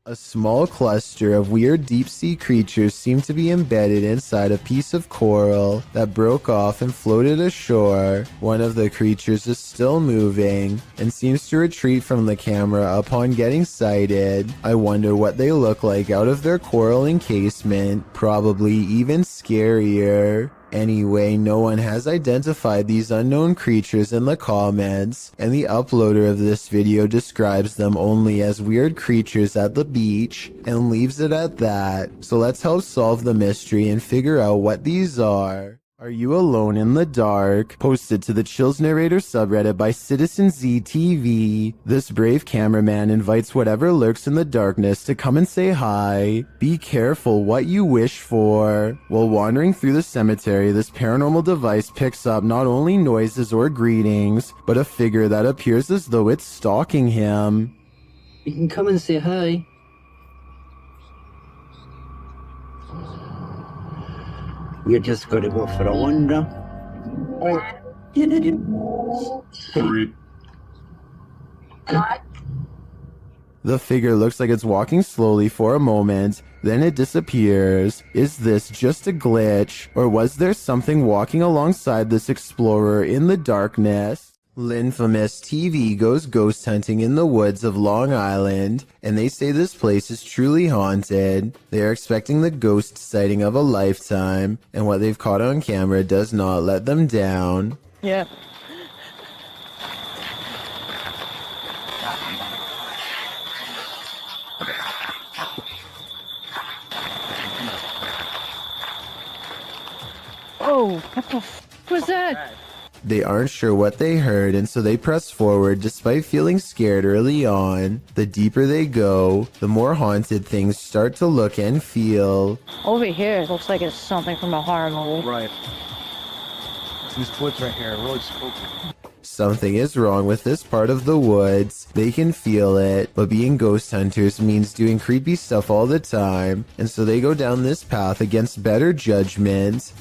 A small cluster of weird deep-sea creatures seem to be embedded inside a piece of coral that broke off and floated ashore. One of the creatures is still moving and seems to retreat from the camera upon getting sighted. I wonder what they look like out of their coral encasement, probably even scarier. Anyway, no one has identified these unknown creatures in the comments, and the uploader of this video describes them only as weird creatures at the beach and leaves it at that. So let's help solve the mystery and figure out what these are. Are you alone in the dark? Posted to the Chills Narrator subreddit by Citizen ZTV. This brave cameraman invites whatever lurks in the darkness to come and say hi. Be careful what you wish for. While wandering through the cemetery, this paranormal device picks up not only noises or greetings, but a figure that appears as though it's stalking him. You can come and say hi. You're just gonna go for a wander. The figure looks like it's walking slowly for a moment, then it disappears. Is this just a glitch, or was there something walking alongside this explorer in the darkness? Linfamous TV goes ghost hunting in the woods of Long Island, and they say this place is truly haunted. They are expecting the ghost sighting of a lifetime, and what they've caught on camera does not let them down. Yeah. Oh, what the f was that? They aren't sure what they heard, and so they press forward despite feeling scared early on. The deeper they go, the more haunted things start to look and feel. Over here, it looks like it's something from a horror movie. Right. These woods right here are really spooky. Something is wrong with this part of the woods. They can feel it, but being ghost hunters means doing creepy stuff all the time, and so they go down this path against better judgment.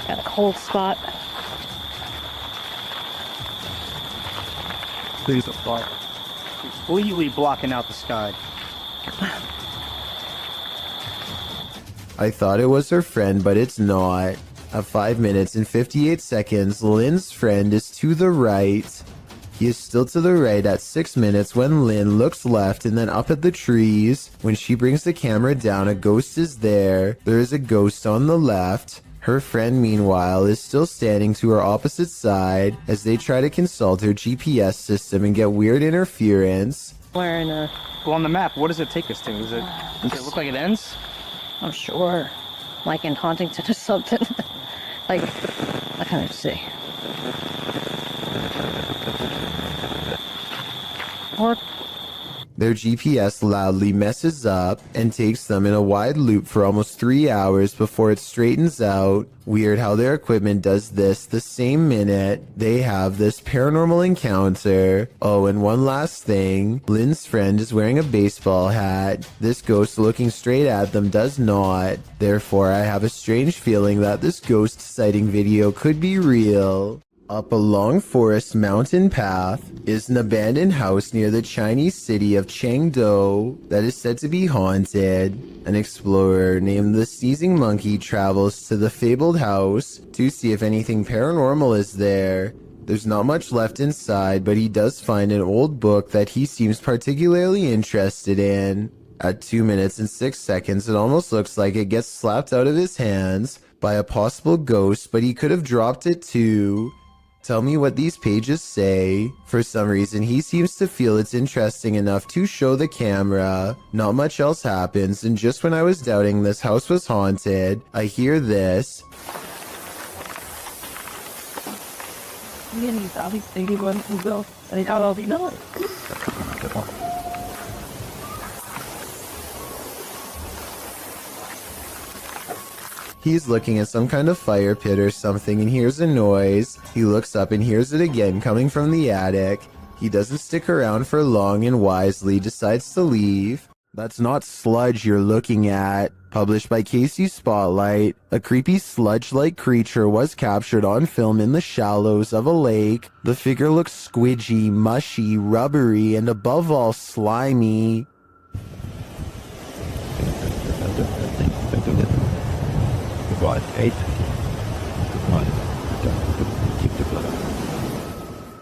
Got a cold spot. These are fire. Completely blocking out the sky. I thought it was her friend, but it's not. At 5 minutes and 58 seconds, Lynn's friend is to the right. He is still to the right at 6 minutes when Lynn looks left and then up at the trees. When she brings the camera down, a ghost is there. There is a ghost on the left. Her friend, meanwhile, is still standing to her opposite side as they try to consult her GPS system and get weird interference. Wearing a... Well, on the map, what does it take us to? Does it look like it ends? I'm sure. Like in Huntington or something. Like, I can't see. Or... Their GPS loudly messes up and takes them in a wide loop for almost 3 hours before it straightens out. Weird how their equipment does this the same minute they have this paranormal encounter. Oh, and one last thing. Lynn's friend is wearing a baseball hat. This ghost looking straight at them does not. Therefore, I have a strange feeling that this ghost sighting video could be real. Up a long forest mountain path is an abandoned house near the Chinese city of Chengdu that is said to be haunted. An explorer named the Sneezing Monkey travels to the fabled house to see if anything paranormal is there. There's not much left inside, but he does find an old book that he seems particularly interested in. At 2 minutes and 6 seconds, it almost looks like it gets slapped out of his hands by a possible ghost, but he could have dropped it too. Tell me what these pages say. For some reason, he seems to feel it's interesting enough to show the camera. Not much else happens, and just when I was doubting this house was haunted, I hear this. He's looking at some kind of fire pit or something and hears a noise. He looks up and hears it again coming from the attic. He doesn't stick around for long and wisely decides to leave. That's not sludge you're looking at. Published by Casey Spotlight, a creepy sludge-like creature was captured on film in the shallows of a lake. The figure looks squidgy, mushy, rubbery, and above all slimy.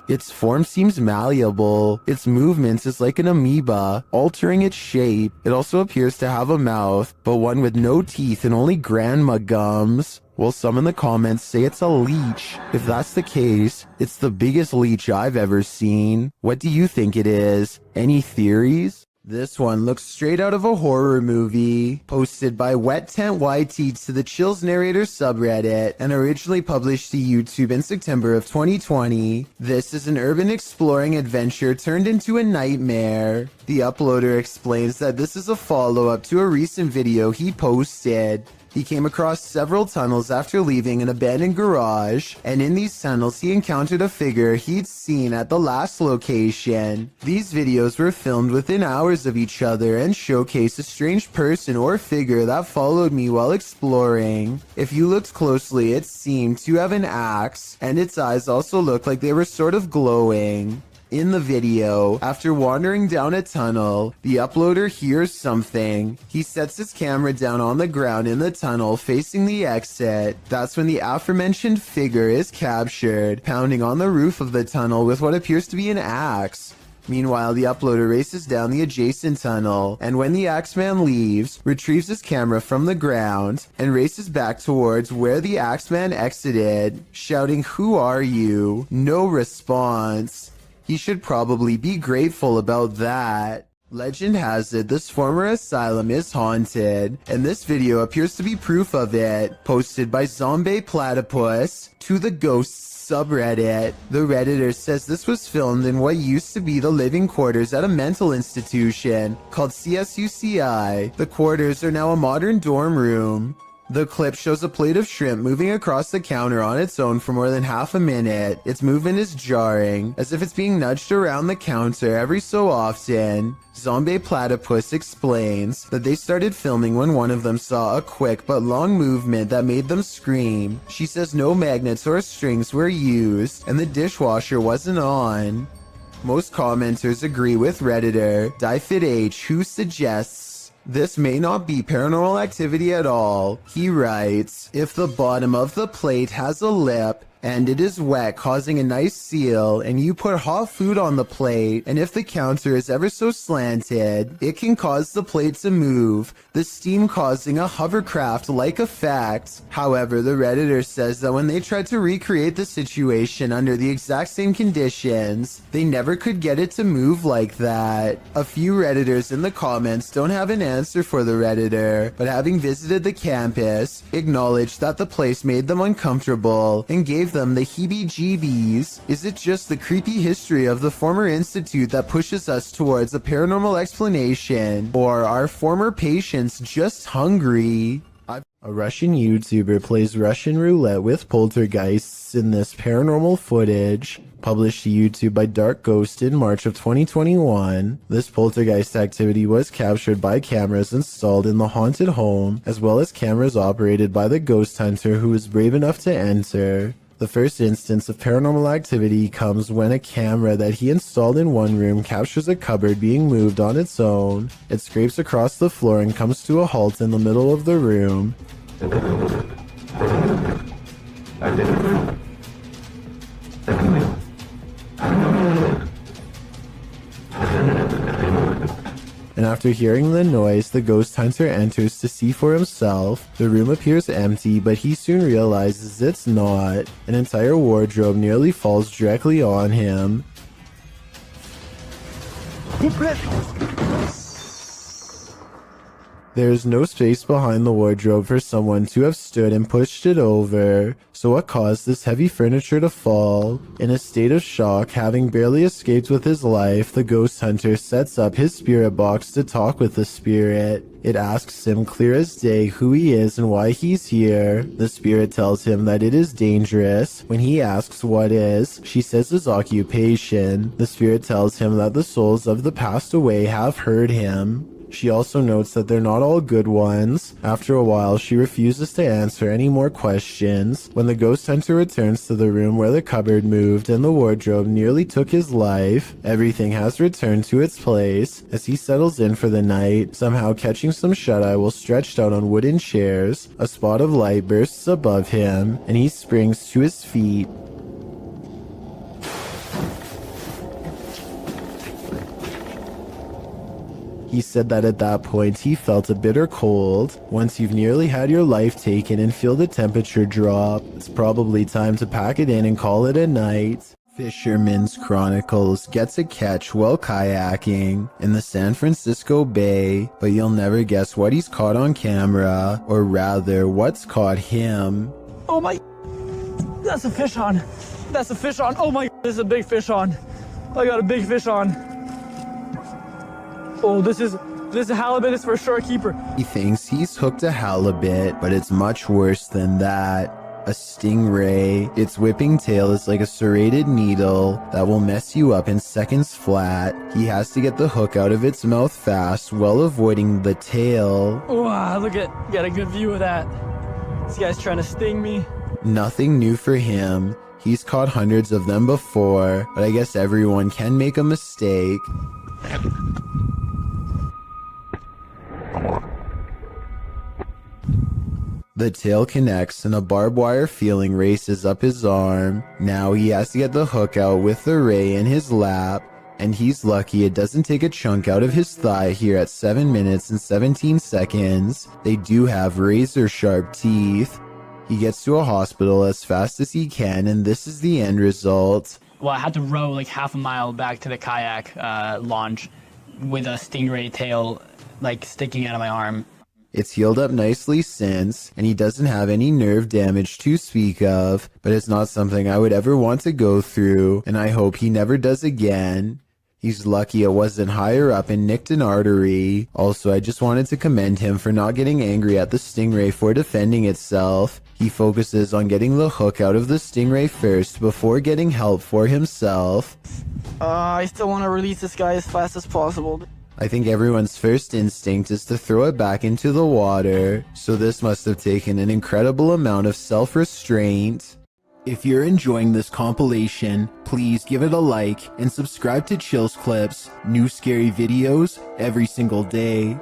Its form seems malleable. Its movements is like an amoeba, altering its shape. It also appears to have a mouth, but one with no teeth and only grandma gums. Well, some in the comments say it's a leech. If that's the case, it's the biggest leech I've ever seen. What do you think it is? Any theories? This one looks straight out of a horror movie, posted by Wet Tent YT to the Chills Narrator subreddit, and originally published to YouTube in September of 2020. This is an urban exploring adventure turned into a nightmare. The uploader explains that this is a follow-up to a recent video he posted. He came across several tunnels after leaving an abandoned garage, and in these tunnels he encountered a figure he'd seen at the last location. These videos were filmed within hours of each other and showcase a strange person or figure that followed me while exploring. If you looked closely, it seemed to have an axe, and its eyes also looked like they were sort of glowing. In the video, after wandering down a tunnel, the uploader hears something. He sets his camera down on the ground in the tunnel facing the exit. That's when the aforementioned figure is captured, pounding on the roof of the tunnel with what appears to be an axe. Meanwhile, the uploader races down the adjacent tunnel, and when the Axeman leaves, retrieves his camera from the ground, and races back towards where the Axeman exited, shouting, "Who are you?" No response. He should probably be grateful about that. Legend has it this former asylum is haunted, and this video appears to be proof of it, posted by Zombie Platypus to the Ghosts subreddit. The Redditor says this was filmed in what used to be the living quarters at a mental institution called CSUCI. The quarters are now a modern dorm room. The clip shows a plate of shrimp moving across the counter on its own for more than half a minute. Its movement is jarring, as if it's being nudged around the counter every so often. Zombie Platypus explains that they started filming when one of them saw a quick but long movement that made them scream. She says no magnets or strings were used, and the dishwasher wasn't on. Most commenters agree with Redditor DieFitH, who suggests this may not be paranormal activity at all. He writes, if the bottom of the plate has a lip and it is wet, causing a nice seal, and you put hot food on the plate, and if the counter is ever so slanted, it can cause the plate to move, the steam causing a hovercraft-like effect. However, the Redditor says that when they tried to recreate the situation under the exact same conditions, they never could get it to move like that. A few Redditors in the comments don't have an answer for the Redditor, but having visited the campus, acknowledged that the place made them uncomfortable and gave them the heebie-jeebies. Is it just the creepy history of the former institute that pushes us towards a paranormal explanation? Or are former patients just hungry? A Russian YouTuber plays Russian roulette with poltergeists in this paranormal footage, published to YouTube by Dark Ghost in March of 2021. This poltergeist activity was captured by cameras installed in the haunted home, as well as cameras operated by the ghost hunter who was brave enough to enter. The first instance of paranormal activity comes when a camera that he installed in one room captures a cupboard being moved on its own. It scrapes across the floor and comes to a halt in the middle of the room. And after hearing the noise, the ghost hunter enters to see for himself. The room appears empty, but he soon realizes it's not. An entire wardrobe nearly falls directly on him. There is no space behind the wardrobe for someone to have stood and pushed it over. So what caused this heavy furniture to fall? In a state of shock, having barely escaped with his life, the ghost hunter sets up his spirit box to talk with the spirit. It asks him clear as day who he is and why he's here. The spirit tells him that it is dangerous. When he asks what is, she says his occupation. The spirit tells him that the souls of the passed away have heard him. She also notes that they're not all good ones. After a while, she refuses to answer any more questions. When the ghost hunter returns to the room where the cupboard moved and the wardrobe nearly took his life, everything has returned to its place. As he settles in for the night, somehow catching some shut-eye while stretched out on wooden chairs, a spot of light bursts above him, and he springs to his feet. He said that at that point he felt a bitter cold. Once you've nearly had your life taken and feel the temperature drop, it's probably time to pack it in and call it a night. Fisherman's Chronicles gets a catch while kayaking in the San Francisco Bay, but you'll never guess what he's caught on camera, or rather, what's caught him. Oh my, that's a fish on. That's a fish on. Oh my, this is a big fish on. I got a big fish on. Oh, this is a halibut. It's for a shore keeper. He thinks he's hooked a halibut, but it's much worse than that. A stingray. Its whipping tail is like a serrated needle that will mess you up in seconds flat. He has to get the hook out of its mouth fast while avoiding the tail. Wow, look at, got a good view of that. This guy's trying to sting me. Nothing new for him. He's caught hundreds of them before, but I guess everyone can make a mistake. The tail connects and a barbed wire feeling races up his arm. Now he has to get the hook out with the ray in his lap, and he's lucky it doesn't take a chunk out of his thigh here at 7 minutes and 17 seconds. They do have razor sharp teeth. He gets to a hospital as fast as he can, and this is the end result. Well, I had to row like half a mile back to the kayak launch with a stingray tail like sticking out of my arm. It's healed up nicely since, and he doesn't have any nerve damage to speak of, but it's not something I would ever want to go through, and I hope he never does again. He's lucky it wasn't higher up and nicked an artery. Also, I just wanted to commend him for not getting angry at the stingray for defending itself. He focuses on getting the hook out of the stingray first before getting help for himself. I still want to release this guy as fast as possible. I think everyone's first instinct is to throw it back into the water, so this must have taken an incredible amount of self-restraint. If you're enjoying this compilation, please give it a like and subscribe to Chills Clips, new scary videos every single day.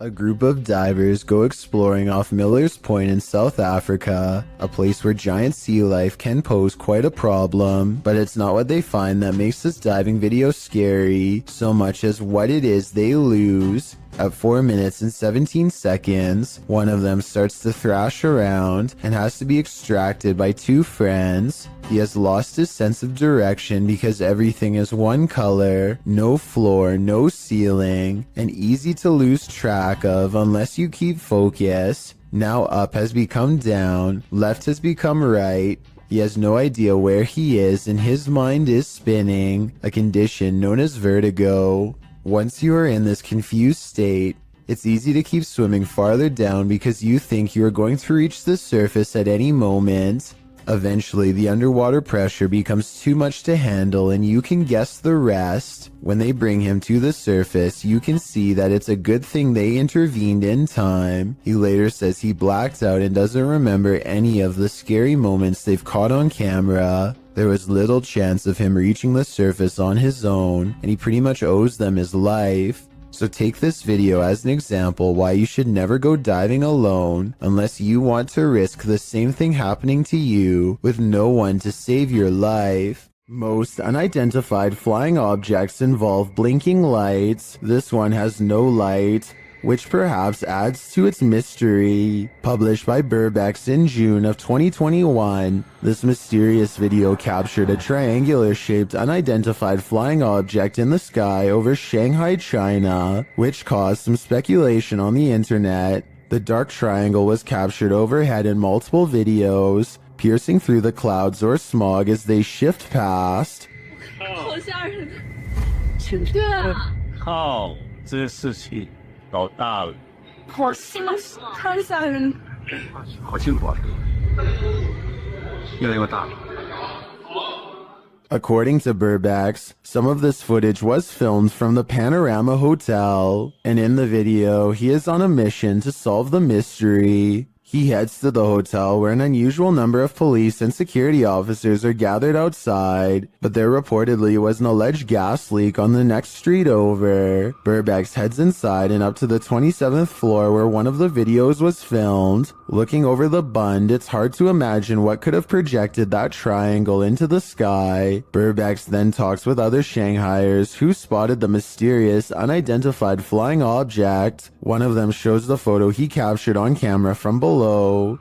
A group of divers go exploring off Miller's Point in South Africa, a place where giant sea life can pose quite a problem, but it's not what they find that makes this diving video scary, so much as what it is they lose. At 4 minutes and 17 seconds, one of them starts to thrash around and has to be extracted by two friends. He has lost his sense of direction because everything is one color, no floor, no ceiling, and easy to lose track of unless you keep focus. Now up has become down, left has become right. He has no idea where he is and his mind is spinning, a condition known as vertigo. Once you are in this confused state, it's easy to keep swimming farther down because you think you are going to reach the surface at any moment. Eventually, the underwater pressure becomes too much to handle and you can guess the rest. When they bring him to the surface, you can see that it's a good thing they intervened in time. He later says he blacked out and doesn't remember any of the scary moments they've caught on camera. There was little chance of him reaching the surface on his own, and he pretty much owes them his life. So take this video as an example why you should never go diving alone unless you want to risk the same thing happening to you with no one to save your life. Most unidentified flying objects involve blinking lights. This one has no light, which perhaps adds to its mystery. Published by Burbex in June of 2021, this mysterious video captured a triangular-shaped unidentified flying object in the sky over Shanghai, China, which caused some speculation on the internet. The dark triangle was captured overhead in multiple videos, piercing through the clouds or smog as they shift past. 靠，这事情搞大了。好吓人！好辛苦啊，越来越大了。According to Burbax, some of this footage was filmed from the Panorama Hotel, and in the video, he is on a mission to solve the mystery. He heads to the hotel where an unusual number of police and security officers are gathered outside, but there reportedly was an alleged gas leak on the next street over. Burbax heads inside and up to the 27th floor where one of the videos was filmed. Looking over the bund, it's hard to imagine what could have projected that triangle into the sky. Burbax then talks with other Shanghaiers who spotted the mysterious, unidentified flying object. One of them shows the photo he captured on camera from below.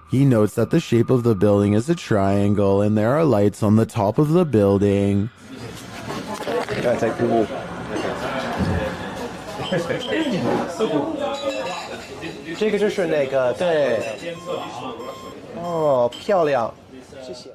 He notes that the shape of the building is a triangle and there are lights on the top of the building. 这个就是那个对，哦，漂亮。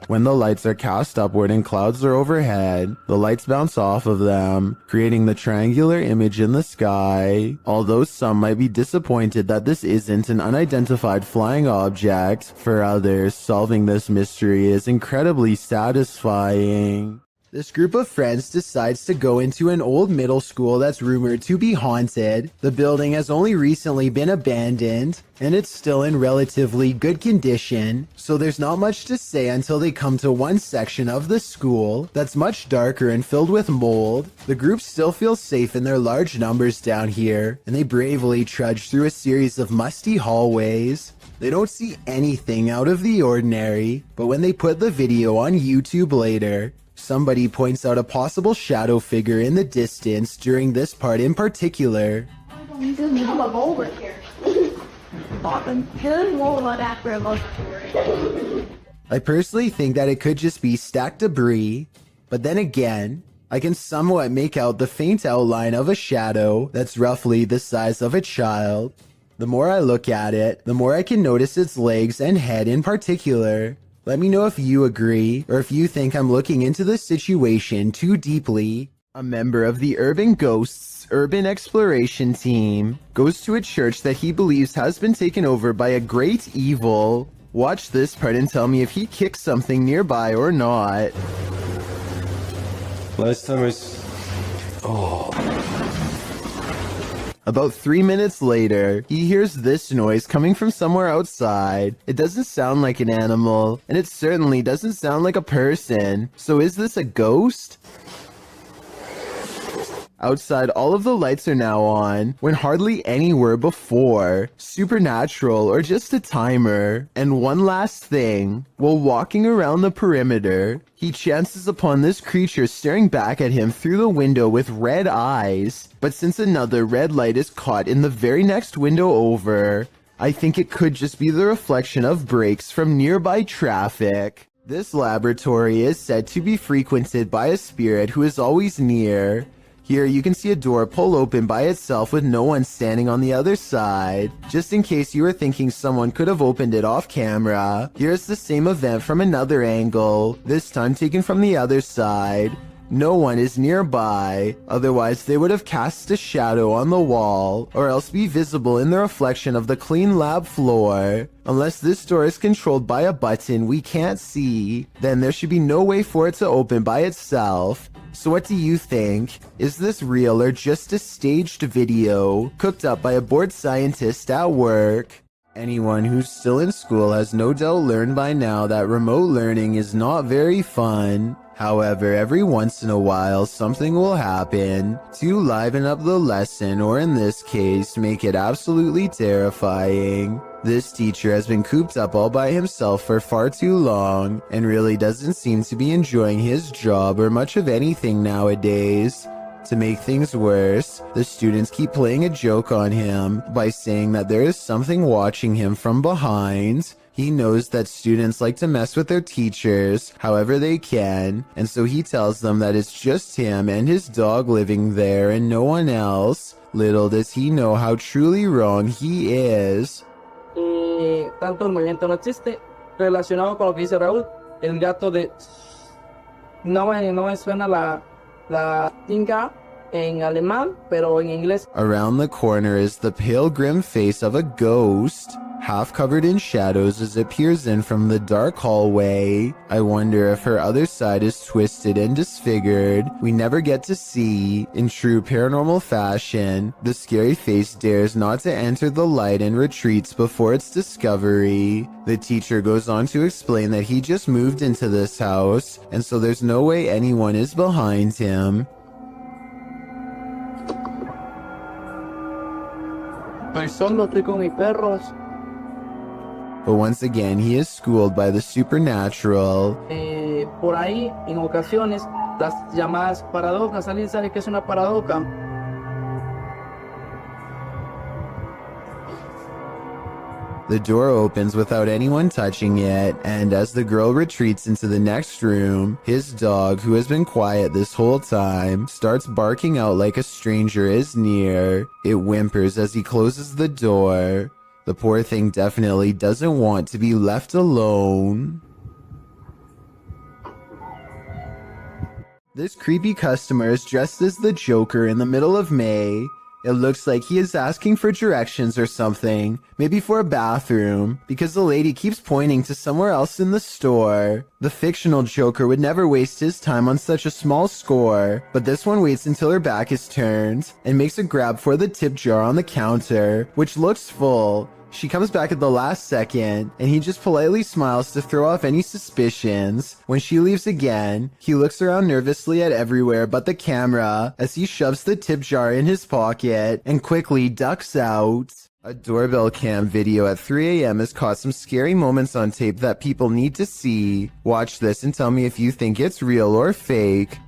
When the lights are cast upward and clouds are overhead, the lights bounce off of them, creating the triangular image in the sky. Although some might be disappointed that this isn't an unidentified flying object, for others, solving this mystery is incredibly satisfying. This group of friends decides to go into an old middle school that's rumored to be haunted. The building has only recently been abandoned, and it's still in relatively good condition, so there's not much to say until they come to one section of the school that's much darker and filled with mold. The group still feels safe in their large numbers down here, and they bravely trudge through a series of musty hallways. They don't see anything out of the ordinary, but when they put the video on YouTube later, somebody points out a possible shadow figure in the distance during this part in particular. I personally think that it could just be stacked debris, but then again, I can somewhat make out the faint outline of a shadow that's roughly the size of a child. The more I look at it, the more I can notice its legs and head in particular. Let me know if you agree, or if you think I'm looking into the situation too deeply. A member of the Urban Ghosts Urban Exploration Team goes to a church that he believes has been taken over by a great evil. Watch this part and tell me if he kicks something nearby or not. Last time About 3 minutes later, he hears this noise coming from somewhere outside. It doesn't sound like an animal, and it certainly doesn't sound like a person. So is this a ghost? Outside, all of the lights are now on, when hardly any were before. Supernatural or just a timer. And one last thing, while walking around the perimeter, he chances upon this creature staring back at him through the window with red eyes. But since another red light is caught in the very next window over, I think it could just be the reflection of brakes from nearby traffic. This laboratory is said to be frequented by a spirit who is always near. Here you can see a door pull open by itself with no one standing on the other side. Just in case you were thinking someone could have opened it off camera, here's the same event from another angle, this time taken from the other side. No one is nearby, otherwise they would have cast a shadow on the wall, or else be visible in the reflection of the clean lab floor. Unless this door is controlled by a button we can't see, then there should be no way for it to open by itself. So what do you think? Is this real or just a staged video, cooked up by a bored scientist at work? Anyone who's still in school has no doubt learned by now that remote learning is not very fun. However, every once in a while, something will happen to liven up the lesson, or in this case, make it absolutely terrifying. This teacher has been cooped up all by himself for far too long, and really doesn't seem to be enjoying his job or much of anything nowadays. To make things worse, the students keep playing a joke on him by saying that there is something watching him from behind. He knows that students like to mess with their teachers however they can, and so he tells them that it's just him and his dog living there and no one else. Little does he know how truly wrong he is. Tanto el movimiento no existe. Relacionado con lo que dice Raúl, el gato de... No me suena la tinga, en alemán, pero en inglés. Around the corner is the pale grim face of a ghost, half covered in shadows as it peers in from the dark hallway. I wonder if her other side is twisted and disfigured. We never get to see. In true paranormal fashion, the scary face dares not to enter the light and retreats before its discovery. The teacher goes on to explain that he just moved into this house, and so there's no way anyone is behind him. Solo estoy con mis perros. But once again, he is schooled by the supernatural. Por ahí, en ocasiones, las llamadas paradojas. ¿Alguien sabe qué es una paradoja? The door opens without anyone touching it, and as the girl retreats into the next room, his dog, who has been quiet this whole time, starts barking out like a stranger is near. It whimpers as he closes the door. The poor thing definitely doesn't want to be left alone. This creepy customer is dressed as the Joker in the middle of May. It looks like he is asking for directions or something, maybe for a bathroom, because the lady keeps pointing to somewhere else in the store. The fictional Joker would never waste his time on such a small score, but this one waits until her back is turned and makes a grab for the tip jar on the counter, which looks full. She comes back at the last second, and he just politely smiles to throw off any suspicions. When she leaves again, he looks around nervously at everywhere but the camera as he shoves the tip jar in his pocket and quickly ducks out. A doorbell cam video at 3 a.m. has caught some scary moments on tape that people need to see. Watch this and tell me if you think it's real or fake.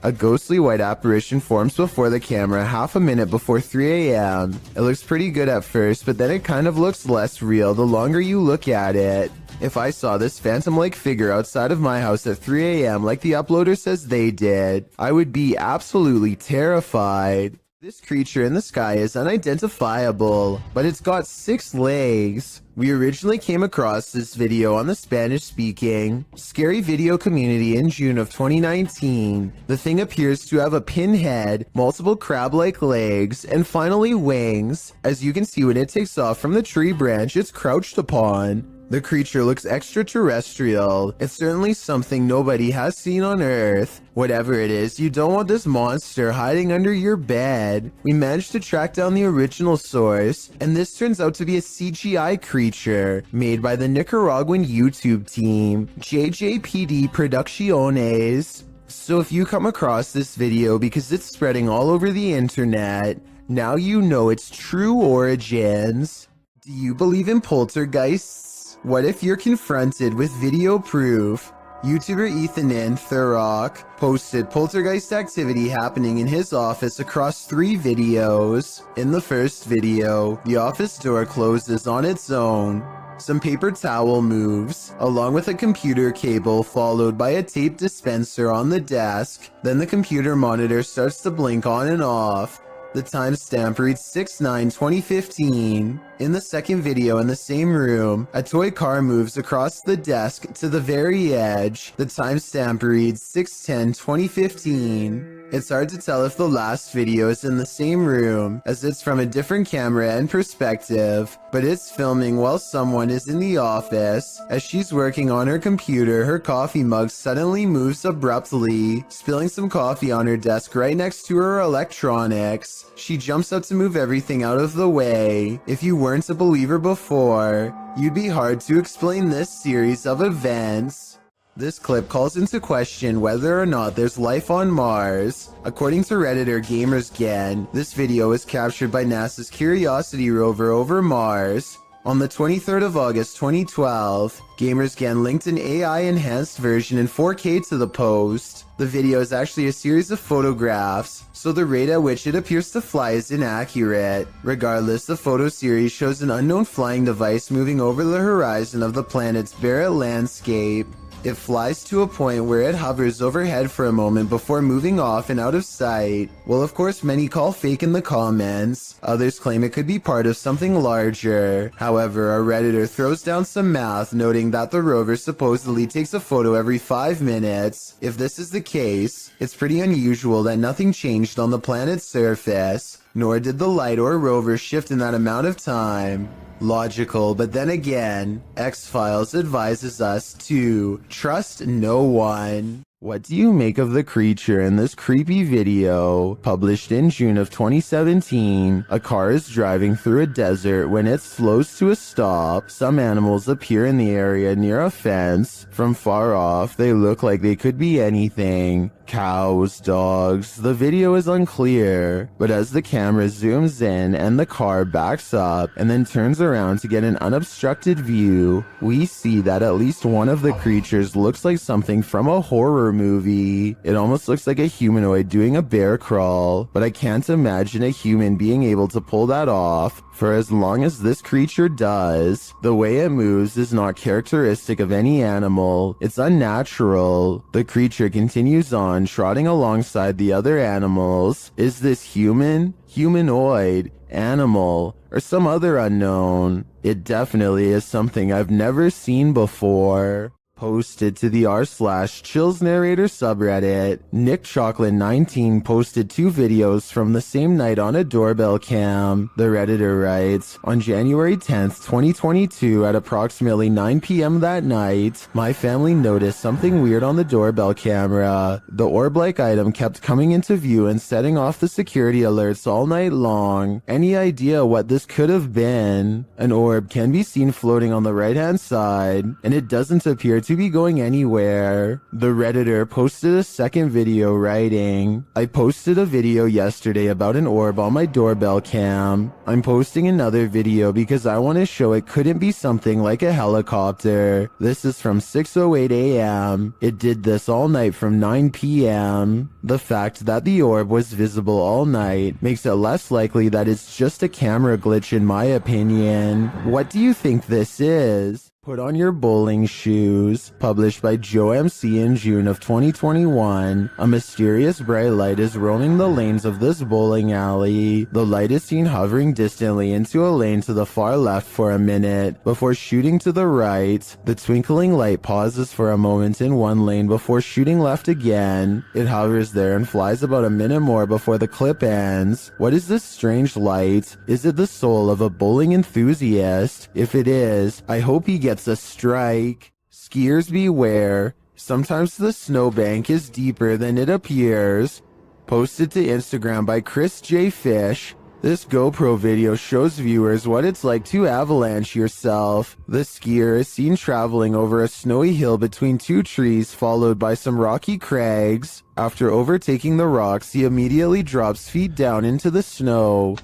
A ghostly white apparition forms before the camera half a minute before 3 a.m. It looks pretty good at first, but then it kind of looks less real the longer you look at it. If I saw this phantom-like figure outside of my house at 3 a.m. like the uploader says they did, I would be absolutely terrified. This creature in the sky is unidentifiable, but it's got 6 legs. We originally came across this video on the Spanish-speaking Scary Video community in June of 2019. The thing appears to have a pinhead, multiple crab-like legs, and finally wings. As you can see, when it takes off from the tree branch it's crouched upon. The creature looks extraterrestrial. It's certainly something nobody has seen on Earth. Whatever it is, you don't want this monster hiding under your bed. We managed to track down the original source, and this turns out to be a CGI creature made by the Nicaraguan YouTube team, JJPD Producciones. So if you come across this video because it's spreading all over the internet, now you know its true origins. Do you believe in poltergeists? What if you're confronted with video proof? YouTuber Ethanin Thurrock posted poltergeist activity happening in his office across 3 videos. In the first video, the office door closes on its own. Some paper towel moves, along with a computer cable followed by a tape dispenser on the desk. Then the computer monitor starts to blink on and off. The timestamp reads 6/9/2015. In the second video in the same room, a toy car moves across the desk to the very edge. The timestamp reads 6/10/2015. It's hard to tell if the last video is in the same room, as it's from a different camera and perspective, but it's filming while someone is in the office. As she's working on her computer, her coffee mug suddenly moves abruptly, spilling some coffee on her desk right next to her electronics. She jumps up to move everything out of the way. If you weren't a believer before, you'd be hard to explain this series of events. This clip calls into question whether or not there's life on Mars. According to Redditor GamersGen, this video was captured by NASA's Curiosity rover over Mars. On the 23rd of August 2012, GamersGen linked an AI-enhanced version in 4K to the post. The video is actually a series of photographs, so the rate at which it appears to fly is inaccurate. Regardless, the photo series shows an unknown flying device moving over the horizon of the planet's barren landscape. It flies to a point where it hovers overhead for a moment before moving off and out of sight. Well, of course, many call fake in the comments. Others claim it could be part of something larger. However, a Redditor throws down some math, noting that the rover supposedly takes a photo every 5 minutes. If this is the case, it's pretty unusual that nothing changed on the planet's surface, nor did the light or rover shift in that amount of time. Logical, but then again, X-Files advises us to trust no one. What do you make of the creature in this creepy video? Published in June of 2017, a car is driving through a desert when it slows to a stop. Some animals appear in the area near a fence. From far off, they look like they could be anything. Cows, dogs, the video is unclear, but as the camera zooms in and the car backs up and then turns around to get an unobstructed view, we see that at least one of the creatures looks like something from a horror movie. It almost looks like a humanoid doing a bear crawl, but I can't imagine a human being able to pull that off for as long as this creature does. The way it moves is not characteristic of any animal. It's unnatural. The creature continues on, trotting alongside the other animals. Is this human, humanoid, animal, or some other unknown? It definitely is something I've never seen before. Posted to the r/Chills Narrator subreddit, Nick Chocolate 19 posted 2 videos from the same night on a doorbell cam. The Redditor writes, on January 10th, 2022 at approximately 9 p.m. that night, my family noticed something weird on the doorbell camera. The orb-like item kept coming into view and setting off the security alerts all night long. Any idea what this could have been? An orb can be seen floating on the right-hand side, and it doesn't appear to be going anywhere. The Redditor posted a second video writing, I posted a video yesterday about an orb on my doorbell cam. I'm posting another video because I want to show it couldn't be something like a helicopter. This is from 6:08 a.m. It did this all night from 9 p.m. The fact that the orb was visible all night makes it less likely that it's just a camera glitch in my opinion. What do you think this is? Put on your bowling shoes. Published by Joe MC in June of 2021. A mysterious bright light is roaming the lanes of this bowling alley. The light is seen hovering distantly into a lane to the far left for a minute before shooting to the right. The twinkling light pauses for a moment in one lane before shooting left again. It hovers there and flies about a minute more before the clip ends. What is this strange light? Is it the soul of a bowling enthusiast? If it is, I hope he gets a strike. Skiers beware. Sometimes the snowbank is deeper than it appears. Posted to Instagram by Chris J. Fish. This GoPro video shows viewers what it's like to avalanche yourself. The skier is seen traveling over a snowy hill between 2 trees followed by some rocky crags. After overtaking the rocks, he immediately drops feet down into the snow.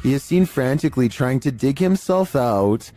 He is seen frantically trying to dig himself out.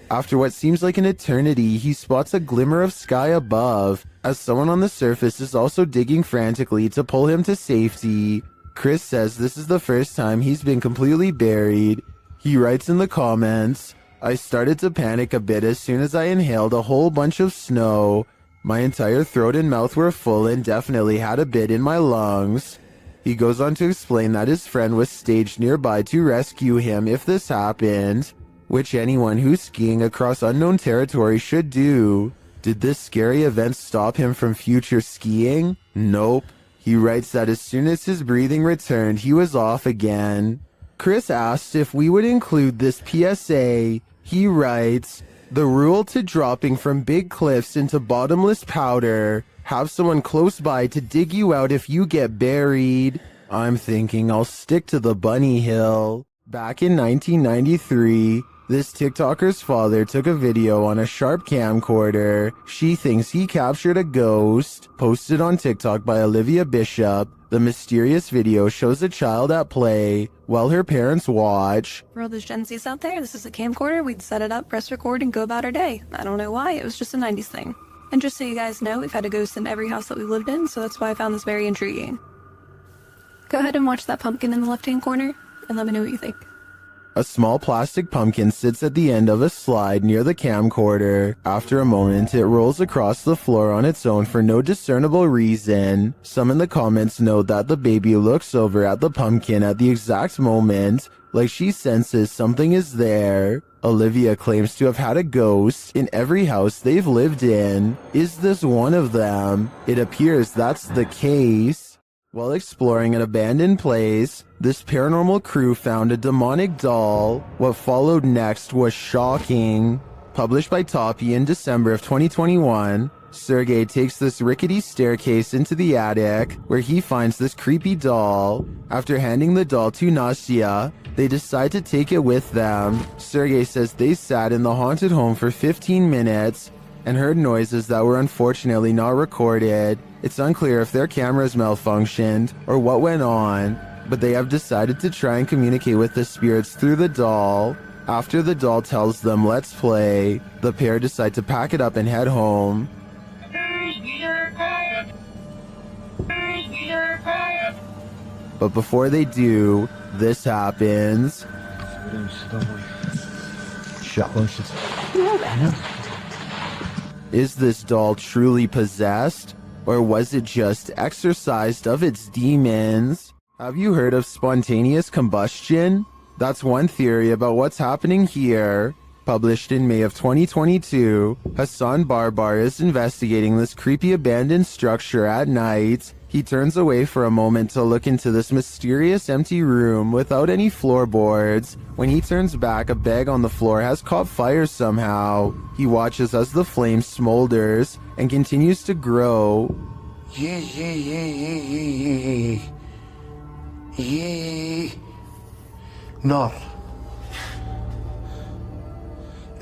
After what seems like an eternity, he spots a glimmer of sky above, as someone on the surface is also digging frantically to pull him to safety. Chris says this is the first time he's been completely buried. He writes in the comments, I started to panic a bit as soon as I inhaled a whole bunch of snow. My entire throat and mouth were full and definitely had a bit in my lungs. He goes on to explain that his friend was staged nearby to rescue him if this happened, which anyone who's skiing across unknown territory should do. Did this scary event stop him from future skiing? Nope. He writes that as soon as his breathing returned, he was off again. Chris asked if we would include this PSA. He writes, the rule to dropping from big cliffs into bottomless powder. Have someone close by to dig you out if you get buried. I'm thinking I'll stick to the bunny hill. Back in 1993, this TikToker's father took a video on a Sharp camcorder. She thinks he captured a ghost. Posted on TikTok by Olivia Bishop. The mysterious video shows a child at play while her parents watch. For all those Gen Zs out there, this is a camcorder. We'd set it up, press record, and go about our day. I don't know why. It was just a 90s thing. And just so you guys know, we've had a ghost in every house that we've lived in, so that's why I found this very intriguing. Go ahead and watch that pumpkin in the left-hand corner, and let me know what you think. A small plastic pumpkin sits at the end of a slide near the camcorder. After a moment, it rolls across the floor on its own for no discernible reason. Some in the comments note that the baby looks over at the pumpkin at the exact moment, like she senses something is there. Olivia claims to have had a ghost in every house they've lived in. Is this one of them? It appears that's the case. While exploring an abandoned place, this paranormal crew found a demonic doll. What followed next was shocking. Published by Toppy in December of 2021, Sergey takes this rickety staircase into the attic, where he finds this creepy doll. After handing the doll to Nastya, they decide to take it with them. Sergey says they sat in the haunted home for 15 minutes and heard noises that were unfortunately not recorded. It's unclear if their cameras malfunctioned or what went on, but they have decided to try and communicate with the spirits through the doll. After the doll tells them let's play, the pair decide to pack it up and head home. But before they do, this happens. Is this doll truly possessed? Or was it just exorcised of its demons? Have you heard of spontaneous combustion? That's one theory about what's happening here. Published in May of 2022, Hassan Barbar is investigating this creepy abandoned structure at night. He turns away for a moment to look into this mysterious empty room without any floorboards. When he turns back, a bag on the floor has caught fire somehow. He watches as the flame smolders and continues to grow. نار.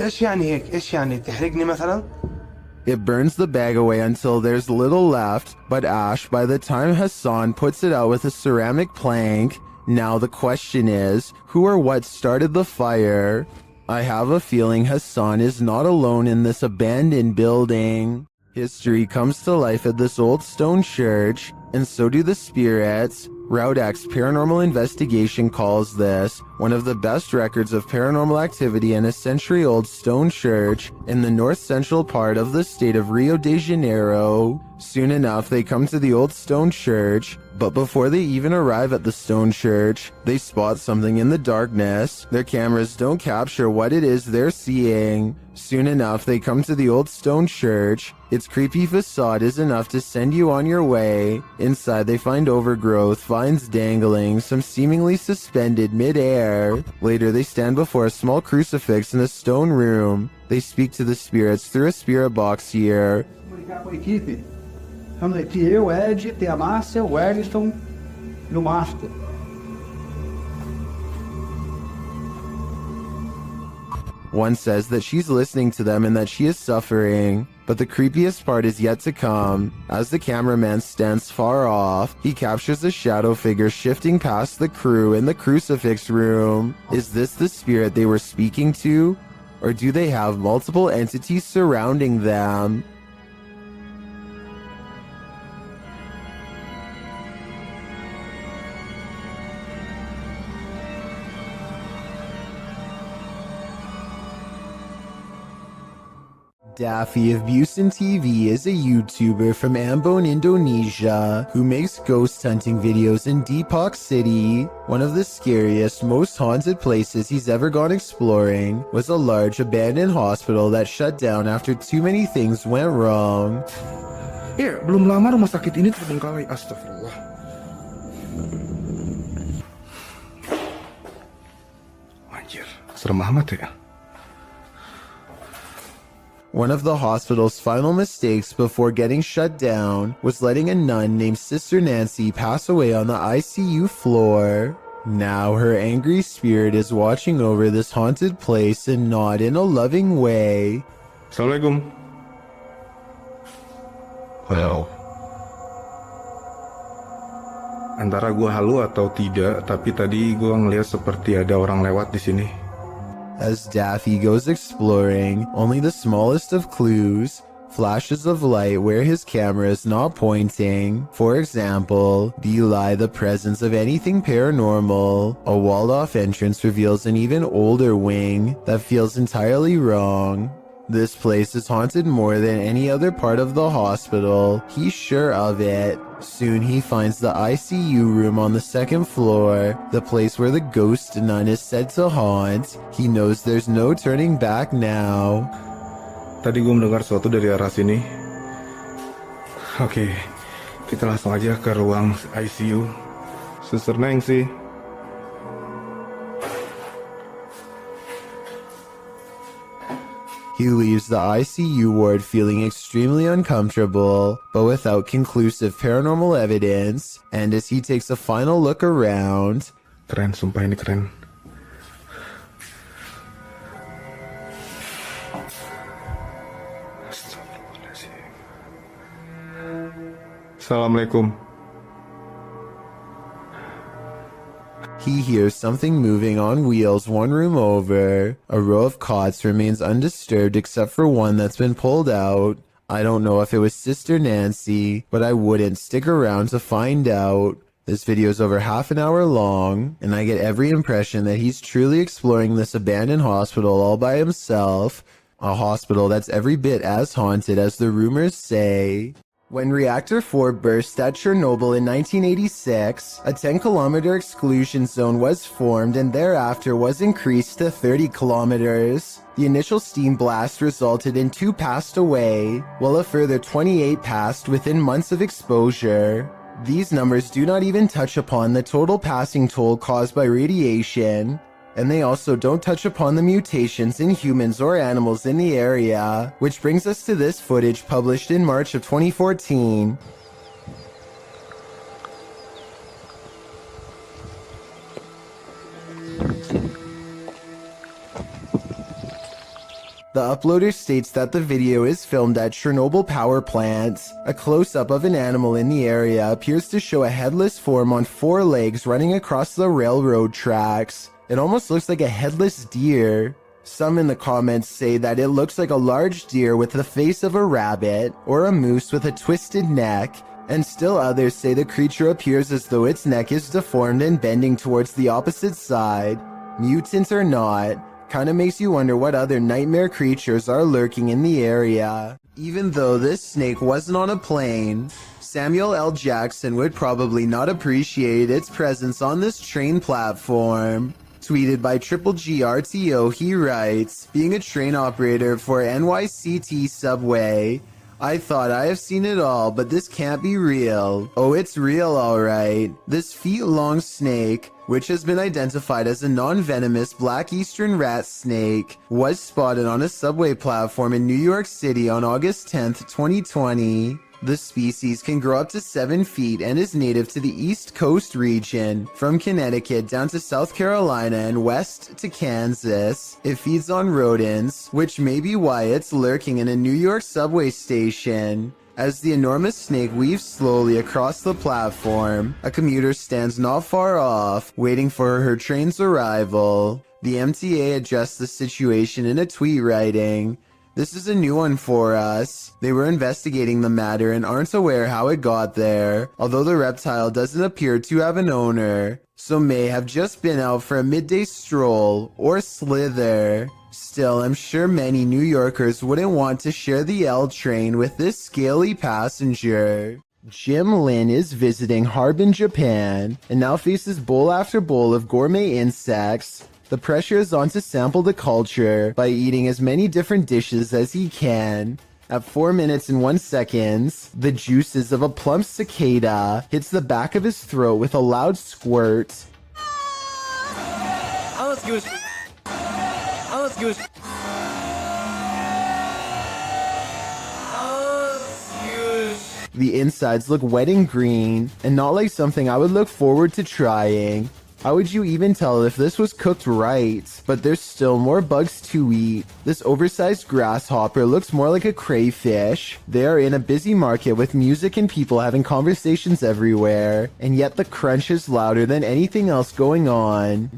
ايش يعني هيك؟ ايش يعني تحرقني مثلا؟ It burns the bag away until there's little left but ash by the time Hassan puts it out with a ceramic plank. Now the question is, who or what started the fire? I have a feeling Hassan is not alone in this abandoned building. History comes to life at this old stone church, and so do the spirits. Route X Paranormal Investigation calls this one of the best records of paranormal activity in a century-old stone church in the north-central part of the state of Rio de Janeiro. Soon enough, they come to the old stone church, but before they even arrive at the stone church, they spot something in the darkness. Their cameras don't capture what it is they're seeing. Soon enough, they come to the old stone church. Its creepy facade is enough to send you on your way. Inside, they find overgrowth, vines dangling, some seemingly suspended mid-air. Later, they stand before a small crucifix in a stone room. They speak to the spirits through a spirit box here. Comunicar com a equipe. Vamos aqui, eu, Ed, tem a Márcia, o Wellington e o Master. One says that she's listening to them and that she is suffering. But the creepiest part is yet to come. As the cameraman stands far off, he captures a shadow figure shifting past the crew in the crucifix room. Is this the spirit they were speaking to? Or do they have multiple entities surrounding them? Daffy of Busan TV is a YouTuber from Ambon, Indonesia, who makes ghost hunting videos in Depok City. One of the scariest, most haunted places he's ever gone exploring was a large abandoned hospital that shut down after too many things went wrong. Belum lama rumah sakit ini terbengkalai. Astagfirullah. Anjir, serem amat ya. One of the hospital's final mistakes before getting shut down was letting a nun named Sister Nancy pass away on the ICU floor. Now her angry spirit is watching over this haunted place and not in a loving way. Assalamualaikum. Well, antara gua halu atau tidak, tapi tadi gua ngeliat seperti ada orang lewat di sini. As Daffy goes exploring, only the smallest of clues flashes of light where his camera is not pointing. For example, belie the presence of anything paranormal. A walled-off entrance reveals an even older wing that feels entirely wrong. This place is haunted more than any other part of the hospital. He's sure of it. Soon he finds the ICU room on the second floor, the place where the ghost nun is said to haunt. He knows there's no turning back now. Tadi gue mendengar sesuatu dari arah sini. Oke, kita langsung aja ke ruang ICU. Suster Neng sih. He leaves the ICU ward feeling extremely uncomfortable, but without conclusive paranormal evidence, and as he takes a final look around, Keren, sumpah ini keren. Assalamualaikum. he hears something moving on wheels one room over. A row of cots remains undisturbed except for one that's been pulled out. I don't know if it was Sister Nancy, but I wouldn't stick around to find out. This video is over half an hour long, and I get every impression that he's truly exploring this abandoned hospital all by himself. A hospital that's every bit as haunted as the rumors say. When Reactor 4 burst at Chernobyl in 1986, a 10-kilometer exclusion zone was formed and thereafter was increased to 30 kilometers. The initial steam blast resulted in 2 passed away, while a further 28 passed within months of exposure. These numbers do not even touch upon the total passing toll caused by radiation, and they also don't touch upon the mutations in humans or animals in the area, which brings us to this footage published in March of 2014. The uploader states that the video is filmed at Chernobyl power plant. A close-up of an animal in the area appears to show a headless form on 4 legs running across the railroad tracks. It almost looks like a headless deer. Some in the comments say that it looks like a large deer with the face of a rabbit, or a moose with a twisted neck, and still others say the creature appears as though its neck is deformed and bending towards the opposite side. Mutant or not, kinda makes you wonder what other nightmare creatures are lurking in the area. Even though this snake wasn't on a plane, Samuel L. Jackson would probably not appreciate its presence on this train platform. Tweeted by Triple GRTO, he writes, being a train operator for NYCT Subway, I thought I have seen it all, but this can't be real. Oh, it's real alright. This feet-long snake, which has been identified as a non-venomous black eastern rat snake, was spotted on a subway platform in New York City on August 10th, 2020. The species can grow up to 7 feet and is native to the East Coast region, from Connecticut down to South Carolina and west to Kansas. It feeds on rodents, which may be why it's lurking in a New York subway station. As the enormous snake weaves slowly across the platform, a commuter stands not far off, waiting for her train's arrival. The MTA addressed the situation in a tweet writing, "This is a new one for us. They were investigating the matter and aren't aware how it got there, although the reptile doesn't appear to have an owner, so may have just been out for a midday stroll or slither. Still, I'm sure many New Yorkers wouldn't want to share the L train with this scaly passenger." Jim Lin is visiting Harbin, Japan, and now faces bowl after bowl of gourmet insects. The pressure is on to sample the culture by eating as many different dishes as he can. At 4 minutes and 1 second, the juices of a plump cicada hits the back of his throat with a loud squirt. The insides look wet and green, and not like something I would look forward to trying. How would you even tell if this was cooked right? But there's still more bugs to eat. This oversized grasshopper looks more like a crayfish. They are in a busy market with music and people having conversations everywhere, and yet the crunch is louder than anything else going on.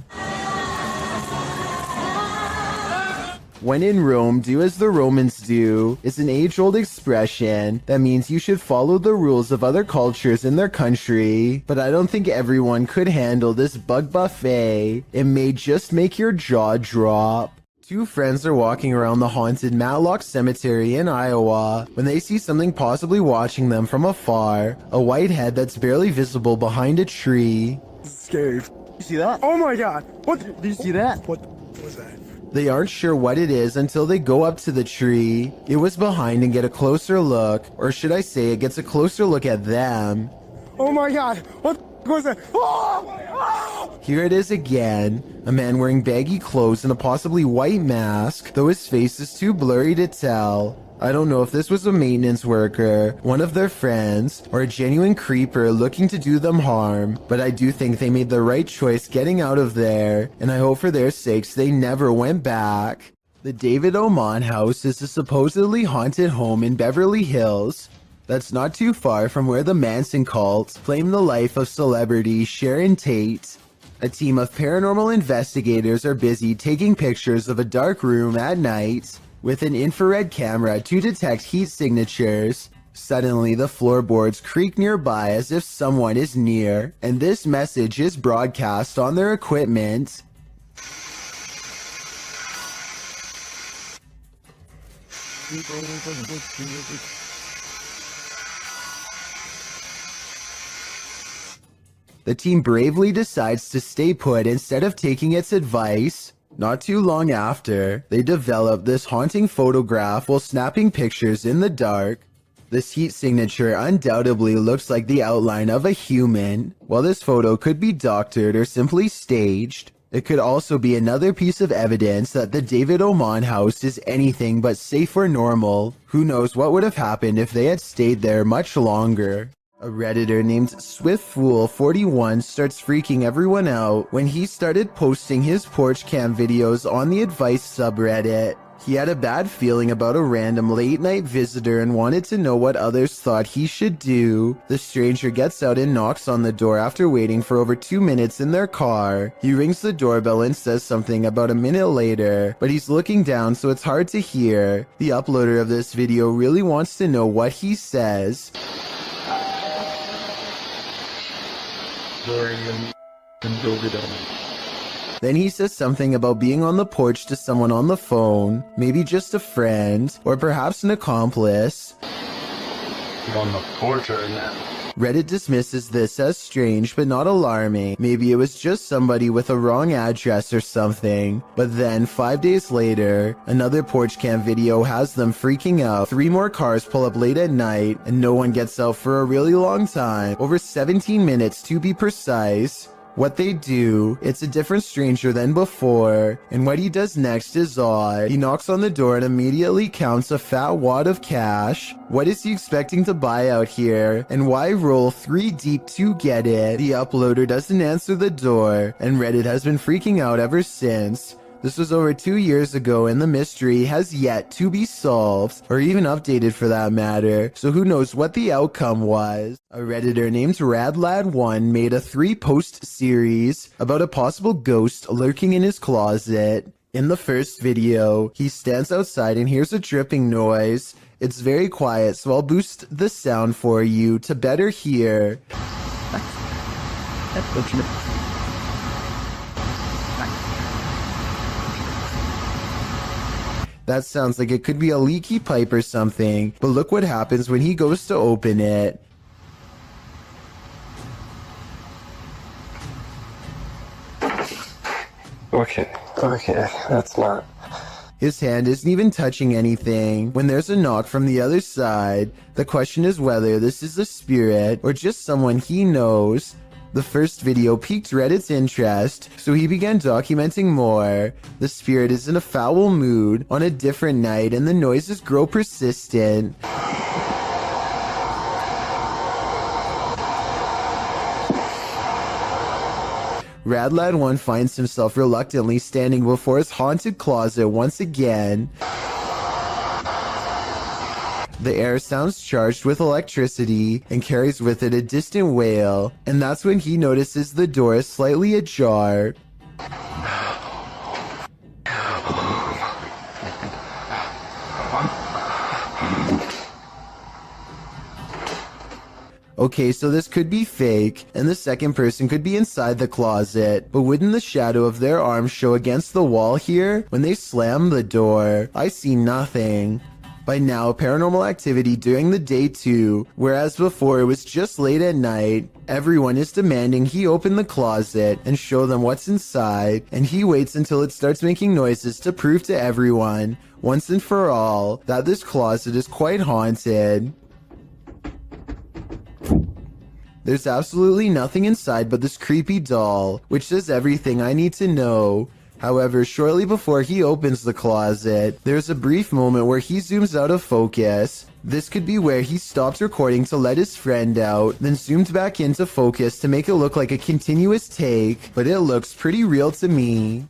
When in Rome, do as the Romans do is an age-old expression that means you should follow the rules of other cultures in their country, but I don't think everyone could handle this bug buffet. It may just make your jaw drop. Two friends are walking around the haunted Matlock Cemetery in Iowa when they see something possibly watching them from afar, a white head that's barely visible behind a tree. Scary. You see that? Oh my god. What? Did you see that? What was that? They aren't sure what it is until they go up to the tree. It was behind and get a closer look, or should I say it gets a closer look at them. Oh my god. What was that? Oh my god. Here it is again. A man wearing baggy clothes and a possibly white mask, though his face is too blurry to tell. I don't know if this was a maintenance worker, one of their friends, or a genuine creeper looking to do them harm, but I do think they made the right choice getting out of there, and I hope for their sakes they never went back. The David Oman house is a supposedly haunted home in Beverly Hills that's not too far from where the Manson cult claimed the life of celebrity Sharon Tate. A team of paranormal investigators are busy taking pictures of a dark room at night with an infrared camera to detect heat signatures. Suddenly, the floorboards creak nearby as if someone is near, and this message is broadcast on their equipment. The team bravely decides to stay put instead of taking its advice. Not too long after, they develop this haunting photograph while snapping pictures in the dark. This heat signature undoubtedly looks like the outline of a human. While this photo could be doctored or simply staged, it could also be another piece of evidence that the David Oman house is anything but safe or normal. Who knows what would have happened if they had stayed there much longer. A Redditor named SwiftFool41 starts freaking everyone out when he started posting his porch cam videos on the advice subreddit. He had a bad feeling about a random late-night visitor and wanted to know what others thought he should do. The stranger gets out and knocks on the door after waiting for over 2 minutes in their car. He rings the doorbell and says something about a minute later, but he's looking down so it's hard to hear. The uploader of this video really wants to know what he says. Then he says something about being on the porch to someone on the phone, maybe just a friend, or perhaps an accomplice. On the porch right now. Reddit dismisses this as strange but not alarming. Maybe it was just somebody with a wrong address or something. But then, 5 days later, another porch cam video has them freaking out. 3 more cars pull up late at night, and no one gets out for a really long time. Over 17 minutes to be precise. What they do, it's a different stranger than before, and what he does next is odd. He knocks on the door and immediately counts a fat wad of cash. What is he expecting to buy out here, and why roll 3 deep to get it? The uploader doesn't answer the door, and Reddit has been freaking out ever since. This was over 2 years ago and the mystery has yet to be solved, or even updated for that matter, so who knows what the outcome was. A Redditor named RadLad1 made a 3-post series about a possible ghost lurking in his closet. In the first video, he stands outside and hears a dripping noise. It's very quiet, so I'll boost the sound for you to better hear. That sounds like it could be a leaky pipe or something, but look what happens when he goes to open it. Okay, that's not... His hand isn't even touching anything when there's a knock from the other side. The question is whether this is a spirit or just someone he knows. The first video piqued Reddit's interest, so he began documenting more. The spirit is in a foul mood on a different night and the noises grow persistent. Radlad1 finds himself reluctantly standing before his haunted closet once again. The air sounds charged with electricity and carries with it a distant wail, and that's when he notices the door is slightly ajar. Okay, so this could be fake, and the second person could be inside the closet, but wouldn't the shadow of their arm show against the wall here when they slam the door? I see nothing. By now, paranormal activity during the day too, whereas before it was just late at night. Everyone is demanding he open the closet and show them what's inside, and he waits until it starts making noises to prove to everyone, once and for all, that this closet is quite haunted. There's absolutely nothing inside but this creepy doll, which says everything I need to know. However, shortly before he opens the closet, there's a brief moment where he zooms out of focus. This could be where he stopped recording to let his friend out, then zoomed back into focus to make it look like a continuous take, but it looks pretty real to me.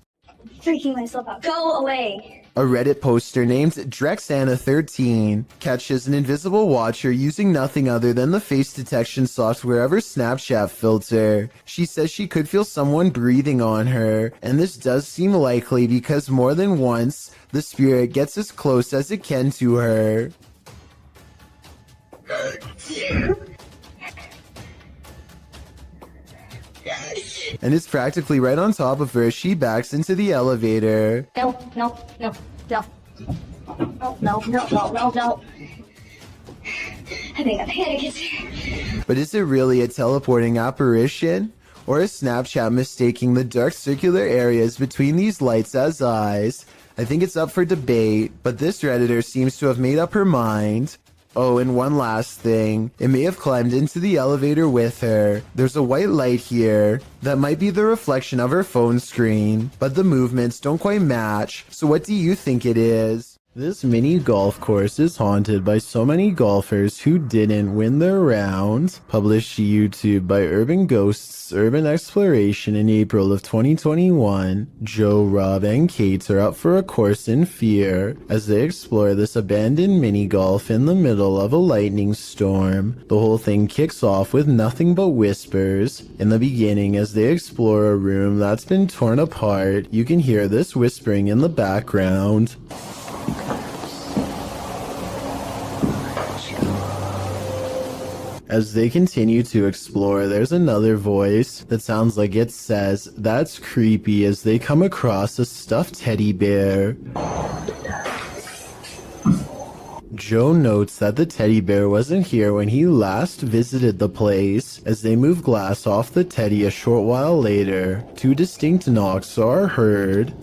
Freaking myself out. Go away. A Reddit poster named Drexana13 catches an invisible watcher using nothing other than the face detection software of her Snapchat filter. She says she could feel someone breathing on her, and this does seem likely because more than once, the spirit gets as close as it can to her. And it's practically right on top of her as she backs into the elevator. No, no, no, no. No, no, no, no, no, no. I think it gets here. But is it really a teleporting apparition? Or is Snapchat mistaking the dark circular areas between these lights as eyes? I think it's up for debate, but this Redditor seems to have made up her mind. Oh, and one last thing. It may have climbed into the elevator with her. There's a white light here that might be the reflection of her phone screen, but the movements don't quite match. So what do you think it is? This mini golf course is haunted by so many golfers who didn't win their round. Published to YouTube by Urban Ghosts Urban Exploration in April of 2021, Joe, Rob, and Kate are up for a course in fear as they explore this abandoned mini golf in the middle of a lightning storm. The whole thing kicks off with nothing but whispers. In the beginning, as they explore a room that's been torn apart, you can hear this whispering in the background. As they continue to explore, there's another voice that sounds like it says, "That's creepy," as they come across a stuffed teddy bear. Joe notes that the teddy bear wasn't here when he last visited the place. As they move glass off the teddy a short while later, two distinct knocks are heard.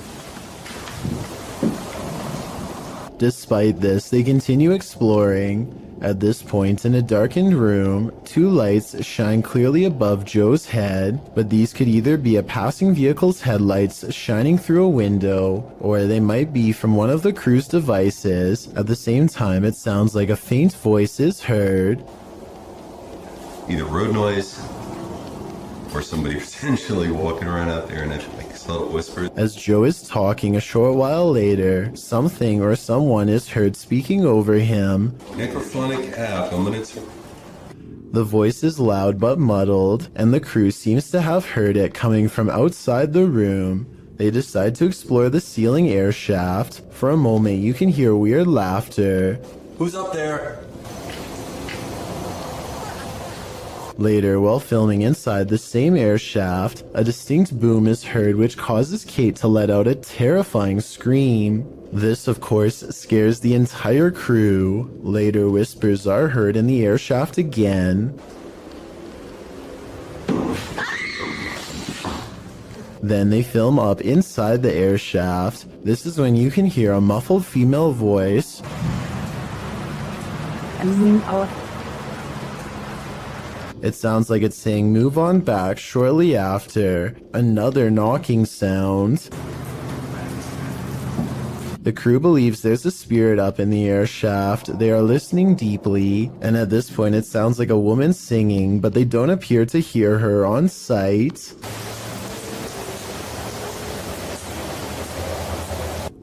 Despite this, they continue exploring. At this point, in a darkened room, two lights shine clearly above Joe's head, but these could either be a passing vehicle's headlights shining through a window, or they might be from one of the crew's devices. At the same time, it sounds like a faint voice is heard. Either road noise, or somebody potentially walking around out there and it's like subtle whispers. As Joe is talking a short while later, something or someone is heard speaking over him. Necrophonic app, The voice is loud but muddled, and the crew seems to have heard it coming from outside the room. They decide to explore the ceiling air shaft. For a moment, you can hear weird laughter. Who's up there? Later, while filming inside the same air shaft, a distinct boom is heard which causes Kate to let out a terrifying scream. This, of course, scares the entire crew. Later, whispers are heard in the air shaft again. Then they film up inside the air shaft. This is when you can hear a muffled female voice. It sounds like it's saying "move on back" shortly after. Another knocking sound. The crew believes there's a spirit up in the air shaft. They are listening deeply, and at this point it sounds like a woman singing, but they don't appear to hear her on site.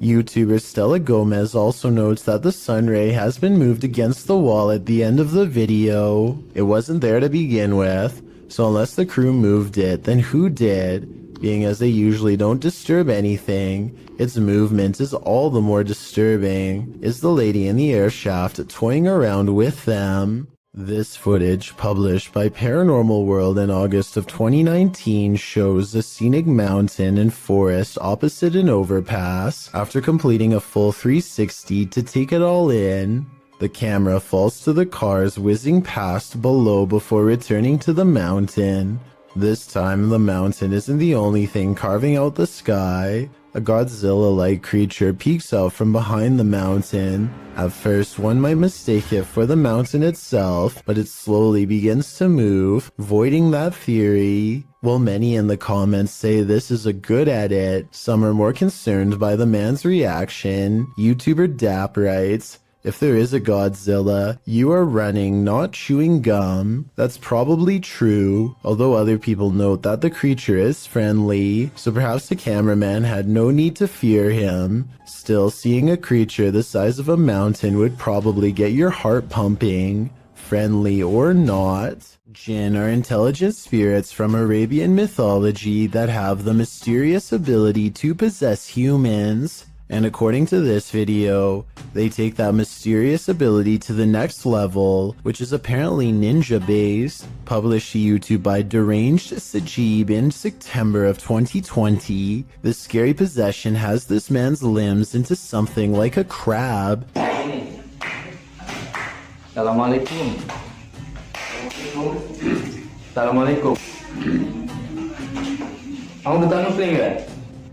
YouTuber Stella Gomez also notes that the sun ray has been moved against the wall at the end of the video. It wasn't there to begin with, so unless the crew moved it, then who did? Being as they usually don't disturb anything, its movement is all the more disturbing. Is the lady in the air shaft toying around with them? This footage, published by Paranormal World in August of 2019, shows a scenic mountain and forest opposite an overpass. After completing a full 360 to take it all in, the camera falls to the cars whizzing past below before returning to the mountain. This time, the mountain isn't the only thing carving out the sky. A Godzilla-like creature peeks out from behind the mountain. At first, one might mistake it for the mountain itself, but it slowly begins to move, voiding that theory. While many in the comments say this is a good edit, some are more concerned by the man's reaction. YouTuber Dap writes, "If there is a Godzilla, you are running, not chewing gum." That's probably true, although other people note that the creature is friendly, so perhaps the cameraman had no need to fear him. Still, seeing a creature the size of a mountain would probably get your heart pumping, friendly or not. Jinn are intelligent spirits from Arabian mythology that have the mysterious ability to possess humans. And according to this video, they take that mysterious ability to the next level, which is apparently ninja-based. Published to YouTube by Deranged Sajib in September of 2020, this scary possession has this man's limbs into something like a crab. Assalamualaikum. Assalamualaikum. Kamu datang Muslim ya?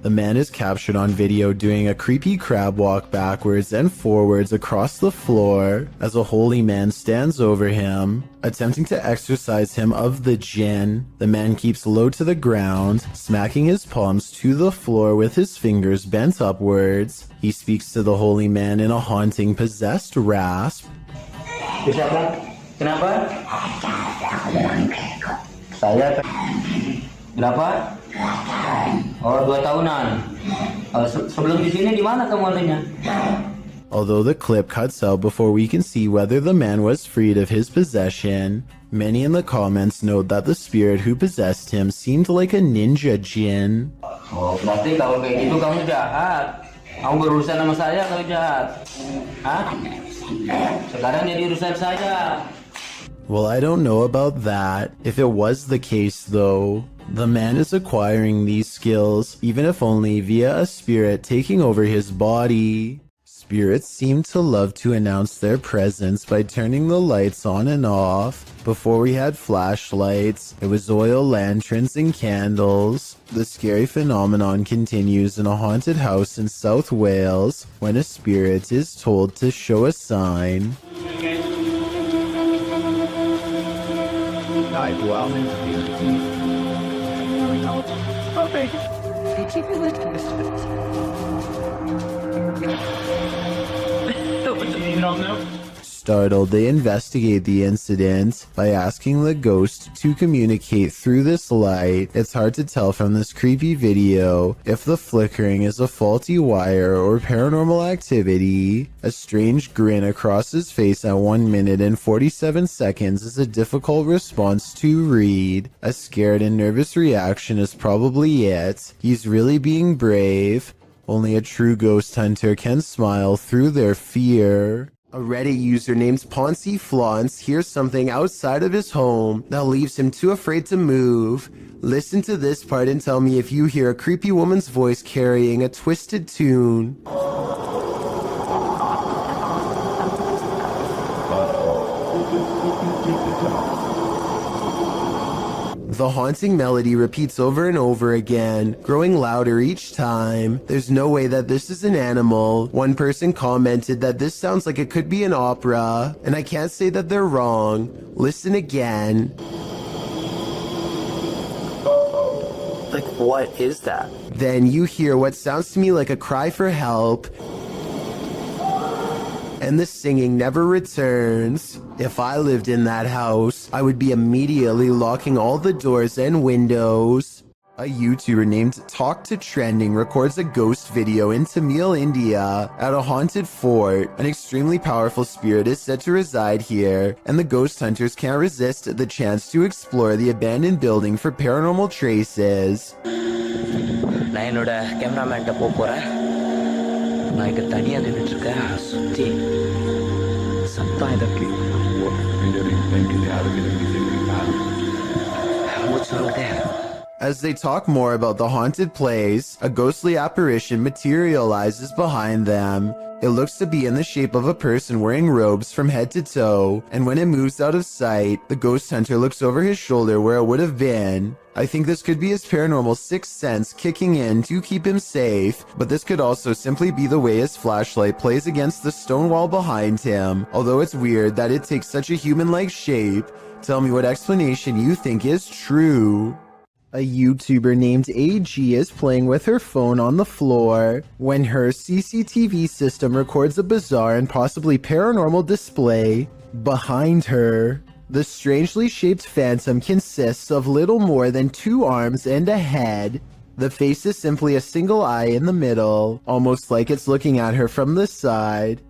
The man is captured on video doing a creepy crab walk backwards and forwards across the floor as a holy man stands over him, attempting to exorcise him of the jinn. The man keeps low to the ground, smacking his palms to the floor with his fingers bent upwards. He speaks to the holy man in a haunting, possessed rasp. Kenapa? Saya. Berapa? Oh, 2 tahunan. Sebelum di sini di mana kamu adanya? Although the clip cuts out before we can see whether the man was freed of his possession, many in the comments note that the spirit who possessed him seemed like a ninja jinn. Oh, berarti kalau kayak gitu kamu jahat. Kamu berurusan sama saya kalau jahat. Hah? Sekarang jadi urusan saya. Well, I don't know about that. If it was the case, though, the man is acquiring these skills, even if only via a spirit taking over his body. Spirits seem to love to announce their presence by turning the lights on and off. Before we had flashlights, it was oil lanterns and candles. The scary phenomenon continues in a haunted house in South Wales when a spirit is told to show a sign. Startled, they investigate the incident by asking the ghost to communicate through this light. It's hard to tell from this creepy video if the flickering is a faulty wire or paranormal activity. A strange grin across his face at 1 minute and 47 seconds is a difficult response to read. A scared and nervous reaction is probably it. He's really being brave. Only a true ghost hunter can smile through their fear. A Reddit user named Poncy Flauns hears something outside of his home that leaves him too afraid to move. Listen to this part and tell me if you hear a creepy woman's voice carrying a twisted tune. The haunting melody repeats over and over again, growing louder each time. There's no way that this is an animal. One person commented that this sounds like it could be an opera, and I can't say that they're wrong. Listen again. Like, what is that? Then you hear what sounds to me like a cry for help, and the singing never returns. If I lived in that house, I would be immediately locking all the doors and windows. A YouTuber named Talk to Trending records a ghost video in Tamil, India, at a haunted fort. An extremely powerful spirit is said to reside here, and the ghost hunters can't resist the chance to explore the abandoned building for paranormal traces. நான் என்னோட கேமராமேன்ட்ட போறேன். நான் இங்க தனியா நின்னுட்டு இருக்கேன். சுத்தி طيب what's wrong there? As they talk more about the haunted place, a ghostly apparition materializes behind them. It looks to be in the shape of a person wearing robes from head to toe, and when it moves out of sight, the ghost hunter looks over his shoulder where it would have been. I think this could be his paranormal sixth sense kicking in to keep him safe, but this could also simply be the way his flashlight plays against the stone wall behind him. Although it's weird that it takes such a human-like shape, tell me what explanation you think is true. A YouTuber named AG is playing with her phone on the floor when her CCTV system records a bizarre and possibly paranormal display behind her. The strangely shaped phantom consists of little more than 2 arms and a head. The face is simply a single eye in the middle, almost like it's looking at her from the side.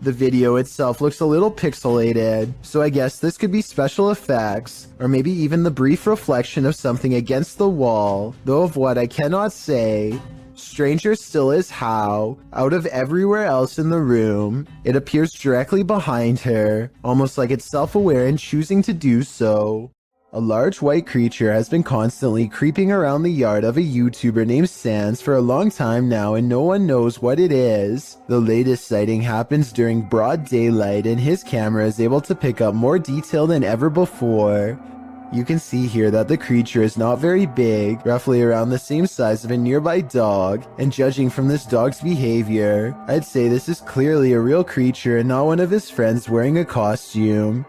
The video itself looks a little pixelated, so I guess this could be special effects, or maybe even the brief reflection of something against the wall, though of what I cannot say. Stranger still is how, out of everywhere else in the room, it appears directly behind her, almost like it's self-aware and choosing to do so. A large white creature has been constantly creeping around the yard of a YouTuber named Sans for a long time now, and no one knows what it is. The latest sighting happens during broad daylight, and his camera is able to pick up more detail than ever before. You can see here that the creature is not very big, roughly around the same size of a nearby dog, and judging from this dog's behavior, I'd say this is clearly a real creature and not one of his friends wearing a costume.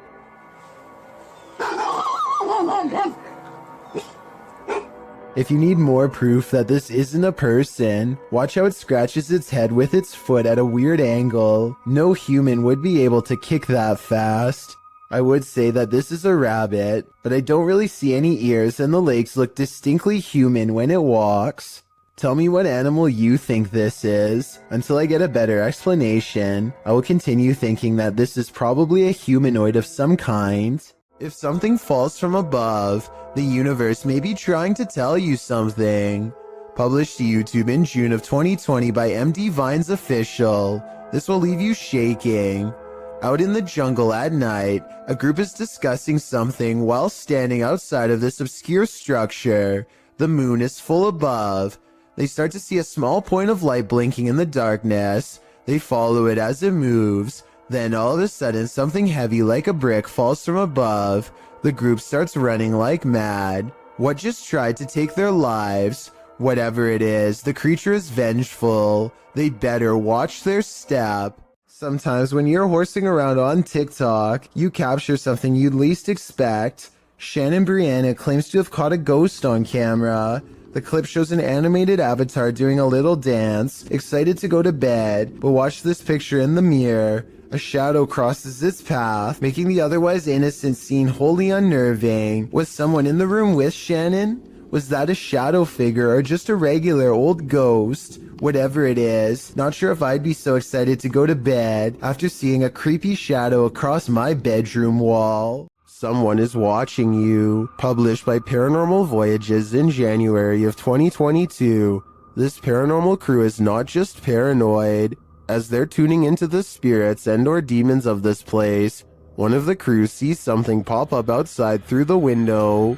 If you need more proof that this isn't a person, watch how it scratches its head with its foot at a weird angle. No human would be able to kick that fast. I would say that this is a rabbit, but I don't really see any ears and the legs look distinctly human when it walks. Tell me what animal you think this is. Until I get a better explanation, I will continue thinking that this is probably a humanoid of some kind. If something falls from above, the universe may be trying to tell you something. Published to YouTube in June of 2020 by MD Vines Official. This will leave you shaking. Out in the jungle at night, a group is discussing something while standing outside of this obscure structure. The moon is full above. They start to see a small point of light blinking in the darkness. They follow it as it moves. Then all of a sudden something heavy like a brick falls from above. The group starts running like mad. What just tried to take their lives? Whatever it is, the creature is vengeful. They better watch their step. Sometimes when you're horsing around on TikTok, you capture something you'd least expect. Shannon Brianna claims to have caught a ghost on camera. The clip shows an animated avatar doing a little dance, excited to go to bed, but watch this picture in the mirror. A shadow crosses its path, making the otherwise innocent scene wholly unnerving. Was someone in the room with Shannon? Was that a shadow figure or just a regular old ghost? Whatever it is, not sure if I'd be so excited to go to bed after seeing a creepy shadow across my bedroom wall. Someone is watching you. Published by Paranormal Voyages in January of 2022. This paranormal crew is not just paranoid. As they're tuning into the spirits and or demons of this place, one of the crew sees something pop up outside through the window.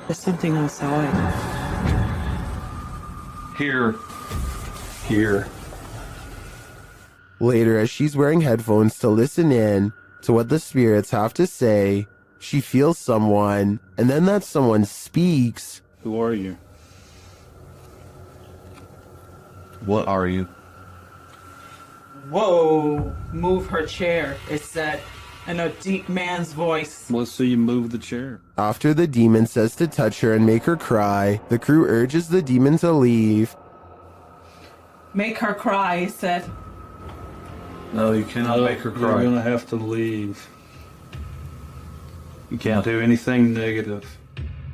There's something outside. Here. Here. Later, as she's wearing headphones to listen in to what the spirits have to say, she feels someone, and then that someone speaks. Who are you? What are you? Whoa! Move her chair. It said in a deep man's voice. Let's see you move the chair. After the demon says to touch her and make her cry, the crew urges the demon to leave. Make her cry, it said. No, you cannot make her cry. You're gonna have to leave. You can't do anything negative.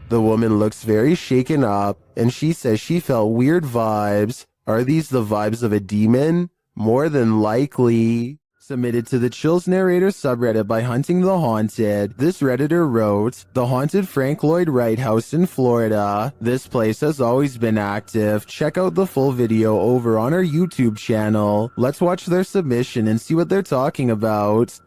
The woman looks very shaken up, and she says she felt weird vibes. Are these the vibes of a demon? More than likely. Submitted to the Chills Narrator subreddit by Hunting the Haunted, this Redditor wrote, "The haunted Frank Lloyd Wright house in Florida. This place has always been active. Check out the full video over on our YouTube channel. Let's watch their submission and see what they're talking about."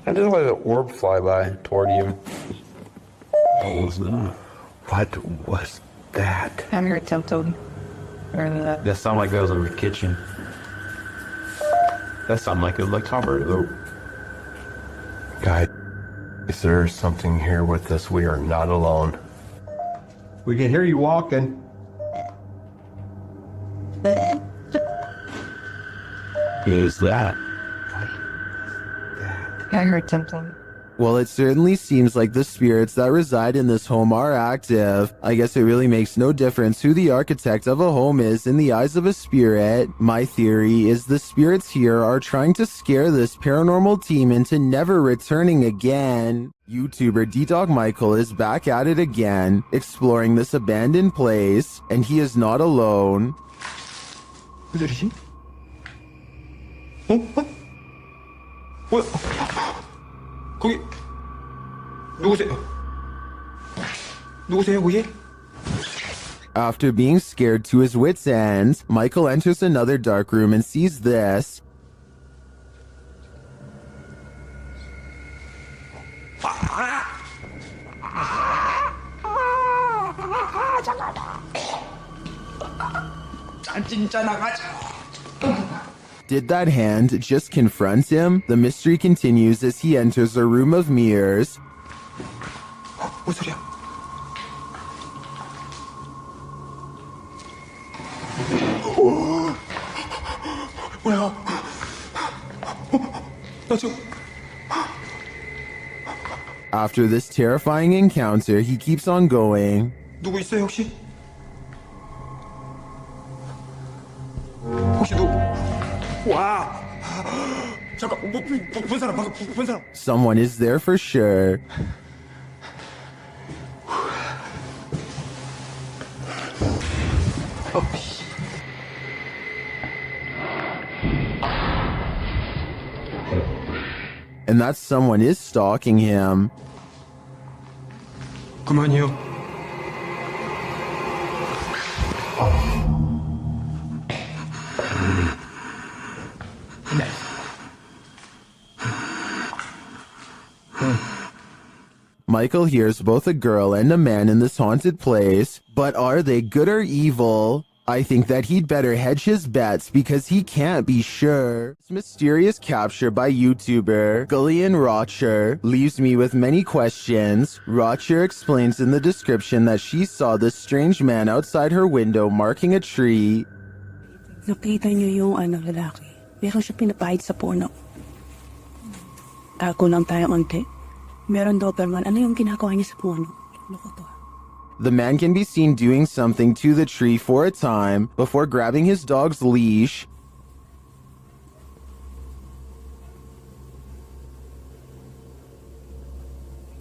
I just let an orb fly by toward you. What was that? What was that? I'm here tiptoed. Or the That sounded like that was in the kitchen. That sounded like it was like Tom Brady. Guys, there's something here with us. We are not alone. We can hear you walking. Who's that? I heard tiptoed. Well, it certainly seems like the spirits that reside in this home are active. I guess it really makes no difference who the architect of a home is in the eyes of a spirit. My theory is the spirits here are trying to scare this paranormal team into never returning again. YouTuber D-Dog Michael is back at it again, exploring this abandoned place, and he is not alone. 기다리지? 어? 뭐야? 거기 누구세요? 누구세요, 거기? After being scared to his wits' end, Michael enters another dark room and sees this. Did that hand just confront him? The mystery continues as he enters a room of mirrors. 뭔 소리야? 뭐야? 나 지금 After this terrifying encounter, he keeps on going. 누구 있어요, 혹시? 혹시 누구? 와! 잠깐, 본 사람, 방금 본 사람. Someone is there for sure. And that someone is stalking him. 그만이요. Michael hears both a girl and a man in this haunted place, but are they good or evil? I think that he'd better hedge his bets because he can't be sure. This mysterious capture by YouTuber Gillian Rocher leaves me with many questions. Rocher explains in the description that she saw this strange man outside her window marking a tree. Nakita niyo yung lalaki. Meron siya pinapahid sa puno. Ako lang tayo unti. Meron Doberman. Ano yung ginagawa niya sa puno? Loko to. The man can be seen doing something to the tree for a time before grabbing his dog's leash.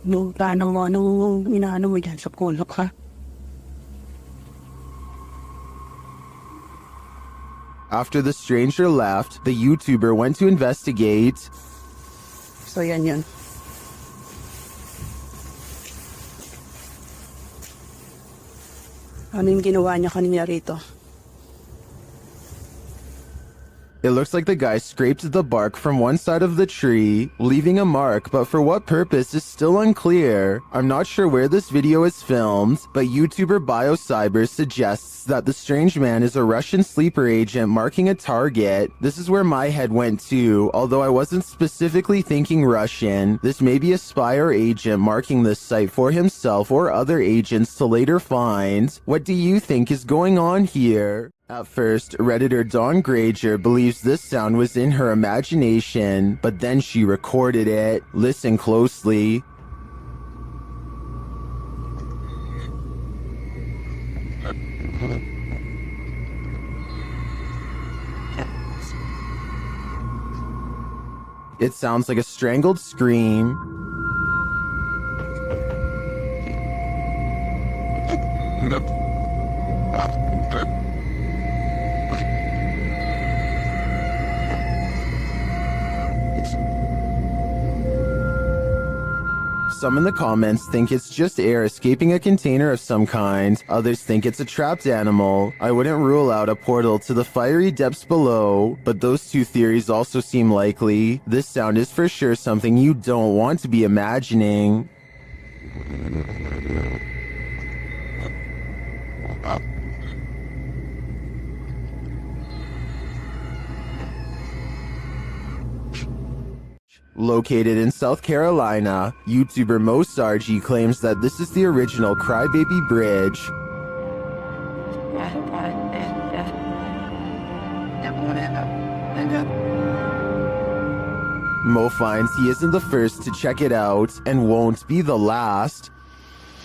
Inaano mo dyan sa puno ka? After the stranger left, the YouTuber went to investigate. So yan. Ano yung ginawa niya kanina rito? It looks like the guy scraped the bark from one side of the tree, leaving a mark, but for what purpose is still unclear. I'm not sure where this video is filmed, but YouTuber BioCyber suggests that the strange man is a Russian sleeper agent marking a target. This is where my head went to, although I wasn't specifically thinking Russian. This may be a spy or agent marking this site for himself or other agents to later find. What do you think is going on here? At first, Redditor Dawn Granger believes this sound was in her imagination, but then she recorded it. Listen closely. It sounds like a strangled scream. Some in the comments think it's just air escaping a container of some kind. Others think it's a trapped animal. I wouldn't rule out a portal to the fiery depths below, but those two theories also seem likely. This sound is for sure something you don't want to be imagining. Located in South Carolina, YouTuber Mo Sargi claims that this is the original Crybaby Bridge. Mo finds he isn't the first to check it out and won't be the last.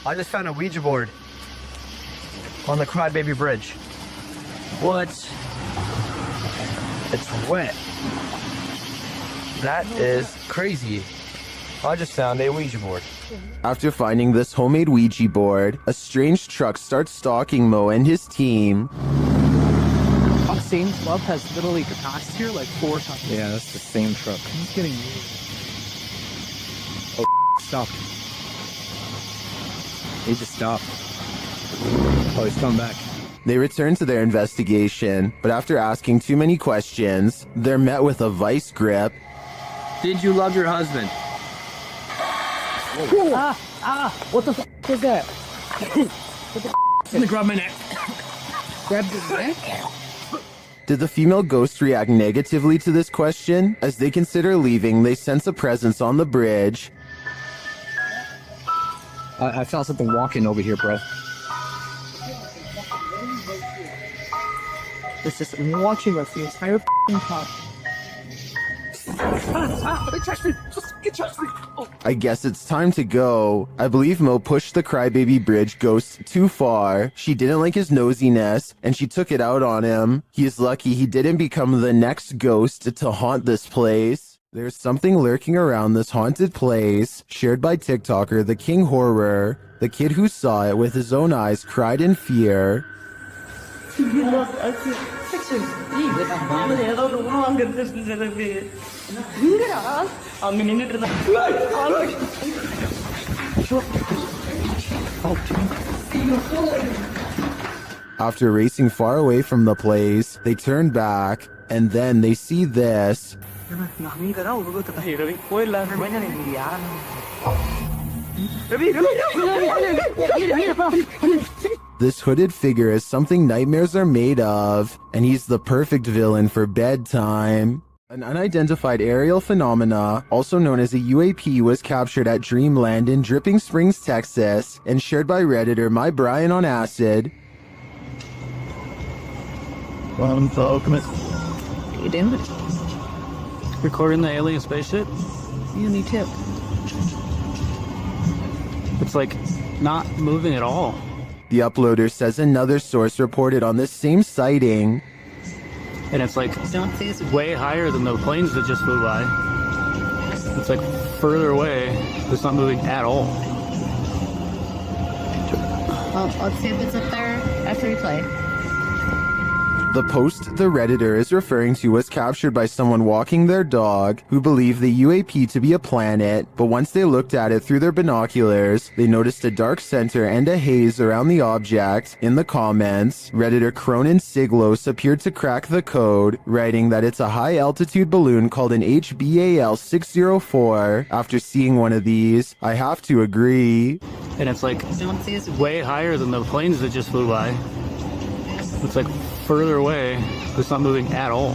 I just found a Ouija board on the Crybaby Bridge. What? It's wet. That is crazy. I just found a Ouija board. After finding this homemade Ouija board, a strange truck starts stalking Mo and his team. Same club has literally passed here like 4 times. Yeah, that's the same truck. He's getting weird. Oh, stop. He just stopped. Oh, he's coming back. They return to their investigation, but after asking too many questions, they're met with a vice grip. Did you love your husband? What the f was that? What the f? Let me grab my neck. Grab your neck? Did the female ghost react negatively to this question? As they consider leaving, they sense a presence on the bridge. I felt something walking over here, bro. It's just watching us the entire f***ing time. It touched me! It touched me! Oh. I guess it's time to go. I believe Mo pushed the Crybaby Bridge ghost too far. She didn't like his nosiness, and she took it out on him. He is lucky he didn't become the next ghost to haunt this place. There's something lurking around this haunted place, shared by TikToker The King Horror. The kid who saw it with his own eyes cried in fear. After racing far away from the place, they turn back, and then they see this. This hooded figure is something nightmares are made of, and he's the perfect villain for bedtime. An unidentified aerial phenomena, also known as a UAP, was captured at Dreamland in Dripping Springs, Texas, and shared by Redditor My Brian on Acid. Welcome to Ultimate. You doing? Recording the alien spaceship? Yeah, me too. It's like not moving at all. The uploader says another source reported on this same sighting. And it's like way higher than the planes that just flew by. It's like further away. It's not moving at all. Well, let's see if it's up there after we play. The post the Redditor is referring to was captured by someone walking their dog who believed the UAP to be a planet, but once they looked at it through their binoculars, they noticed a dark center and a haze around the object. In the comments, Redditor Cronin Siglos appeared to crack the code, writing that it's a high-altitude balloon called an HBAL 604. After seeing one of these, I have to agree. And it's like way higher than the planes that just flew by. It's like further away. It's not moving at all.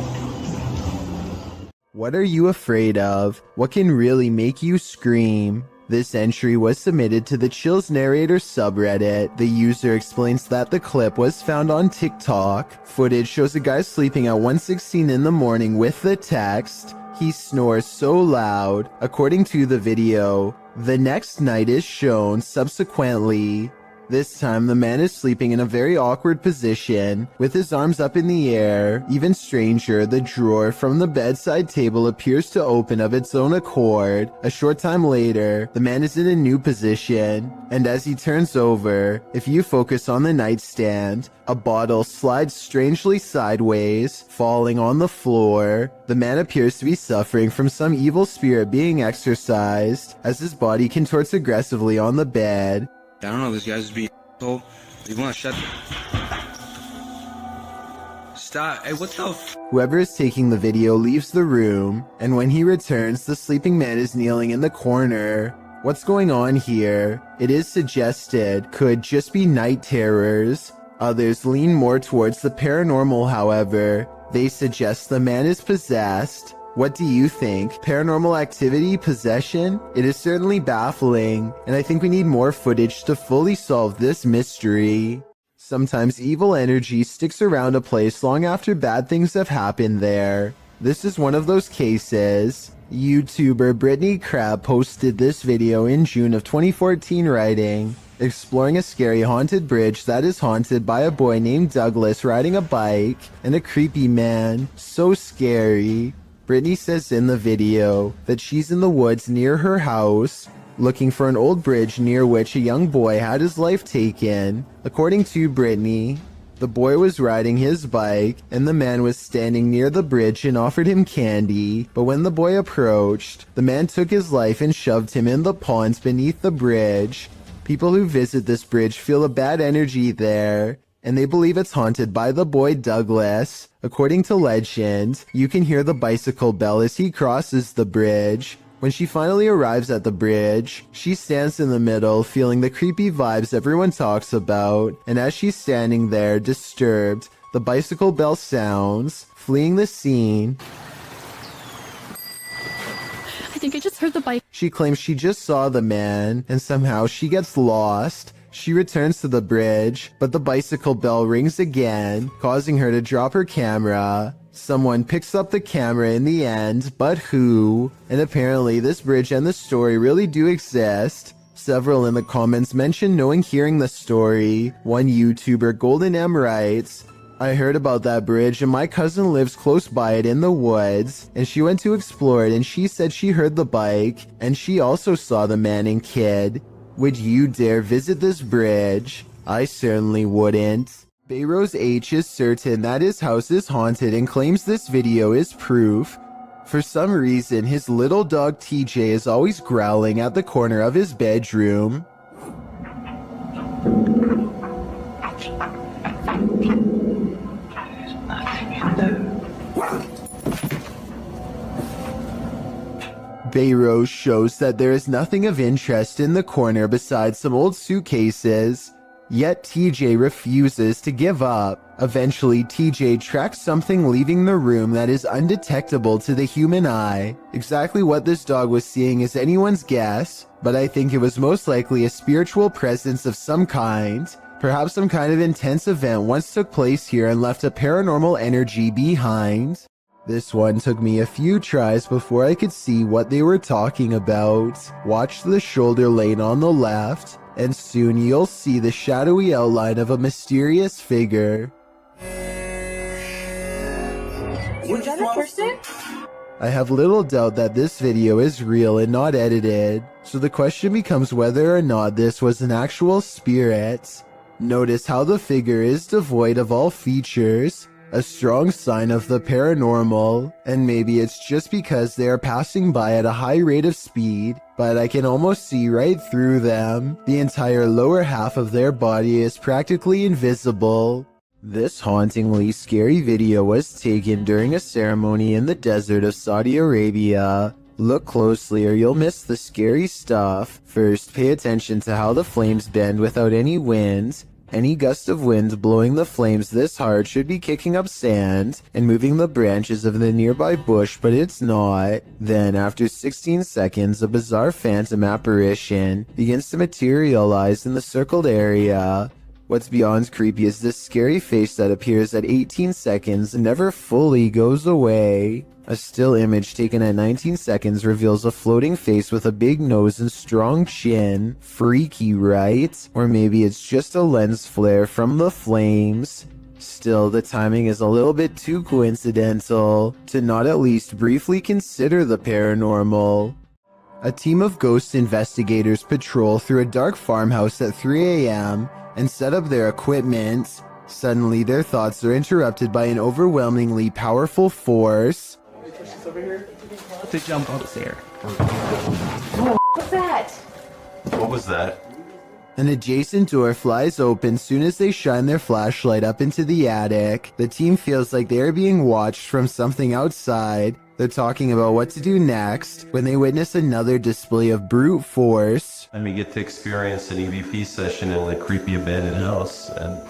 What are you afraid of? What can really make you scream? This entry was submitted to the Chills Narrator subreddit. The user explains that the clip was found on TikTok. Footage shows a guy sleeping at 1:16 in the morning with the text, "He snores so loud." According to the video, the next night is shown subsequently. This time, the man is sleeping in a very awkward position, with his arms up in the air. Even stranger, the drawer from the bedside table appears to open of its own accord. A short time later, the man is in a new position, and as he turns over, if you focus on the nightstand, a bottle slides strangely sideways, falling on the floor. The man appears to be suffering from some evil spirit being exorcised, as his body contorts aggressively on the bed. I don't know, this guy's just being so. You want to shut. Stop. Hey, what the f? Whoever is taking the video leaves the room, and when he returns, the sleeping man is kneeling in the corner. What's going on here? It is suggested could just be night terrors. Others lean more towards the paranormal, however. They suggest the man is possessed. What do you think? Paranormal activity? Possession? It is certainly baffling, and I think we need more footage to fully solve this mystery. Sometimes evil energy sticks around a place long after bad things have happened there. This is one of those cases. YouTuber Brittany Crab posted this video in June of 2014 writing, exploring a scary haunted bridge that is haunted by a boy named Douglas riding a bike and a creepy man. So scary. Brittany says in the video that she's in the woods near her house, looking for an old bridge near which a young boy had his life taken. According to Brittany, the boy was riding his bike, and the man was standing near the bridge and offered him candy, but when the boy approached, the man took his life and shoved him in the ponds beneath the bridge. People who visit this bridge feel a bad energy there, and they believe it's haunted by the boy Douglas. According to legend, you can hear the bicycle bell as he crosses the bridge. When she finally arrives at the bridge, she stands in the middle, feeling the creepy vibes everyone talks about, and as she's standing there, disturbed, the bicycle bell sounds. Fleeing the scene, I think I just heard the bike. She claims she just saw the man, and somehow she gets lost. She returns to the bridge, but the bicycle bell rings again, causing her to drop her camera. Someone picks up the camera in the end, but who? And apparently this bridge and the story really do exist. Several in the comments mention knowing hearing the story. One YouTuber, Golden M, writes, I heard about that bridge and my cousin lives close by it in the woods, and she went to explore it and she said she heard the bike, and she also saw the man and kid. Would you dare visit this bridge? I certainly wouldn't. Bayrose H is certain that his house is haunted and claims this video is proof. For some reason, his little dog TJ is always growling at the corner of his bedroom. Bayrose shows that there is nothing of interest in the corner besides some old suitcases. Yet TJ refuses to give up. Eventually, TJ tracks something leaving the room that is undetectable to the human eye. Exactly what this dog was seeing is anyone's guess, but I think it was most likely a spiritual presence of some kind. Perhaps some kind of intense event once took place here and left a paranormal energy behind. This one took me a few tries before I could see what they were talking about. Watch the shoulder lane on the left, and soon you'll see the shadowy outline of a mysterious figure. Was that a person? I have little doubt that this video is real and not edited, so the question becomes whether or not this was an actual spirit. Notice how the figure is devoid of all features, a strong sign of the paranormal, and maybe it's just because they are passing by at a high rate of speed, but I can almost see right through them. The entire lower half of their body is practically invisible. This hauntingly scary video was taken during a ceremony in the desert of Saudi Arabia. Look closely or you'll miss the scary stuff. First, pay attention to how the flames bend without any wind. Any gust of wind blowing the flames this hard should be kicking up sand and moving the branches of the nearby bush, but it's not. Then, after 16 seconds, a bizarre phantom apparition begins to materialize in the circled area. What's beyond creepy is this scary face that appears at 18 seconds and never fully goes away. A still image taken at 19 seconds reveals a floating face with a big nose and strong chin. Freaky, right? Or maybe it's just a lens flare from the flames. Still, the timing is a little bit too coincidental to not at least briefly consider the paranormal. A team of ghost investigators patrol through a dark farmhouse at 3 a.m. and set up their equipment. Suddenly, their thoughts are interrupted by an overwhelmingly powerful force. To jump up there. What's that? What was that? An adjacent door flies open soon as they shine their flashlight up into the attic. The team feels like they are being watched from something outside. They're talking about what to do next when they witness another display of brute force. And we get to experience an EVP session in a creepy abandoned house. And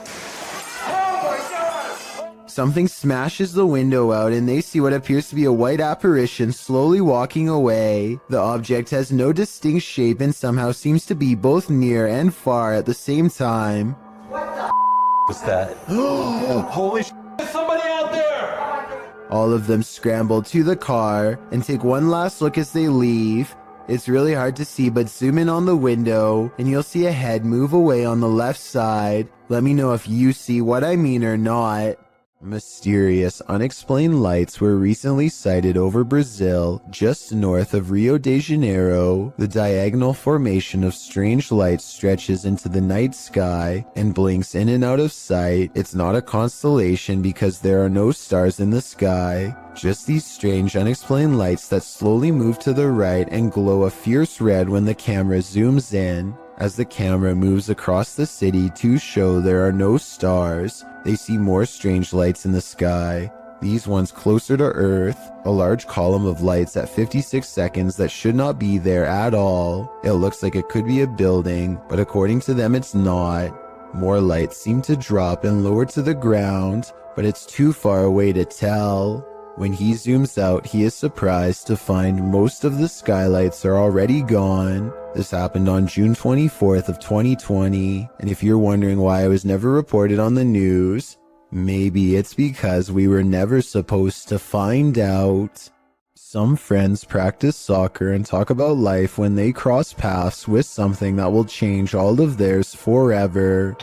something smashes the window out and they see what appears to be a white apparition slowly walking away. The object has no distinct shape and somehow seems to be both near and far at the same time. what's that? Holy shit, there's somebody out there! All of them scramble to the car and take one last look as they leave. It's really hard to see, but zoom in on the window and you'll see a head move away on the left side. Let me know if you see what I mean or not. Mysterious, unexplained lights were recently sighted over Brazil, just north of Rio de Janeiro. The diagonal formation of strange lights stretches into the night sky and blinks in and out of sight. It's not a constellation because there are no stars in the sky. Just these strange, unexplained lights that slowly move to the right and glow a fierce red when the camera zooms in. As the camera moves across the city to show there are no stars, they see more strange lights in the sky. These ones closer to Earth, a large column of lights at 56 seconds that should not be there at all. It looks like it could be a building, but according to them it's not. More lights seem to drop and lower to the ground, but it's too far away to tell. When he zooms out, he is surprised to find most of the skylights are already gone. This happened on June 24th of 2020, and if you're wondering why I was never reported on the news, maybe it's because we were never supposed to find out. Some friends practice soccer and talk about life when they cross paths with something that will change all of theirs forever.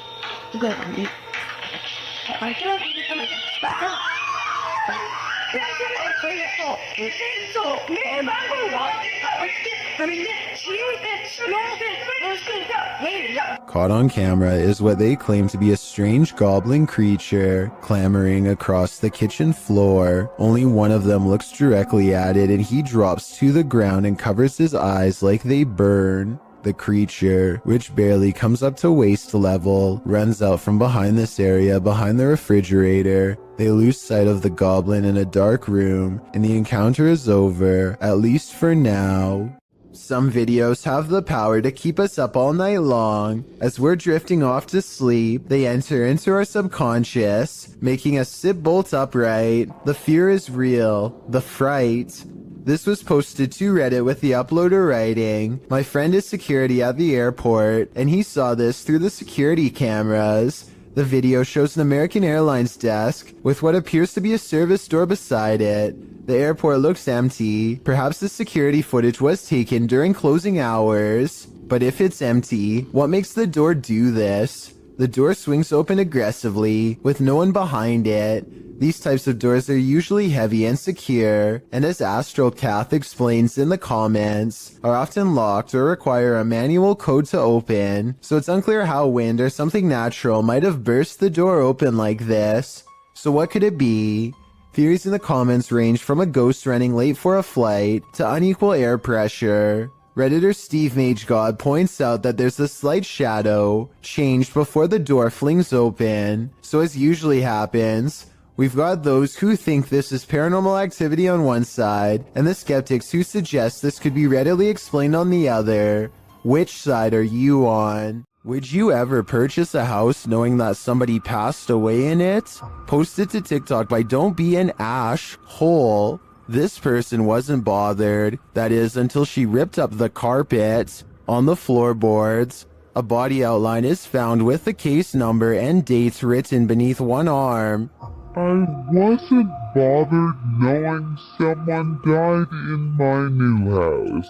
Caught on camera is what they claim to be a strange goblin creature clambering across the kitchen floor. Only one of them looks directly at it and he drops to the ground and covers his eyes like they burn. The creature, which barely comes up to waist level, runs out from behind this area behind the refrigerator. They lose sight of the goblin in a dark room, and the encounter is over, at least for now. Some videos have the power to keep us up all night long. As we're drifting off to sleep, they enter into our subconscious, making us sit bolt upright. The fear is real. The fright. This was posted to Reddit with the uploader writing, "My friend is security at the airport, and he saw this through the security cameras." The video shows an American Airlines desk with what appears to be a service door beside it. The airport looks empty. Perhaps the security footage was taken during closing hours. But if it's empty, what makes the door do this? The door swings open aggressively, with no one behind it. These types of doors are usually heavy and secure, and as AstroCath explains in the comments, are often locked or require a manual code to open, so it's unclear how wind or something natural might have burst the door open like this. So what could it be? Theories in the comments range from a ghost running late for a flight to unequal air pressure. Redditor Steve MageGod points out that there's a slight shadow changed before the door flings open, so as usually happens, we've got those who think this is paranormal activity on one side, and the skeptics who suggest this could be readily explained on the other. Which side are you on? Would you ever purchase a house knowing that somebody passed away in it? Posted to TikTok by Don't Be an Ash Hole. This person wasn't bothered, that is, until she ripped up the carpet on the floorboards. A body outline is found with the case number and dates written beneath one arm. I wasn't bothered knowing someone died in my new house.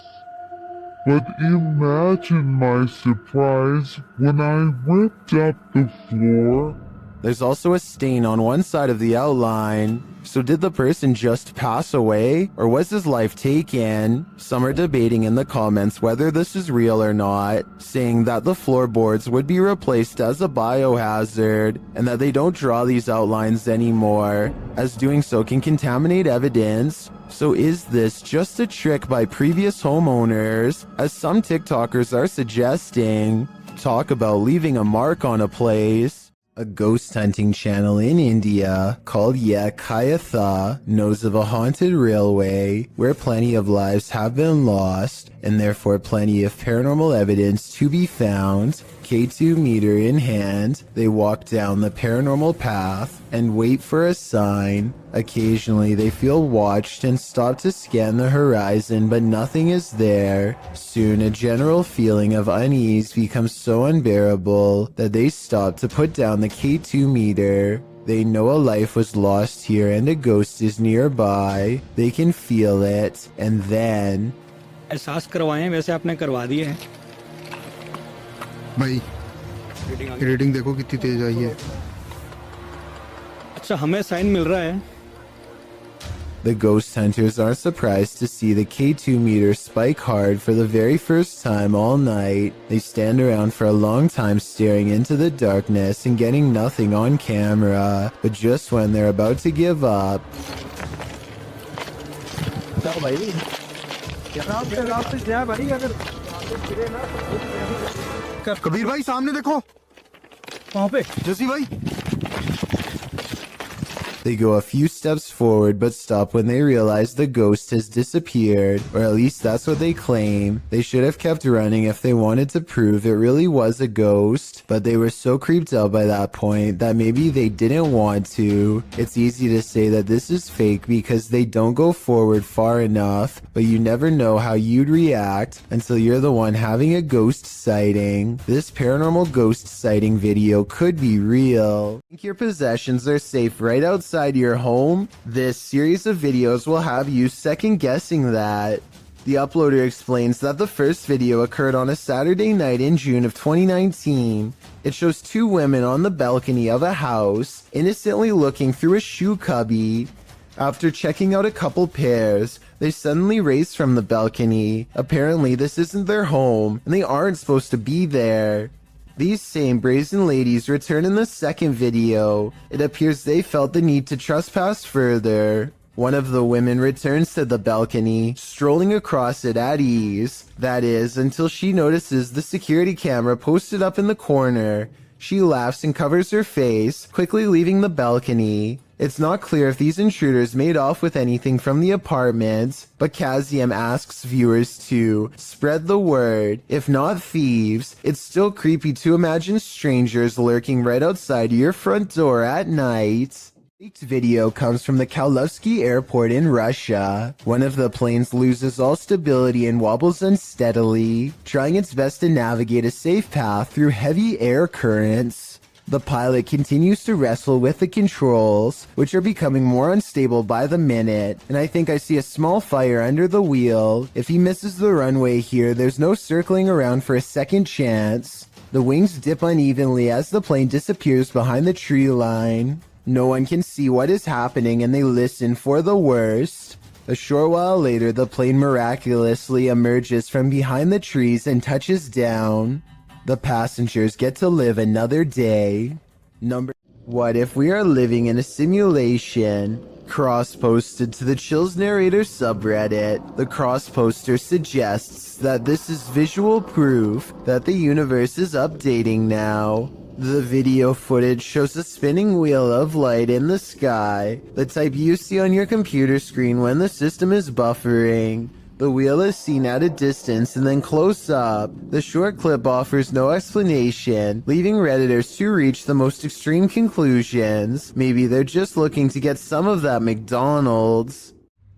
But imagine my surprise when I ripped up the floor. There's also a stain on one side of the outline. So did the person just pass away, or was his life taken? Some are debating in the comments whether this is real or not, saying that the floorboards would be replaced as a biohazard, and that they don't draw these outlines anymore, as doing so can contaminate evidence. So is this just a trick by previous homeowners, as some TikTokers are suggesting? Talk about leaving a mark on a place. A ghost hunting channel in India called Kayatha knows of a haunted railway where plenty of lives have been lost and therefore plenty of paranormal evidence to be found. K2 meter in hand, they walk down the paranormal path and wait for a sign. Occasionally they feel watched and stop to scan the horizon, but nothing is there. Soon a general feeling of unease becomes so unbearable that they stop to put down the K2 meter. They know a life was lost here and a ghost is nearby. They can feel it, and then... एहसास करवाएं वैसे आपने करवा दिए हैं भाई rating देखो कितनी तेज आई है अच्छा हमें साइन मिल रहा है The ghost hunters aren't surprised to see the K2 meter spike hard for the very first time all night. They stand around for a long time staring into the darkness and getting nothing on camera. But just when they're about to give up... Kabir भाई सामने देखो वहां पे जसी भाई They go a few steps forward but stop when they realize the ghost has disappeared, or at least that's what they claim. They should have kept running if they wanted to prove it really was a ghost, but they were so creeped out by that point that maybe they didn't want to. It's easy to say that this is fake because they don't go forward far enough, but you never know how you'd react until you're the one having a ghost sighting. This paranormal ghost sighting video could be real. Think your possessions are safe right outside your home? This series of videos will have you second guessing that. The uploader explains that the first video occurred on a Saturday night in June of 2019. It shows two women on the balcony of a house, innocently looking through a shoe cubby. After checking out a couple pairs, they suddenly race from the balcony. Apparently this isn't their home, and they aren't supposed to be there. These same brazen ladies return in the second video. It appears they felt the need to trespass further. One of the women returns to the balcony, strolling across it at ease. That is, until she notices the security camera posted up in the corner. She laughs and covers her face, quickly leaving the balcony. It's not clear if these intruders made off with anything from the apartment, but Kazium asks viewers to spread the word. If not thieves, it's still creepy to imagine strangers lurking right outside your front door at night. The leaked video comes from the Kaluzhsky airport in Russia. One of the planes loses all stability and wobbles unsteadily, trying its best to navigate a safe path through heavy air currents. The pilot continues to wrestle with the controls, which are becoming more unstable by the minute, and I think I see a small fire under the wheel. If he misses the runway here, there's no circling around for a second chance. The wings dip unevenly as the plane disappears behind the tree line. No one can see what is happening and they listen for the worst. A short while later, the plane miraculously emerges from behind the trees and touches down. The passengers get to live another day. What if we are living in a simulation? Cross-posted to the Chills Narrator subreddit, the cross-poster suggests that this is visual proof that the universe is updating now. The video footage shows a spinning wheel of light in the sky, the type you see on your computer screen when the system is buffering. The wheel is seen at a distance and then close up. The short clip offers no explanation, leaving Redditors to reach the most extreme conclusions. Maybe they're just looking to get some of that McDonald's.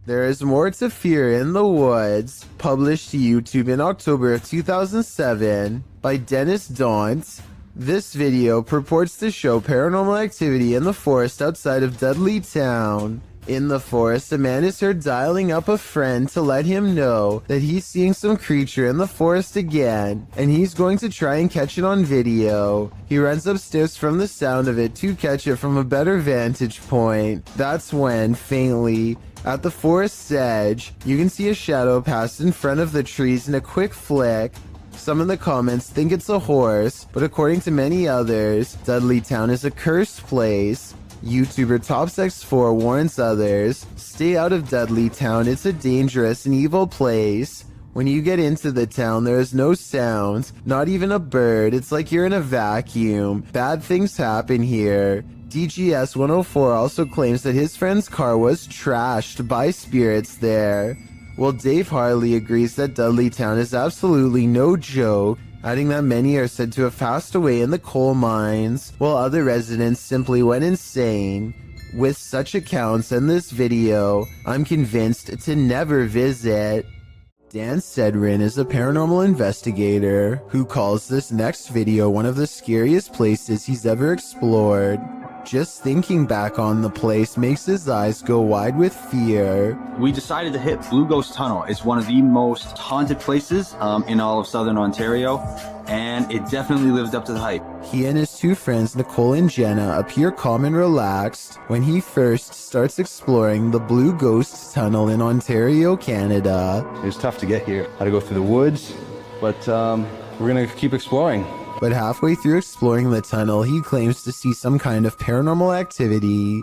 There is more to fear in the woods, published to YouTube in October of 2007 by Dennis Daunt. This video purports to show paranormal activity in the forest outside of Dudley Town. In the forest, a man is heard dialing up a friend to let him know that he's seeing some creature in the forest again, and he's going to try and catch it on video. He runs upstairs from the sound of it to catch it from a better vantage point. That's when, faintly, at the forest's edge, you can see a shadow pass in front of the trees in a quick flick. Some in the comments think it's a horse, but according to many others, Dudley Town is a cursed place. YouTuber TopsX4 warns others, stay out of Dudley Town, it's a dangerous and evil place. When you get into the town, there is no sound, not even a bird, it's like you're in a vacuum. Bad things happen here. DGS 104 also claims that his friend's car was trashed by spirits there. Well, Dave Harley agrees that Dudley Town is absolutely no joke, adding that many are said to have passed away in the coal mines, while other residents simply went insane. With such accounts and this video, I'm convinced to never visit. Dan Sedrin is a paranormal investigator who calls this next video one of the scariest places he's ever explored. Just thinking back on the place makes his eyes go wide with fear. We decided to hit Blue Ghost Tunnel. It's one of the most haunted places in all of Southern Ontario, and it definitely lived up to the hype. He and his two friends, Nicole and Jenna, appear calm and relaxed when he first starts exploring the Blue Ghost Tunnel in Ontario, Canada. It was tough to get here. Had to go through the woods, but we're gonna keep exploring. But halfway through exploring the tunnel, he claims to see some kind of paranormal activity.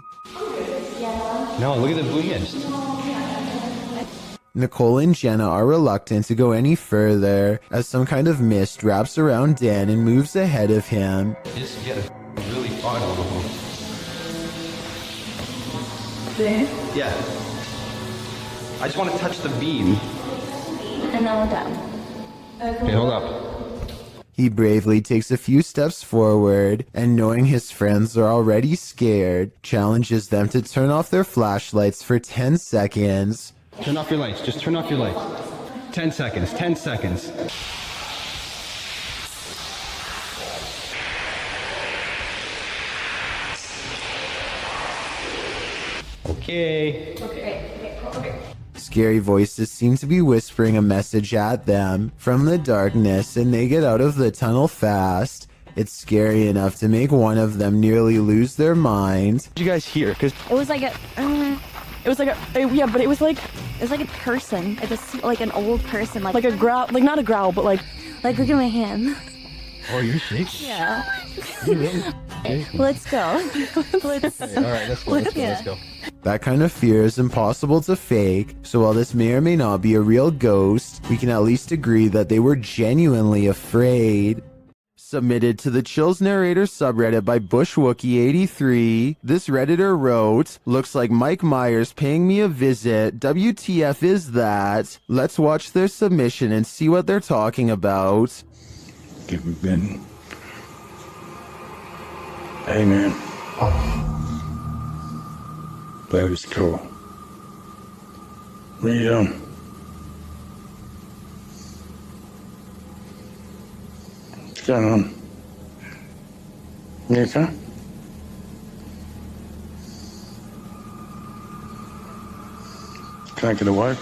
No, look at the blue mist. Nicole and Jenna are reluctant to go any further, as some kind of mist wraps around Dan and moves ahead of him. Just get really far along. Yeah. I just want to touch the beam. And now down. Okay, hold up. He bravely takes a few steps forward, and knowing his friends are already scared, challenges them to turn off their flashlights for 10 seconds. Turn off your lights. Just turn off your lights. 10 seconds. 10 seconds. Okay. Scary voices seem to be whispering a message at them from the darkness, and they get out of the tunnel fast. It's scary enough to make one of them nearly lose their mind. What did you guys hear? Cause It was like a, yeah, but it was like a person. I just like an old person, like a growl, like not a growl, but like look at my hand. Oh, you're shaking. Yeah. Okay. Let's go. Let's. All right, let's go. Let's go. That kind of fear is impossible to fake, so while this may or may not be a real ghost, we can at least agree that they were genuinely afraid. Submitted to the Chills Narrator subreddit by BushWookie83, this redditor wrote, "Looks like Mike Myers paying me a visit. WTF is that?" Let's watch their submission and see what they're talking about. Give me Ben. Hey man. That was cool. What are you doing? What's going on? You okay? Can I get away?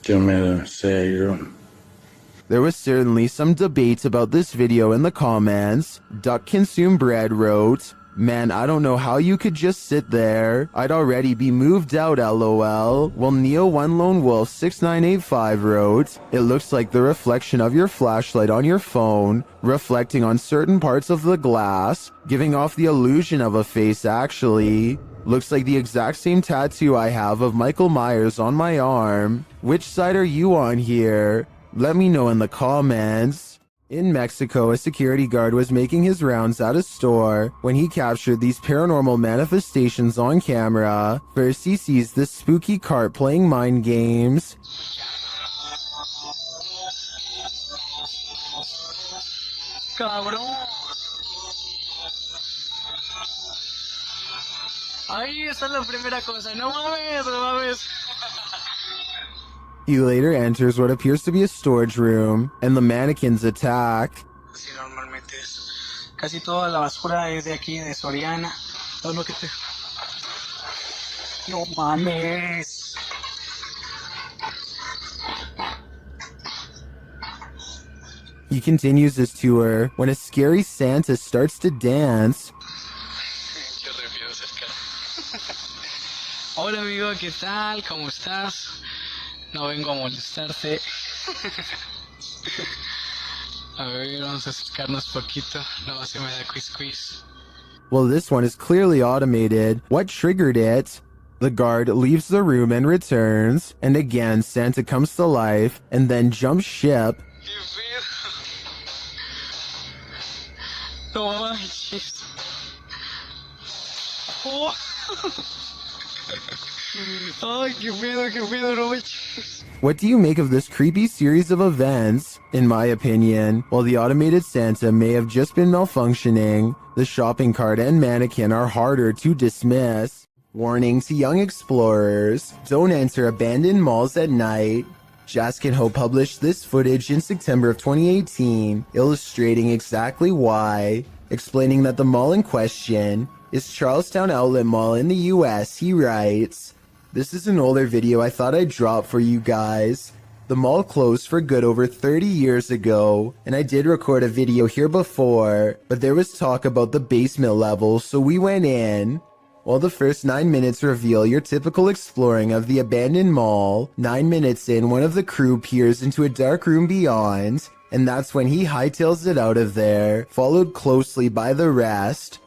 Do you want me to say you're on? There was certainly some debate about this video in the comments. Duck Consume Bread wrote, "Man, I don't know how you could just sit there. I'd already be moved out, lol." While Neo One Lone Wolf 6985 wrote, "It looks like the reflection of your flashlight on your phone, reflecting on certain parts of the glass, giving off the illusion of a face actually. Looks like the exact same tattoo I have of Michael Myers on my arm. Which side are you on here? Let me know in the comments." In Mexico, a security guard was making his rounds at a store when he captured these paranormal manifestations on camera. First, he sees this spooky cart playing mind games. cabrón. Ahí esa es la primera cosa. No mames, no mames. He later enters what appears to be a storage room, and the mannequins attack. Sí, normalmente es. Casi toda la basura es de aquí, de Soriana. Todo lo que te... No mames. He continues his tour when a scary Santa starts to dance. Hola amigo, ¿qué tal? ¿Cómo estás? No vengo a molestarte. A ver, vamos a acercarnos poquito. No, se me da quiz. Well, this one is clearly automated. What triggered it? The guard leaves the room and returns, and again Santa comes to life and then jumps ship. No manches. Oh. Ay, qué pedo, no manches. What do you make of this creepy series of events? In my opinion, while the automated Santa may have just been malfunctioning, the shopping cart and mannequin are harder to dismiss. Warning to young explorers, don't enter abandoned malls at night. Jaskin Ho published this footage in September of 2018, illustrating exactly why. Explaining that the mall in question is Charlestown Outlet Mall in the US, he writes, "This is an older video I thought I'd drop for you guys. The mall closed for good over 30 years ago, and I did record a video here before, but there was talk about the basement level, so we went in. While the first 9 minutes reveal your typical exploring of the abandoned mall, 9 minutes in, one of the crew peers into a dark room beyond, and that's when he hightails it out of there, followed closely by the rest."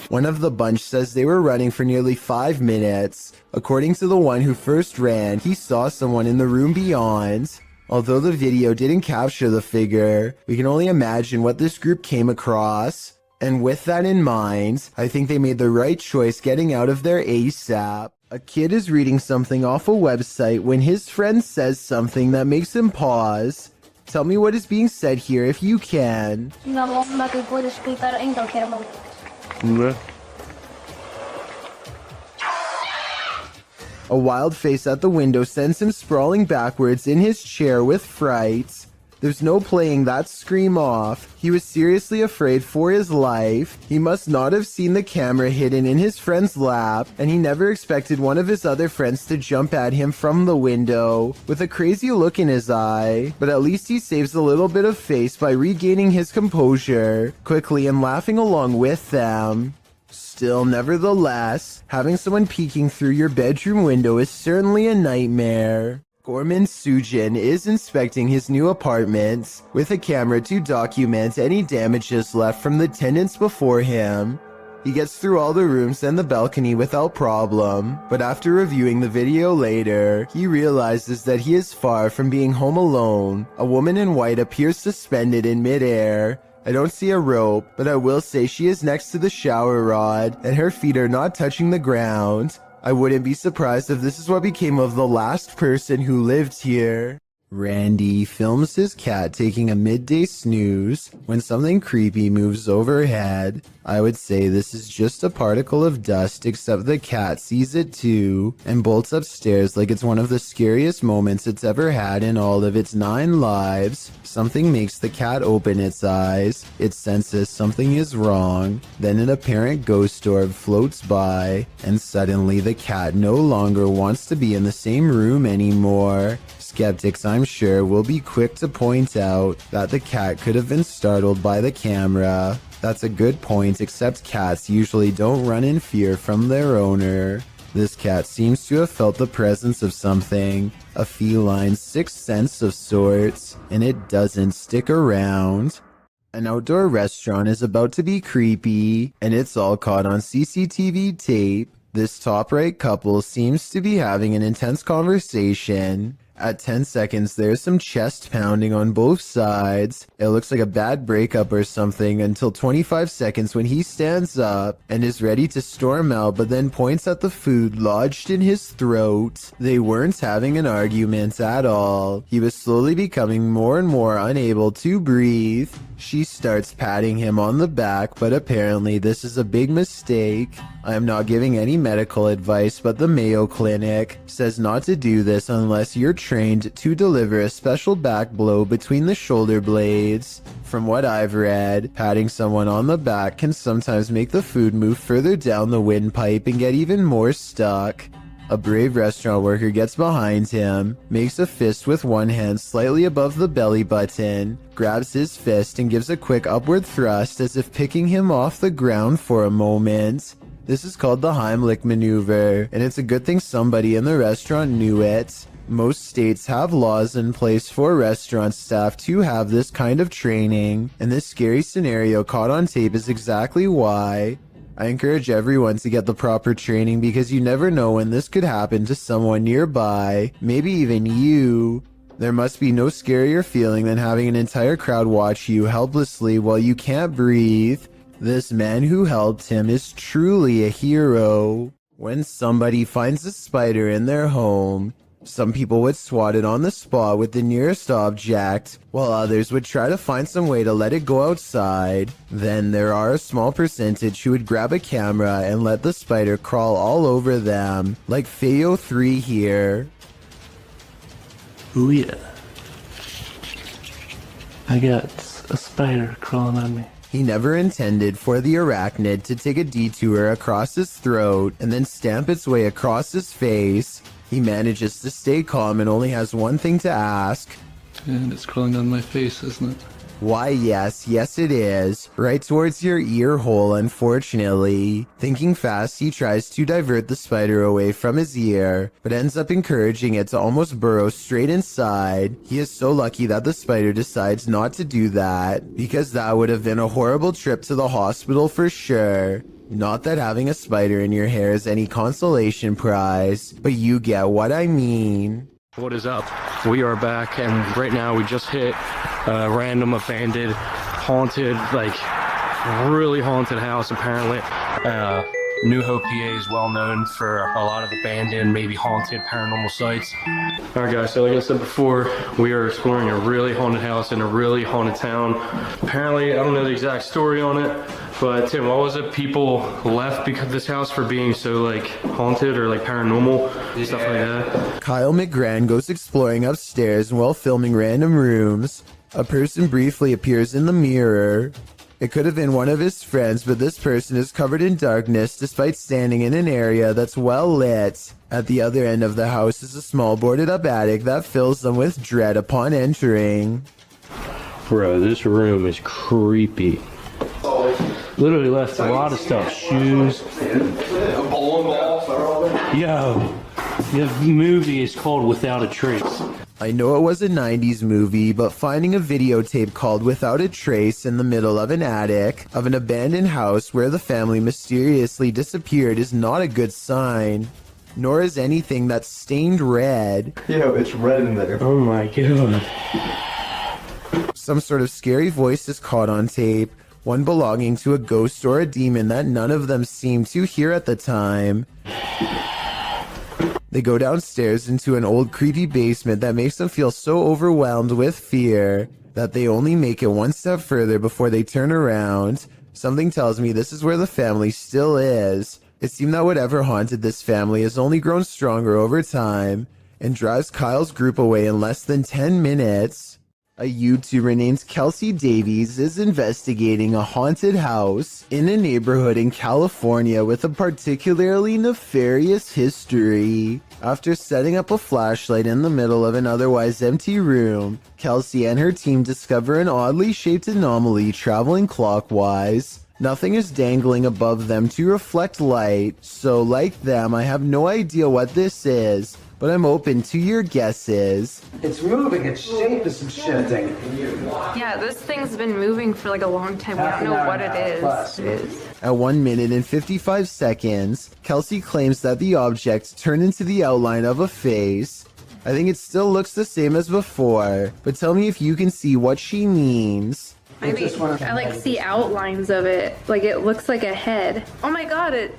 One of the bunch says they were running for nearly 5 minutes. According to the one who first ran, he saw someone in the room beyond. Although the video didn't capture the figure, we can only imagine what this group came across. And with that in mind, I think they made the right choice getting out of there ASAP. A kid is reading something off a website when his friend says something that makes him pause. Tell me what is being said here if you can. A wild face at the window sends him sprawling backwards in his chair with fright. There's no playing that scream off. He was seriously afraid for his life. He must not have seen the camera hidden in his friend's lap, and he never expected one of his other friends to jump at him from the window with a crazy look in his eye. But at least he saves a little bit of face by regaining his composure quickly and laughing along with them. Still, nevertheless, having someone peeking through your bedroom window is certainly a nightmare. Gorman Sujin is inspecting his new apartment with a camera to document any damages left from the tenants before him. He gets through all the rooms and the balcony without problem, but after reviewing the video later, he realizes that he is far from being home alone. A woman in white appears suspended in midair. I don't see a rope, but I will say she is next to the shower rod, and her feet are not touching the ground. I wouldn't be surprised if this is what became of the last person who lived here. Randy films his cat taking a midday snooze when something creepy moves overhead. I would say this is just a particle of dust, except the cat sees it too and bolts upstairs like it's one of the scariest moments it's ever had in all of its 9 lives. Something makes the cat open its eyes. It senses something is wrong. Then an apparent ghost orb floats by, and suddenly the cat no longer wants to be in the same room anymore. Skeptics, I'm sure, will be quick to point out that the cat could have been startled by the camera. That's a good point, except cats usually don't run in fear from their owner. This cat seems to have felt the presence of something, a feline sixth sense of sorts, and it doesn't stick around. An outdoor restaurant is about to be creepy, and it's all caught on CCTV tape. This top right couple seems to be having an intense conversation. At 10 seconds, there's some chest pounding on both sides. It looks like a bad breakup or something until 25 seconds when he stands up and is ready to storm out, but then points at the food lodged in his throat. They weren't having an argument at all. He was slowly becoming more and more unable to breathe. She starts patting him on the back, but apparently this is a big mistake. I am not giving any medical advice, but the Mayo Clinic says not to do this unless you're trained to deliver a special back blow between the shoulder blades. From what I've read, patting someone on the back can sometimes make the food move further down the windpipe and get even more stuck. A brave restaurant worker gets behind him, makes a fist with one hand slightly above the belly button, grabs his fist and gives a quick upward thrust as if picking him off the ground for a moment. This is called the Heimlich maneuver, and it's a good thing somebody in the restaurant knew it. Most states have laws in place for restaurant staff to have this kind of training, and this scary scenario caught on tape is exactly why. I encourage everyone to get the proper training because you never know when this could happen to someone nearby, maybe even you. There must be no scarier feeling than having an entire crowd watch you helplessly while you can't breathe. This man who helped him is truly a hero. When somebody finds a spider in their home, some people would swat it on the spot with the nearest object, while others would try to find some way to let it go outside. Then there are a small percentage who would grab a camera and let the spider crawl all over them, like Feo 3 here. Ooh yeah. I got a spider crawling on me. He never intended for the arachnid to take a detour across his throat and then stamp its way across his face. He manages to stay calm and only has one thing to ask. And it's crawling on my face, isn't it? Why, yes it is. Right towards your ear hole, unfortunately. Thinking fast, he tries to divert the spider away from his ear, but ends up encouraging it to almost burrow straight inside. He is so lucky that the spider decides not to do that, because that would have been a horrible trip to the hospital for sure. Not that having a spider in your hair is any consolation prize, but you get what I mean. What is up? We are back, and right now we just hit a random abandoned, haunted, like really haunted house apparently. New Hope, PA is well known for a lot of abandoned, maybe haunted paranormal sites. Alright guys, so like I said before, we are exploring a really haunted house in a really haunted town. Apparently, I don't know the exact story on it, but Tim, what was it? People left because of this house for being so like haunted or like paranormal, stuff like that. Kyle McGran goes exploring upstairs, and while filming random rooms, a person briefly appears in the mirror. It could have been one of his friends, but this person is covered in darkness despite standing in an area that's well lit. At the other end of the house is a small boarded up attic that fills them with dread upon entering. Bro, this room is creepy. Literally left a lot of stuff. Shoes. Yo, the movie is called Without a Trace. I know it was a 90s movie, but finding a videotape called Without a Trace in the middle of an attic of an abandoned house where the family mysteriously disappeared is not a good sign. Nor is anything that's stained red. Yo, it's red in there. Oh my god. Some sort of scary voice is caught on tape, one belonging to a ghost or a demon that none of them seemed to hear at the time. They go downstairs into an old creepy basement that makes them feel so overwhelmed with fear that they only make it one step further before they turn around. Something tells me this is where the family still is. It seemed that whatever haunted this family has only grown stronger over time and drives Kyle's group away in less than 10 minutes. A YouTuber named Kelsey Davies is investigating a haunted house in a neighborhood in California with a particularly nefarious history. After setting up a flashlight in the middle of an otherwise empty room, Kelsey and her team discover an oddly shaped anomaly traveling clockwise. Nothing is dangling above them to reflect light, so like them, I have no idea what this is, but I'm open to your guesses. It's moving, its shape is shifting. Yeah, this thing's been moving for like a long time. We don't know what it is. At 1 minute and 55 seconds, Kelsey claims that the object turned into the outline of a face. I think it still looks the same as before, but tell me if you can see what she means. Maybe I like see outlines of it. Like it looks like a head. Oh my god,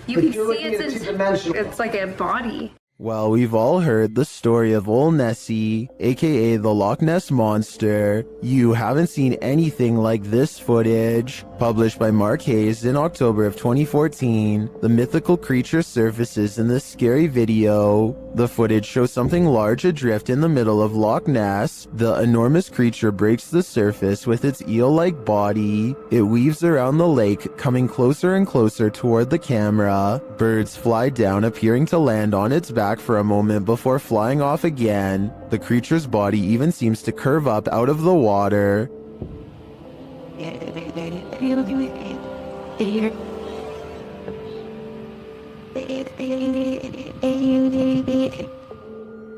you can see it's like a body. Well, we've all heard the story of old Nessie, aka the Loch Ness Monster. You haven't seen anything like this footage. Published by Mark Hayes in October of 2014, the mythical creature surfaces in this scary video. The footage shows something large adrift in the middle of Loch Ness. The enormous creature breaks the surface with its eel-like body. It weaves around the lake, coming closer and closer toward the camera. Birds fly down, appearing to land on its back for a moment before flying off again. The creature's body even seems to curve up out of the water.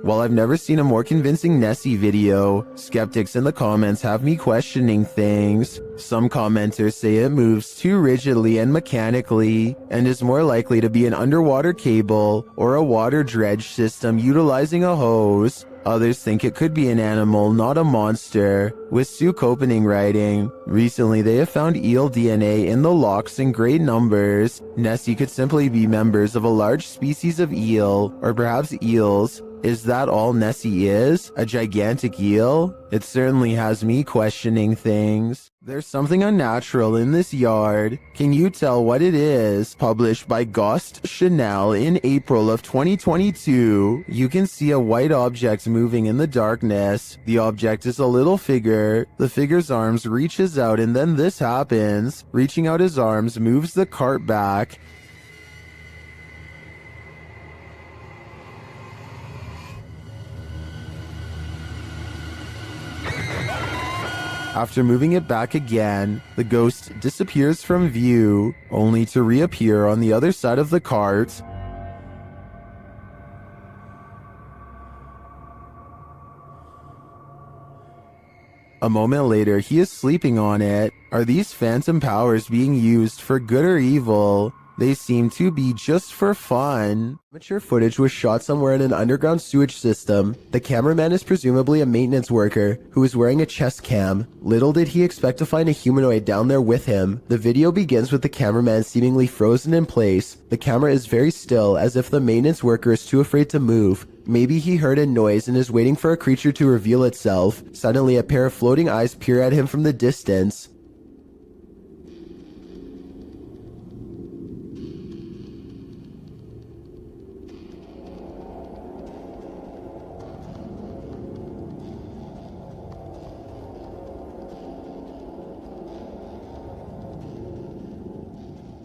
While I've never seen a more convincing Nessie video, skeptics in the comments have me questioning things. Some commenters say it moves too rigidly and mechanically, and is more likely to be an underwater cable or a water dredge system utilizing a hose. Others think it could be an animal, not a monster. With Sue Copening writing, recently they have found eel DNA in the lochs in great numbers. Nessie could simply be members of a large species of eel, or perhaps eels. Is that all Nessie is? A gigantic eel? It certainly has me questioning things. There's something unnatural in this yard. Can you tell what it is? Published by Gost Chanel in April of 2022. You can see a white object moving in the darkness. The object is a little figure. The figure's arms reaches out, and then this happens. Reaching out his arms moves the cart back. After moving it back again, the ghost disappears from view, only to reappear on the other side of the cart. A moment later, he is sleeping on it. Are these phantom powers being used for good or evil? They seem to be just for fun. Amateur footage was shot somewhere in an underground sewage system. The cameraman is presumably a maintenance worker who is wearing a chest cam. Little did he expect to find a humanoid down there with him. The video begins with the cameraman seemingly frozen in place. The camera is very still, as if the maintenance worker is too afraid to move. Maybe he heard a noise and is waiting for a creature to reveal itself. Suddenly, a pair of floating eyes peer at him from the distance.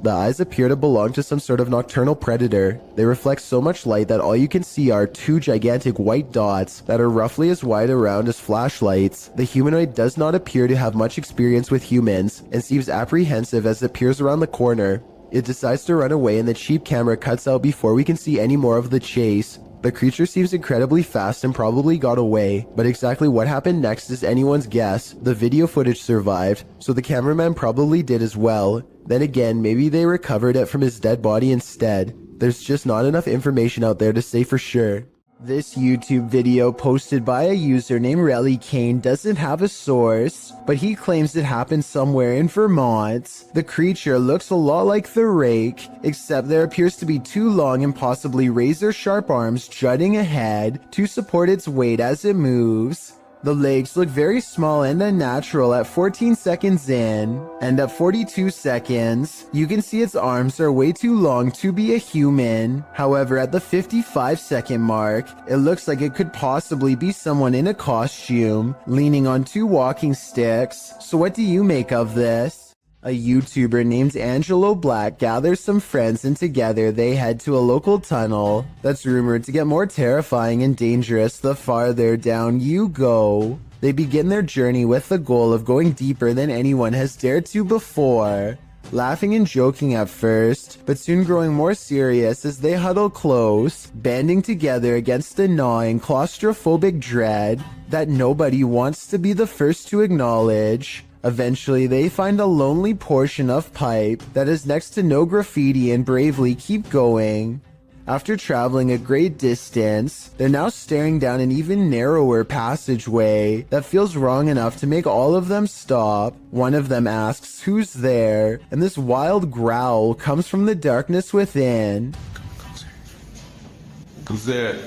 The eyes appear to belong to some sort of nocturnal predator. They reflect so much light that all you can see are two gigantic white dots that are roughly as wide around as flashlights. The humanoid does not appear to have much experience with humans and seems apprehensive as it peers around the corner. It decides to run away and the cheap camera cuts out before we can see any more of the chase. The creature seems incredibly fast and probably got away, but exactly what happened next is anyone's guess. The video footage survived, so the cameraman probably did as well. Then again, maybe they recovered it from his dead body instead. There's just not enough information out there to say for sure. This YouTube video posted by a user named Relly Kane doesn't have a source, but he claims it happened somewhere in Vermont. The creature looks a lot like the rake, except there appears to be two long and possibly razor-sharp arms jutting ahead to support its weight as it moves. The legs look very small and unnatural at 14 seconds in, and at 42 seconds, you can see its arms are way too long to be a human. However, at the 55-second mark, it looks like it could possibly be someone in a costume, leaning on two walking sticks. So what do you make of this? A YouTuber named Angelo Black gathers some friends and together they head to a local tunnel that's rumored to get more terrifying and dangerous the farther down you go. They begin their journey with the goal of going deeper than anyone has dared to before. Laughing and joking at first, but soon growing more serious as they huddle close, banding together against the gnawing claustrophobic dread that nobody wants to be the first to acknowledge. Eventually, they find a lonely portion of pipe that is next to no graffiti and bravely keep going. After traveling a great distance, they're now staring down an even narrower passageway that feels wrong enough to make all of them stop. One of them asks who's there, and this wild growl comes from the darkness within. Who's there?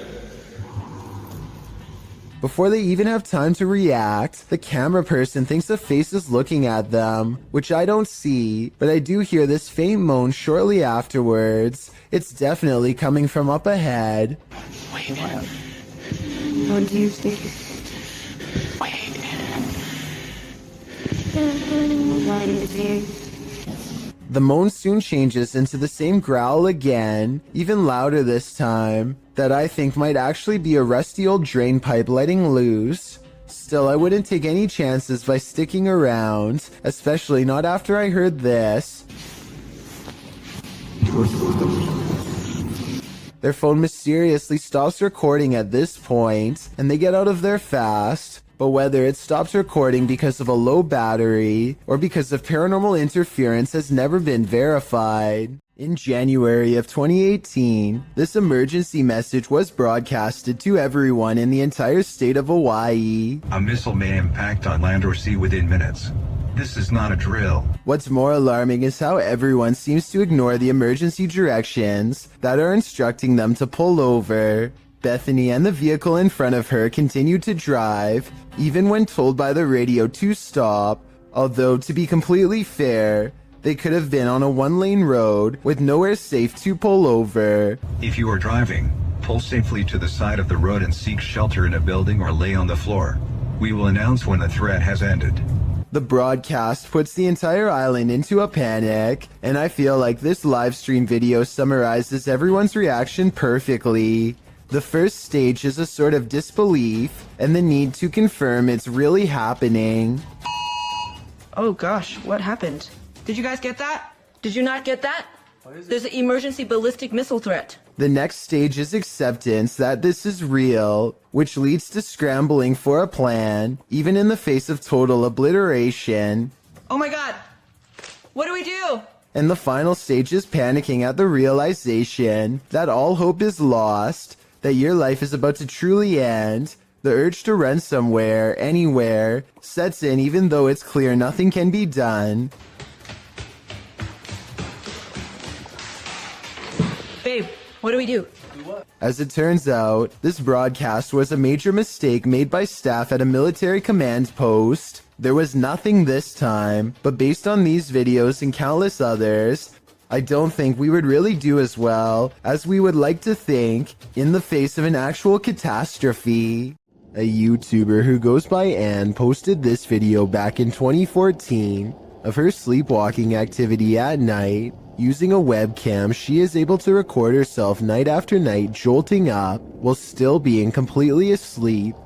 Before they even have time to react, the camera person thinks a face is looking at them, which I don't see, but I do hear this faint moan shortly afterwards. It's definitely coming from up ahead. Wait, what do you think? The moan soon changes into the same growl again, even louder this time, that I think might actually be a rusty old drain pipe letting loose. Still, I wouldn't take any chances by sticking around, especially not after I heard this. Their phone mysteriously stops recording at this point, and they get out of there fast. But whether it stops recording because of a low battery or because of paranormal interference has never been verified. In January of 2018, this emergency message was broadcasted to everyone in the entire state of Hawaii. A missile may impact on land or sea within minutes. This is not a drill. What's more alarming is how everyone seems to ignore the emergency directions that are instructing them to pull over. Bethany and the vehicle in front of her continue to drive, even when told by the radio to stop, although to be completely fair, they could have been on a one-lane road with nowhere safe to pull over. If you are driving, pull safely to the side of the road and seek shelter in a building or lay on the floor. We will announce when the threat has ended. The broadcast puts the entire island into a panic, and I feel like this live stream video summarizes everyone's reaction perfectly. The first stage is a sort of disbelief and the need to confirm it's really happening. Oh gosh, what happened? Did you guys get that? Did you not get that? There's an emergency ballistic missile threat. The next stage is acceptance that this is real, which leads to scrambling for a plan, even in the face of total obliteration. Oh my god! What do we do? And the final stage is panicking at the realization that all hope is lost, that your life is about to truly end. The urge to run somewhere, anywhere, sets in even though it's clear nothing can be done. Babe, what do we do? As it turns out, this broadcast was a major mistake made by staff at a military command post. There was nothing this time, but based on these videos and countless others, I don't think we would really do as well as we would like to think in the face of an actual catastrophe. A YouTuber who goes by Anne posted this video back in 2014 of her sleepwalking activity at night. Using a webcam, she is able to record herself night after night jolting up while still being completely asleep.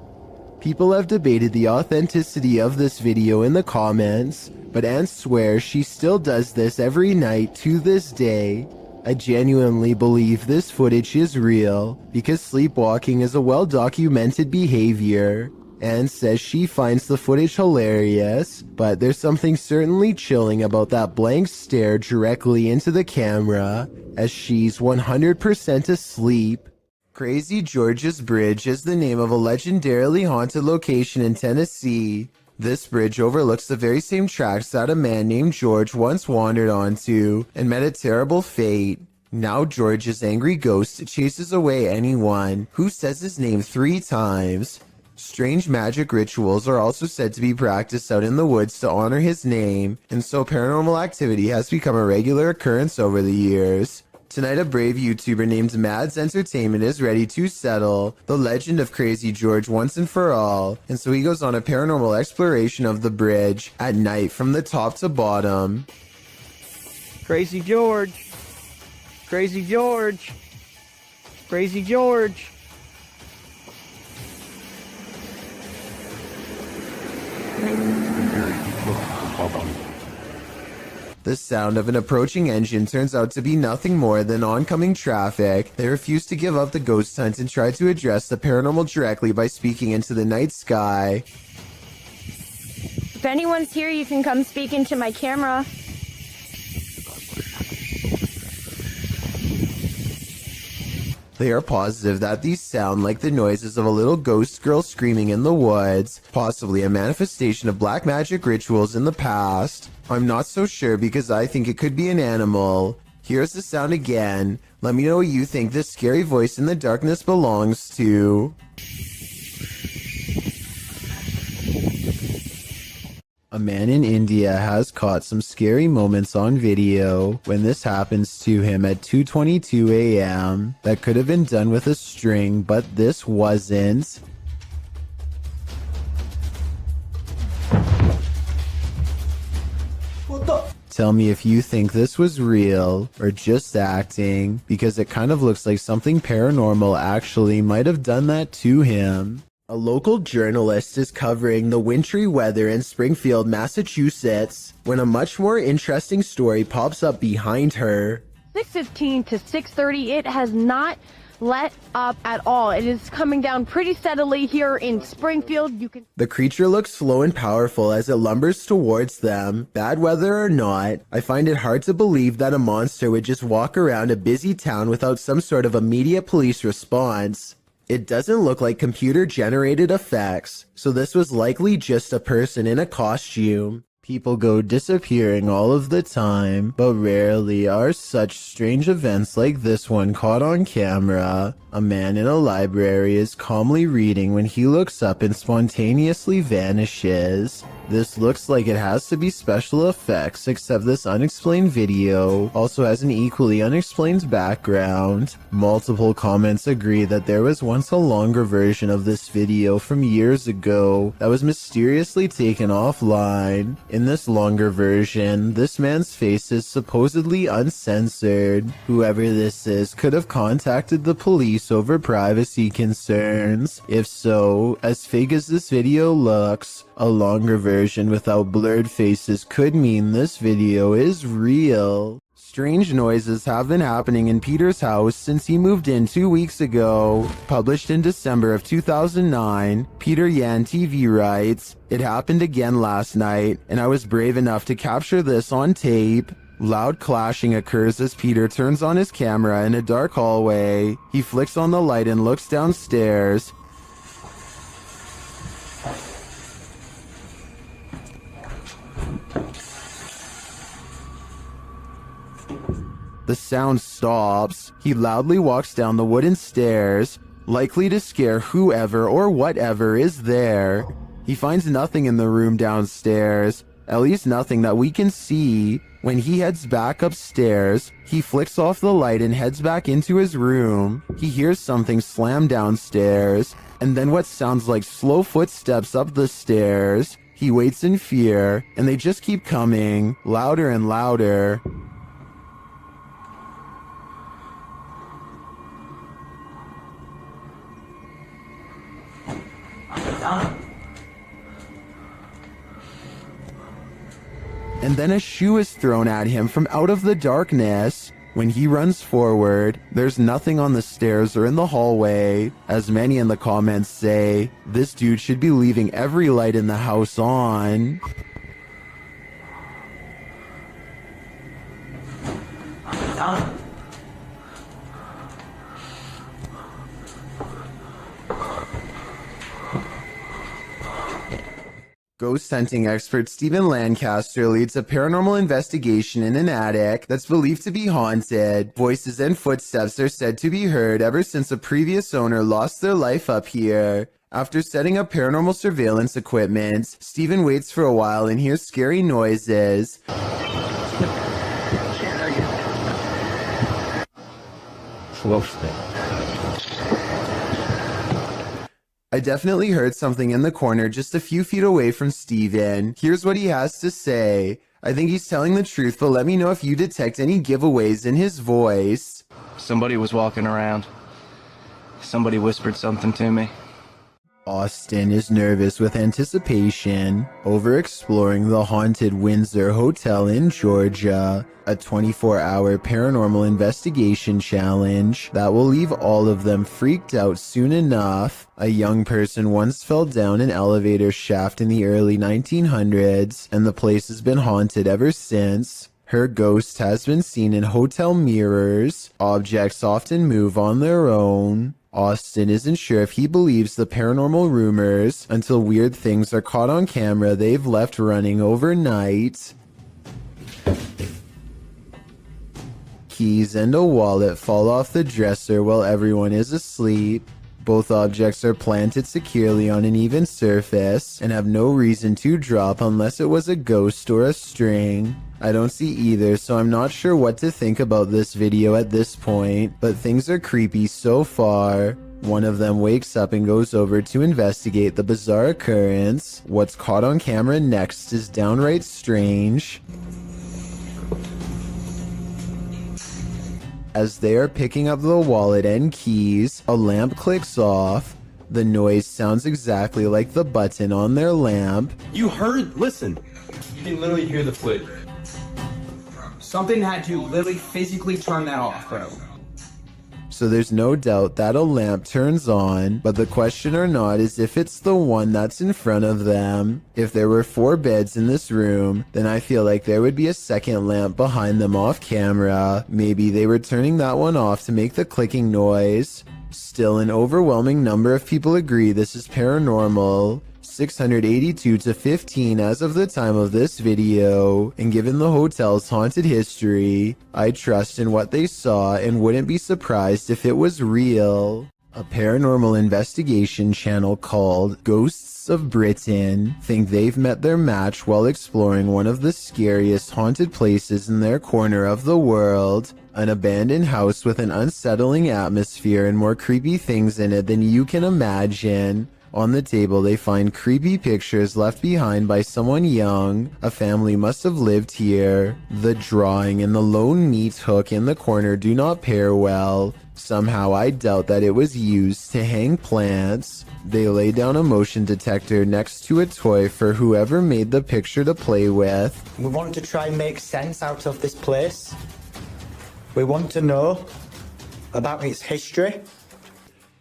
People have debated the authenticity of this video in the comments, but Anne swears she still does this every night to this day. I genuinely believe this footage is real, because sleepwalking is a well-documented behavior. Anne says she finds the footage hilarious, but there's something certainly chilling about that blank stare directly into the camera, as she's 100% asleep. Crazy George's Bridge is the name of a legendarily haunted location in Tennessee. This bridge overlooks the very same tracks that a man named George once wandered onto and met a terrible fate. Now George's angry ghost chases away anyone who says his name 3 times. Strange magic rituals are also said to be practiced out in the woods to honor his name, and so paranormal activity has become a regular occurrence over the years. Tonight, a brave YouTuber named Mads Entertainment is ready to settle the legend of Crazy George once and for all, and so he goes on a paranormal exploration of the bridge at night from the top to bottom. Crazy George. Crazy George. Crazy George. The sound of an approaching engine turns out to be nothing more than oncoming traffic. They refuse to give up the ghost hunt and try to address the paranormal directly by speaking into the night sky. If anyone's here, you can come speak into my camera. They are positive that these sound like the noises of a little ghost girl screaming in the woods, possibly a manifestation of black magic rituals in the past. I'm not so sure because I think it could be an animal. Here's the sound again. Let me know what you think this scary voice in the darkness belongs to. A man in India has caught some scary moments on video when this happens to him at 2:22 a.m. That could have been done with a string, but this wasn't. What the? Tell me if you think this was real or just acting, because it kind of looks like something paranormal actually might have done that to him. A local journalist is covering the wintry weather in Springfield, Massachusetts, when a much more interesting story pops up behind her. 6:15 to 6:30, it has not let up at all. It is coming down pretty steadily here in Springfield. The creature looks slow and powerful as it lumbers towards them. Bad weather or not, I find it hard to believe that a monster would just walk around a busy town without some sort of immediate police response. It doesn't look like computer-generated effects, so this was likely just a person in a costume. People go disappearing all of the time, but rarely are such strange events like this one caught on camera. A man in a library is calmly reading when he looks up and spontaneously vanishes. This looks like it has to be special effects, except this unexplained video also has an equally unexplained background. Multiple comments agree that there was once a longer version of this video from years ago that was mysteriously taken offline. In this longer version, this man's face is supposedly uncensored. Whoever this is could have contacted the police over privacy concerns. If so, as fake as this video looks, a longer version without blurred faces could mean this video is real. Strange noises have been happening in Peter's house since he moved in 2 weeks ago. Published in December of 2009, Peter Yan TV writes, "It happened again last night, and I was brave enough to capture this on tape." Loud clashing occurs as Peter turns on his camera in a dark hallway. He flicks on the light and looks downstairs. The sound stops. He loudly walks down the wooden stairs, likely to scare whoever or whatever is there. He finds nothing in the room downstairs, at least nothing that we can see. When he heads back upstairs, he flicks off the light and heads back into his room. He hears something slam downstairs, and then what sounds like slow footsteps up the stairs. He waits in fear, and they just keep coming, louder and louder. And then a shoe is thrown at him from out of the darkness. When he runs forward, there's nothing on the stairs or in the hallway. As many in the comments say, this dude should be leaving every light in the house on. Ghost hunting expert Stephen Lancaster leads a paranormal investigation in an attic that's believed to be haunted. Voices and footsteps are said to be heard ever since a previous owner lost their life up here. After setting up paranormal surveillance equipment, Stephen waits for a while and hears scary noises. I definitely heard something in the corner just a few feet away from Steven. Here's what he has to say. I think he's telling the truth, but let me know if you detect any giveaways in his voice. Somebody was walking around. Somebody whispered something to me. Austin is nervous with anticipation over exploring the haunted Windsor Hotel in Georgia, a 24-hour paranormal investigation challenge that will leave all of them freaked out soon enough. A young person once fell down an elevator shaft in the early 1900s, and the place has been haunted ever since. Her ghost has been seen in hotel mirrors. Objects often move on their own. Austin isn't sure if he believes the paranormal rumors until weird things are caught on camera they've left running overnight. Keys and a wallet fall off the dresser while everyone is asleep. Both objects are planted securely on an even surface and have no reason to drop unless it was a ghost or a string. I don't see either, so I'm not sure what to think about this video at this point, but things are creepy so far. One of them wakes up and goes over to investigate the bizarre occurrence. What's caught on camera next is downright strange. As they are picking up the wallet and keys, a lamp clicks off. The noise sounds exactly like the button on their lamp. You heard? Listen. You can literally hear the flick. Something had to literally physically turn that off, bro. So there's no doubt that a lamp turns on, but the question or not is if it's the one that's in front of them. If there were 4 beds in this room, then I feel like there would be a second lamp behind them off camera. Maybe they were turning that one off to make the clicking noise. Still, an overwhelming number of people agree this is paranormal. 682 to 15 as of the time of this video, and given the hotel's haunted history, I trust in what they saw and wouldn't be surprised if it was real. A paranormal investigation channel called Ghosts of Britain think they've met their match while exploring one of the scariest haunted places in their corner of the world. An abandoned house with an unsettling atmosphere and more creepy things in it than you can imagine. On the table, they find creepy pictures left behind by someone young. A family must have lived here. The drawing and the lone meat hook in the corner do not pair well. Somehow I doubt that it was used to hang plants. They lay down a motion detector next to a toy for whoever made the picture to play with. We want to try and make sense out of this place. We want to know about its history.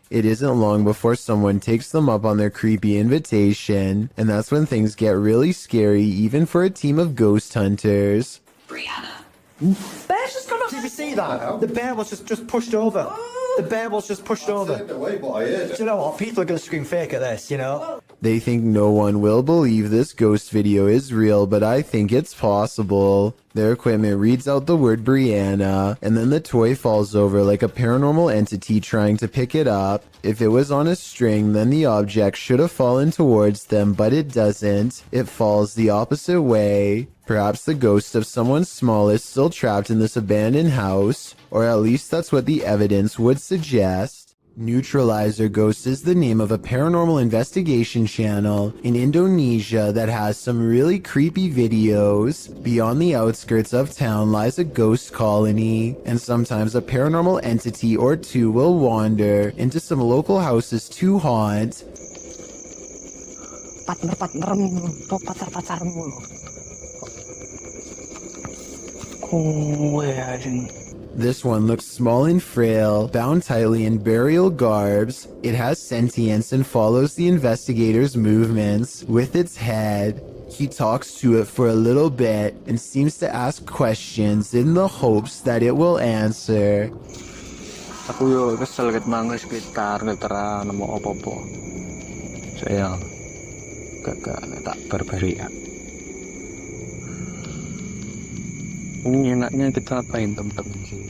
It isn't long before someone takes them up on their creepy invitation, and that's when things get really scary even for a team of ghost hunters. Bear's just gone up. Did you see that? The bear was just pushed over. The bear was just pushed over. Do you know what? People are going to scream fake at this, you know? They think no one will believe this ghost video is real, but I think it's possible. Their equipment reads out the word Brianna, and then the toy falls over like a paranormal entity trying to pick it up. If it was on a string, then the object should have fallen towards them, but it doesn't. It falls the opposite way. Perhaps the ghost of someone small is still trapped in this abandoned house, or at least that's what the evidence would suggest. Neutralizer Ghost is the name of a paranormal investigation channel in Indonesia that has some really creepy videos. Beyond the outskirts of town lies a ghost colony, and sometimes a paranormal entity or two will wander into some local houses to haunt. This one looks small and frail, bound tightly in burial garbs. It has sentience and follows the investigator's movements with its head. He talks to it for a little bit and seems to ask questions in the hopes that it will answer. Aku yo kesel ket mangga sekitar netera nemu opo-opo. Saya gak tak berbarian. Enaknya kita apain temen-temen sih.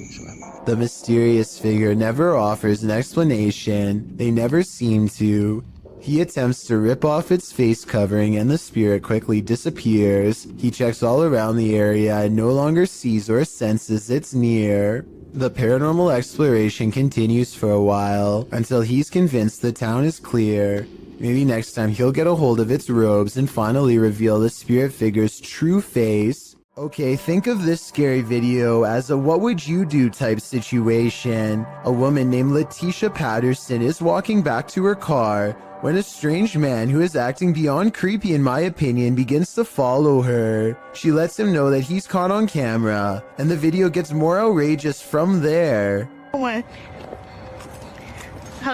The mysterious figure never offers an explanation. They never seem to. He attempts to rip off its face covering and the spirit quickly disappears. He checks all around the area and no longer sees or senses it's near. The paranormal exploration continues for a while until he's convinced the town is clear. Maybe next time he'll get a hold of its robes and finally reveal the spirit figure's true face. Okay, think of this scary video as a what would you do type situation. A woman named Letitia Patterson is walking back to her car when a strange man who is acting beyond creepy in my opinion begins to follow her. She lets him know that he's caught on camera, and the video gets more outrageous from there. Hold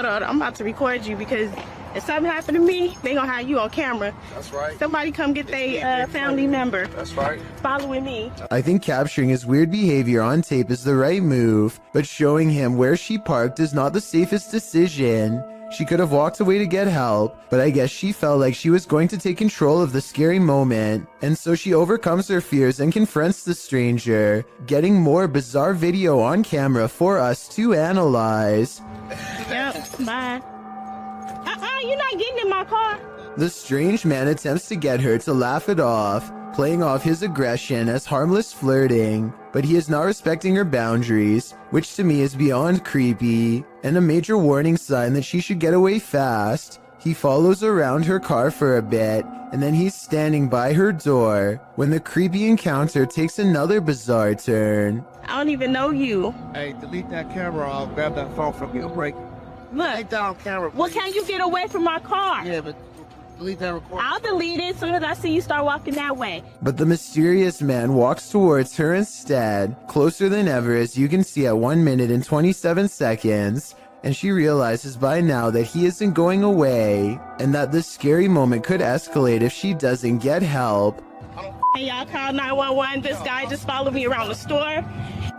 on, I'm about to record you because If something happened to me, they gonna have you on camera. That's right. Somebody come get their family member. That's right. Following me. I think capturing his weird behavior on tape is the right move, but showing him where she parked is not the safest decision. She could have walked away to get help, but I guess she felt like she was going to take control of the scary moment, and so she overcomes her fears and confronts the stranger, getting more bizarre video on camera for us to analyze. Yep, bye. You're not getting in my car. The strange man attempts to get her to laugh it off, playing off his aggression as harmless flirting, but he is not respecting her boundaries, which to me is beyond creepy, and a major warning sign that she should get away fast. He follows around her car for a bit, and then he's standing by her door, when the creepy encounter takes another bizarre turn. I don't even know you. Hey, delete that camera. I'll grab that phone from you. Break. Look. Take down camera, please. Well, can you get away from my car? Yeah, but delete that recording. I'll delete it as soon as I see you start walking that way. But the mysterious man walks towards her instead, closer than ever as you can see at 1 minute and 27 seconds, and she realizes by now that he isn't going away, and that this scary moment could escalate if she doesn't get help. Hey, y'all call 911. This guy just followed me around the store.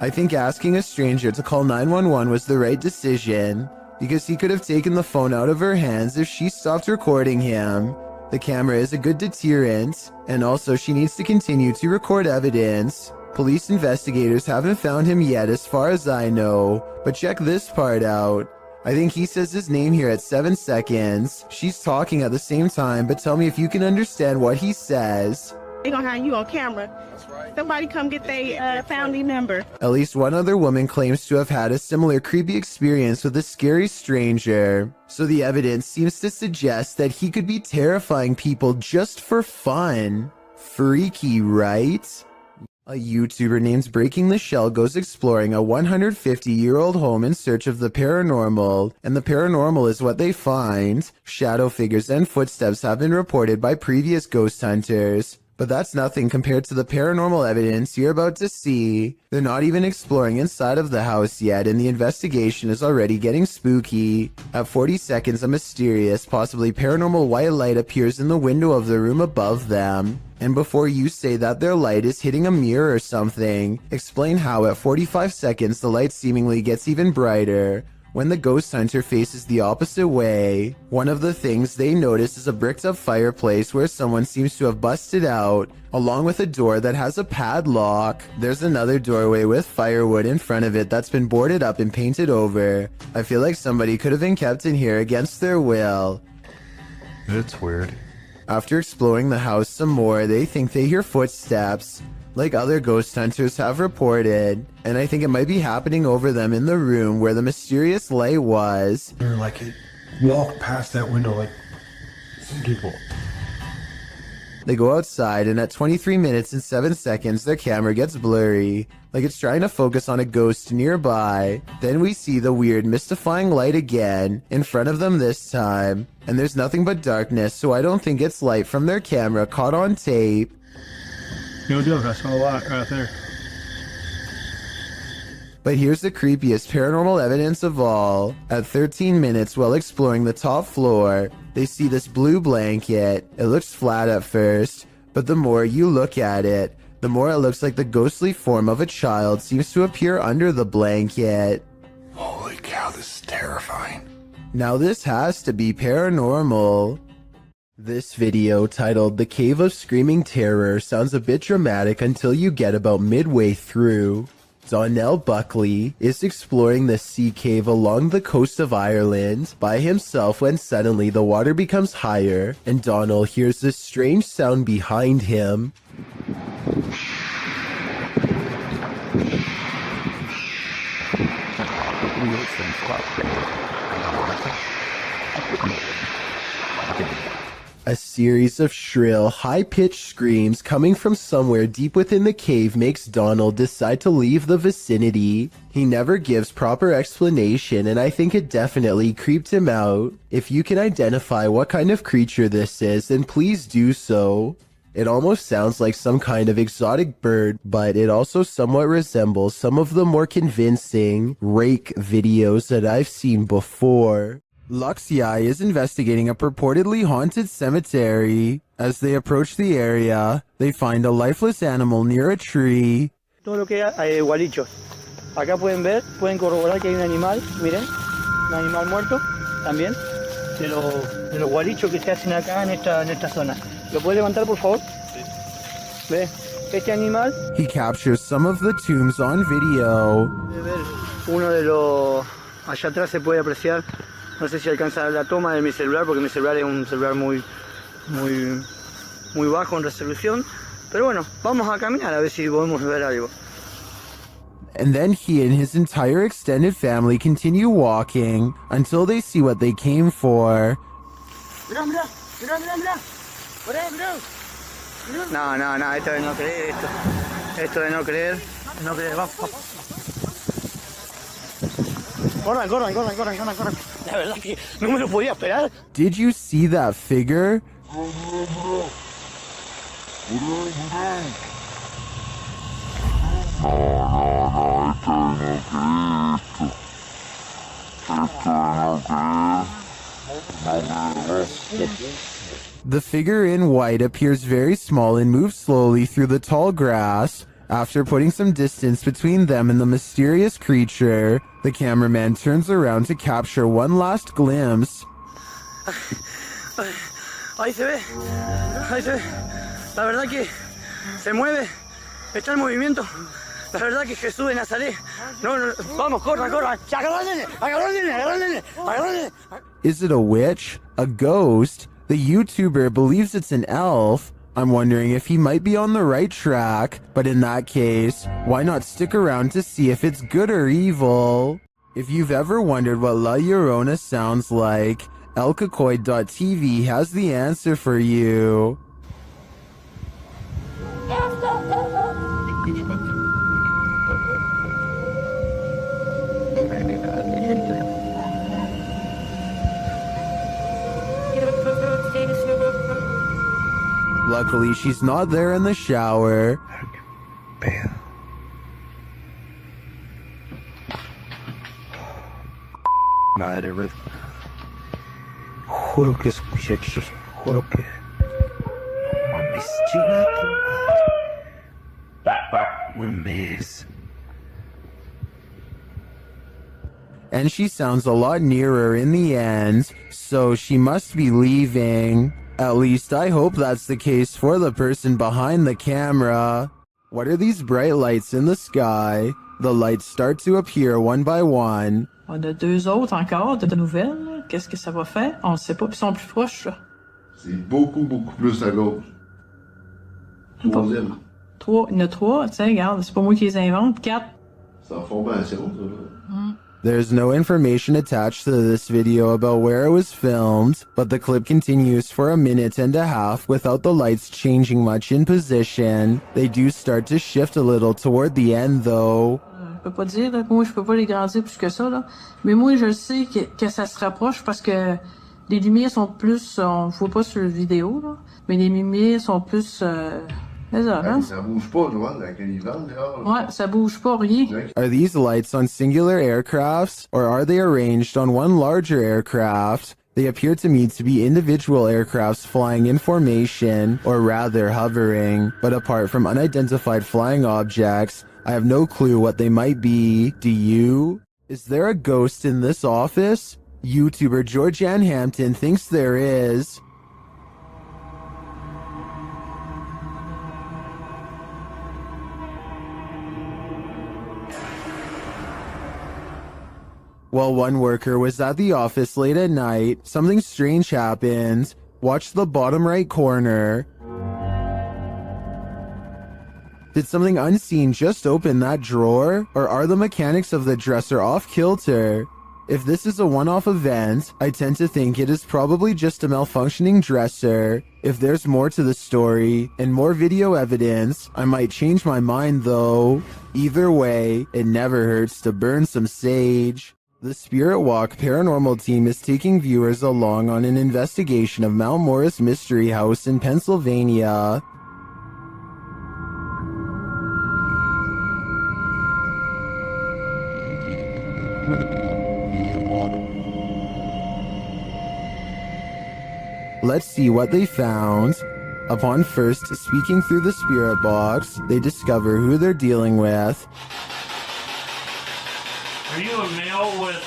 I think asking a stranger to call 911 was the right decision, because he could have taken the phone out of her hands if she stopped recording him. The camera is a good deterrent, and also she needs to continue to record evidence. Police investigators haven't found him yet as far as I know, but check this part out. I think he says his name here at 7 seconds. She's talking at the same time, but tell me if you can understand what he says. They gonna have you on camera. That's right. Somebody come get their family member. At least one other woman claims to have had a similar creepy experience with a scary stranger. So the evidence seems to suggest that he could be terrifying people just for fun. Freaky, right? A YouTuber named Breaking the Shell goes exploring a 150-year-old home in search of the paranormal, and the paranormal is what they find. Shadow figures and footsteps have been reported by previous ghost hunters, but that's nothing compared to the paranormal evidence you're about to see. They're not even exploring inside of the house yet, and the investigation is already getting spooky. At 40 seconds, a mysterious, possibly paranormal white light appears in the window of the room above them. And before you say that their light is hitting a mirror or something, explain how at 45 seconds the light seemingly gets even brighter when the ghost hunter faces the opposite way. One of the things they notice is a bricked up fireplace where someone seems to have busted out, along with a door that has a padlock. There's another doorway with firewood in front of it that's been boarded up and painted over. I feel like somebody could have been kept in here against their will. It's weird. After exploring the house some more, they think they hear footsteps, like other ghost hunters have reported, and I think it might be happening over them in the room where the mysterious light was. Or like it walked past that window like some people. They go outside, and at 23 minutes and 7 seconds, their camera gets blurry, like it's trying to focus on a ghost nearby. Then we see the weird, mystifying light again, in front of them this time, and there's nothing but darkness, so I don't think it's light from their camera caught on tape. No joke, I saw a lot right there. But here's the creepiest paranormal evidence of all. At 13 minutes while exploring the top floor, they see this blue blanket. It looks flat at first, but the more you look at it, the more it looks like the ghostly form of a child seems to appear under the blanket. Holy cow, this is terrifying. Now this has to be paranormal. This video, titled The Cave of Screaming Terror, sounds a bit dramatic until you get about midway through. Donnell Buckley is exploring the sea cave along the coast of Ireland by himself when suddenly the water becomes higher and Donnell hears this strange sound behind him. A series of shrill, high-pitched screams coming from somewhere deep within the cave makes Donald decide to leave the vicinity. He never gives proper explanation, and I think it definitely creeped him out. If you can identify what kind of creature this is, then please do so. It almost sounds like some kind of exotic bird, but it also somewhat resembles some of the more convincing rake videos that I've seen before. Luxia is investigating a purportedly haunted cemetery. As they approach the area, they find a lifeless animal near a tree. Todo lo que hay gualichos. Acá pueden corroborar que hay un animal, miren, un animal muerto también, de los gualichos que se hacen acá en esta zona. ¿Lo puede levantar, por favor? Sí. ¿Ve? Este animal. He captures some of the tombs on video. Puede ver uno de los... Allá atrás se puede apreciar, no sé si alcanza la toma de mi celular, porque mi celular es un celular muy bajo en resolución. Pero bueno, vamos a caminar a ver si podemos ver algo. And then he and his entire extended family continue walking until they see what they came for. Mirá. No, esto de no creer, esto de no creer, vamos. Corran. La verdad que no me lo podía esperar. Did you see that figure? The figure in white appears very small and moves slowly through the tall grass. After putting some distance between them and the mysterious creature, the cameraman turns around to capture one last glimpse. Ahí se ve. La verdad que se mueve, está en movimiento. La verdad que Jesús de Nazaret. No, vamos, corran. Agarra al nene. Is it a witch? A ghost? The YouTuber believes it's an elf. I'm wondering if he might be on the right track, but in that case, why not stick around to see if it's good or evil? If you've ever wondered what La Llorona sounds like, elcacoid.tv has the answer for you. Luckily, she's not there in the shower. Madre, juro que escuché, juro que... Mames, chinga tu madre. And she sounds a lot nearer in the end, so she must be leaving. At least I hope that's the case for the person behind the camera. What are these bright lights in the sky? The lights start to appear one by one. On a deux autres encore de nouvelles. Qu'est-ce que ça va faire? On ne sait pas. Ils sont plus proches, là. C'est beaucoup plus à gauche. Troisième. Il y en a 3. Tu sais, regarde, c'est pas moi qui les invente. 4. C'est en formation, ça, là. There's no information attached to this video about where it was filmed, but the clip continues for a minute and a half without the lights changing much in position. They do start to shift a little toward the end though. Je peux pas dire, là, moi je peux pas les grandir plus que ça, là. Mais moi je sais que ça se rapproche parce que les lumières sont plus, on voit pas sur la vidéo, là, mais les lumières sont plus... Ça bouge pas, Joanne, avec les vents dehors. Ouais, ça bouge pas, rien. Are these lights on singular aircrafts, or are they arranged on one larger aircraft? They appear to me to be individual aircrafts flying in formation, or rather hovering, but apart from unidentified flying objects, I have no clue what they might be. Do you? Is there a ghost in this office? YouTuber Georgianne Hampton thinks there is. While one worker was at the office late at night, something strange happened. Watch the bottom right corner. Did something unseen just open that drawer? Or are the mechanics of the dresser off kilter? If this is a one-off event, I tend to think it is probably just a malfunctioning dresser. If there's more to the story, and more video evidence, I might change my mind though. Either way, it never hurts to burn some sage. The Spirit Walk paranormal team is taking viewers along on an investigation of Mount Morris Mystery House in Pennsylvania. Let's see what they found. Upon first speaking through the spirit box, they discover who they're dealing with. Are you a male with...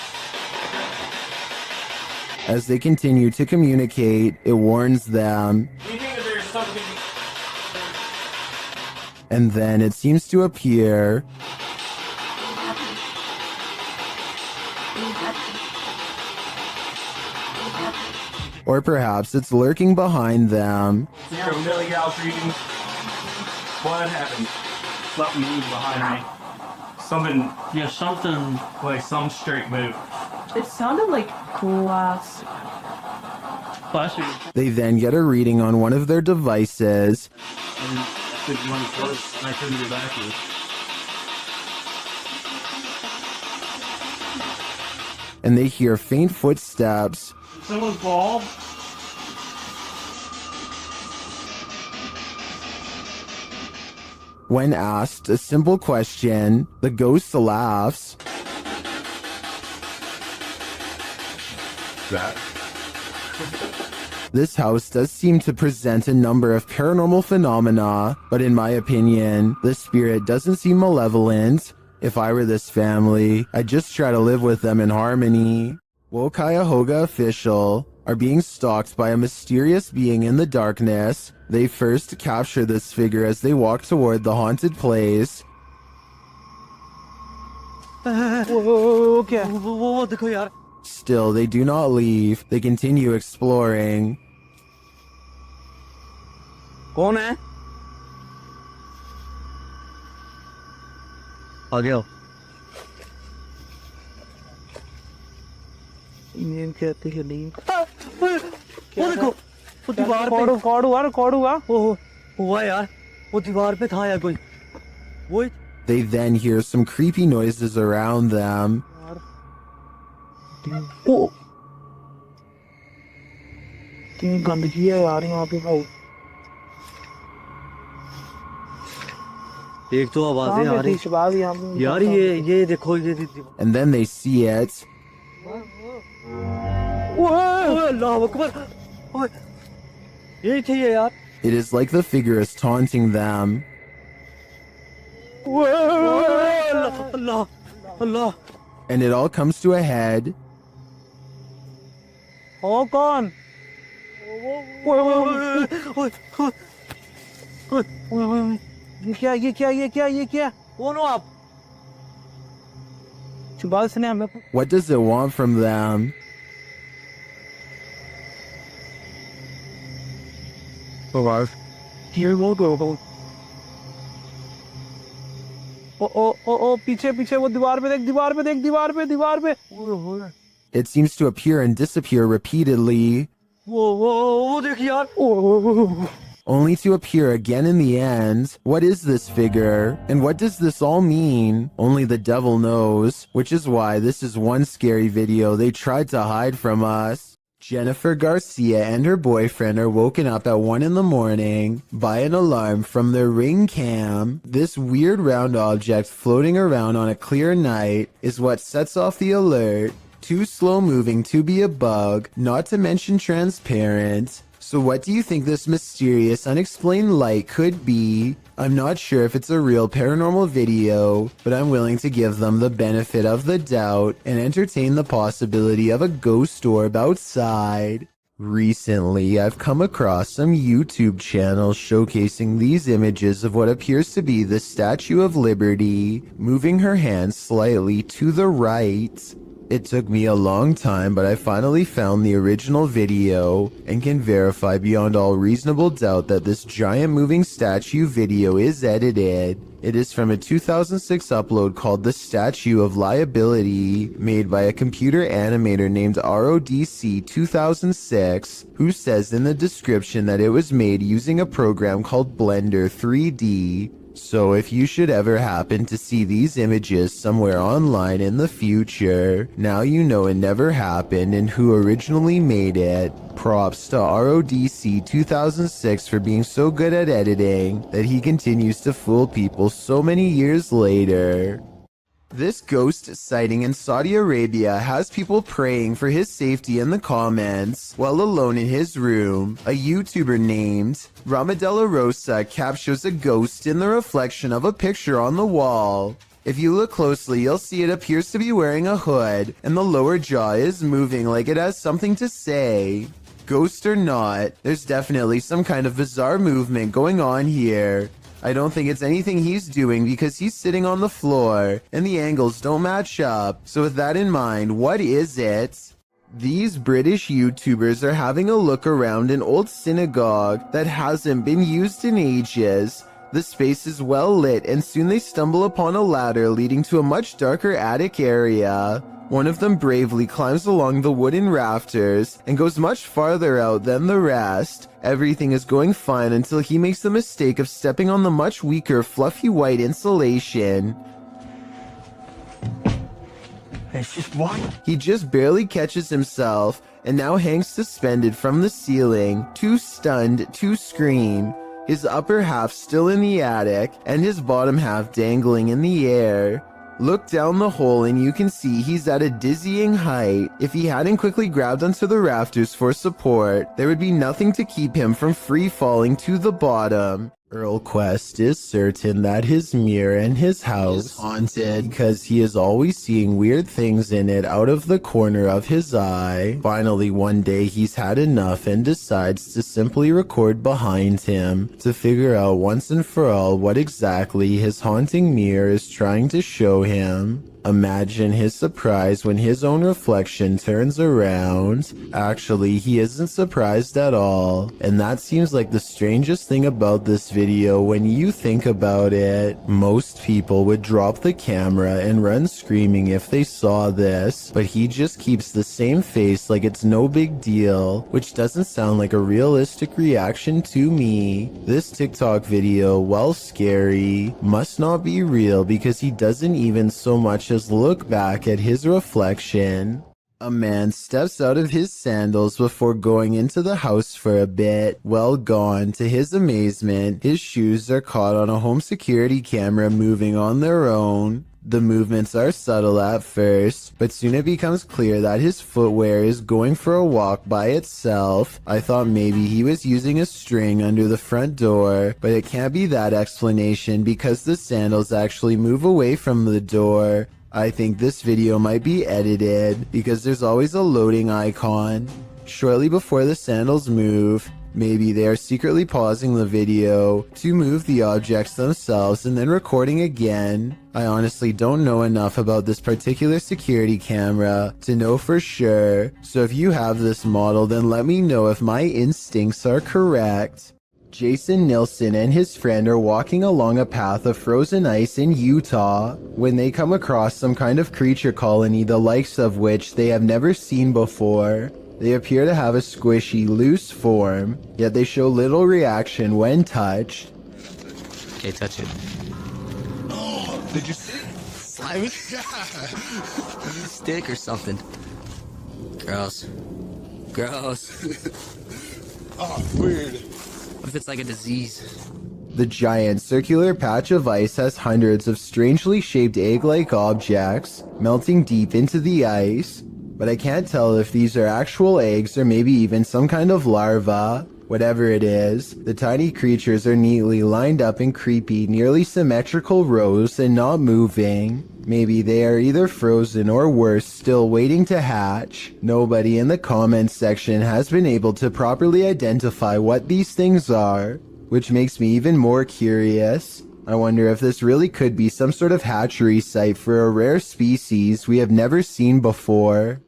As they continue to communicate, it warns them. Do you think that there's something... And then it seems to appear. Or perhaps it's lurking behind them. You're a Millie Gal's reading. What happened? Something moved behind me. Something, yeah, something, like some straight move. It sounded like glass. Plastic. They then get a reading on one of their devices. And I couldn't get back to it. And they hear faint footsteps. Someone's bald. When asked a simple question, the ghost laughs. That. This house does seem to present a number of paranormal phenomena, but in my opinion, the spirit doesn't seem malevolent. If I were this family, I'd just try to live with them in harmony. Cuyahoga official are being stalked by a mysterious being in the darkness. They first capture this figure as they walk toward the haunted place. Still, they do not leave. They continue exploring. कौन है? आ गया। नीम कहते हैं नीम। वो देखो, वो दीवार पे रिकॉर्ड हुआ। ओह, हुआ यार। वो दीवार पे था यार कोई। वो They then hear some creepy noises around them. ओ, कितनी गंदगी है यार यहाँ पे भाई। एक तो आवाजें आ रही यार ये देखो ये And then they see it. अल्लाह अकबर यही थी ये यार It is like the figure is taunting them. Allah Allah And it all comes to a head. ओ कौन ये क्या कौन हो आप बात सुने हमें What does it want from them? Here we go. ओ पीछे वो दीवार पे It seems to appear and disappear repeatedly, वो देख यार only to appear again in the end. What is this figure? And what does this all mean? Only the devil knows, which is why this is one scary video they tried to hide from us. Jennifer Garcia and her boyfriend are woken up at 1 in the morning by an alarm from their Ring cam. This weird round object floating around on a clear night is what sets off the alert. Too slow moving to be a bug, not to mention transparent. So what do you think this mysterious, unexplained light could be? I'm not sure if it's a real paranormal video, but I'm willing to give them the benefit of the doubt and entertain the possibility of a ghost orb outside. Recently, I've come across some YouTube channels showcasing these images of what appears to be the Statue of Liberty, moving her hands slightly to the right. It took me a long time, but I finally found the original video and can verify beyond all reasonable doubt that this giant moving statue video is edited. It is from a 2006 upload called The Statue of Liability, made by a computer animator named RODC 2006, who says in the description that it was made using a program called Blender 3D. So if you should ever happen to see these images somewhere online in the future, now you know it never happened and who originally made it. Props to RODC 2006 for being so good at editing that he continues to fool people so many years later. This ghost sighting in Saudi Arabia has people praying for his safety in the comments while alone in his room. A YouTuber named Ramadella Rosa captures a ghost in the reflection of a picture on the wall. If you look closely, you'll see it appears to be wearing a hood, and the lower jaw is moving like it has something to say. Ghost or not, there's definitely some kind of bizarre movement going on here. I don't think it's anything he's doing because he's sitting on the floor and the angles don't match up. So with that in mind, what is it? These British YouTubers are having a look around an old synagogue that hasn't been used in ages. The space is well lit and soon they stumble upon a ladder leading to a much darker attic area. One of them bravely climbs along the wooden rafters and goes much farther out than the rest. Everything is going fine until he makes the mistake of stepping on the much weaker fluffy white insulation. It's just white. He just barely catches himself and now hangs suspended from the ceiling, too stunned to scream. His upper half still in the attic and his bottom half dangling in the air. Look down the hole and you can see he's at a dizzying height. If he hadn't quickly grabbed onto the rafters for support, there would be nothing to keep him from free falling to the bottom. Earl Quest is certain that his mirror in his house is haunted because he is always seeing weird things in it out of the corner of his eye. Finally, one day he's had enough and decides to simply record behind him to figure out once and for all what exactly his haunting mirror is trying to show him. Imagine his surprise when his own reflection turns around. Actually, he isn't surprised at all. And that seems like the strangest thing about this video when you think about it. Most people would drop the camera and run screaming if they saw this, but he just keeps the same face like it's no big deal, which doesn't sound like a realistic reaction to me. This TikTok video, while scary, must not be real because he doesn't even so much as look back at his reflection. A man steps out of his sandals before going into the house for a bit. Well gone. To his amazement, his shoes are caught on a home security camera moving on their own. The movements are subtle at first, but soon it becomes clear that his footwear is going for a walk by itself. I thought maybe he was using a string under the front door, but it can't be that explanation because the sandals actually move away from the door. I think this video might be edited because there's always a loading icon. Shortly before the sandals move, maybe they are secretly pausing the video to move the objects themselves and then recording again. I honestly don't know enough about this particular security camera to know for sure, so if you have this model then let me know if my instincts are correct. Jason Nilsson and his friend are walking along a path of frozen ice in Utah when they come across some kind of creature colony the likes of which they have never seen before. They appear to have a squishy, loose form, yet they show little reaction when touched. Okay, touch it. Oh, did you see it? Slimy? Stick or something. Gross. Gross. Oh, weird. What if it's like a disease? The giant circular patch of ice has hundreds of strangely shaped egg-like objects melting deep into the ice, but I can't tell if these are actual eggs or maybe even some kind of larva. Whatever it is, the tiny creatures are neatly lined up in creepy, nearly symmetrical rows and not moving. Maybe they are either frozen or worse, still waiting to hatch. Nobody in the comments section has been able to properly identify what these things are, which makes me even more curious. I wonder if this really could be some sort of hatchery site for a rare species we have never seen before.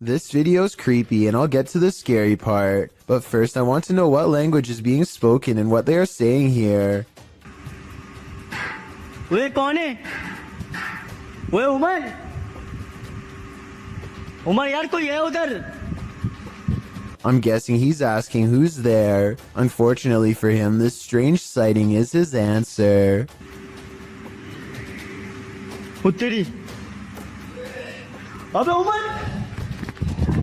This video's creepy and I'll get to the scary part, but first I want to know what language is being spoken and what they are saying here. Wait, कौन है? वो उमर? उमर यार कोई है उधर? I'm guessing he's asking who's there. Unfortunately for him, this strange sighting is his answer. उत्तरी. अबे Umar?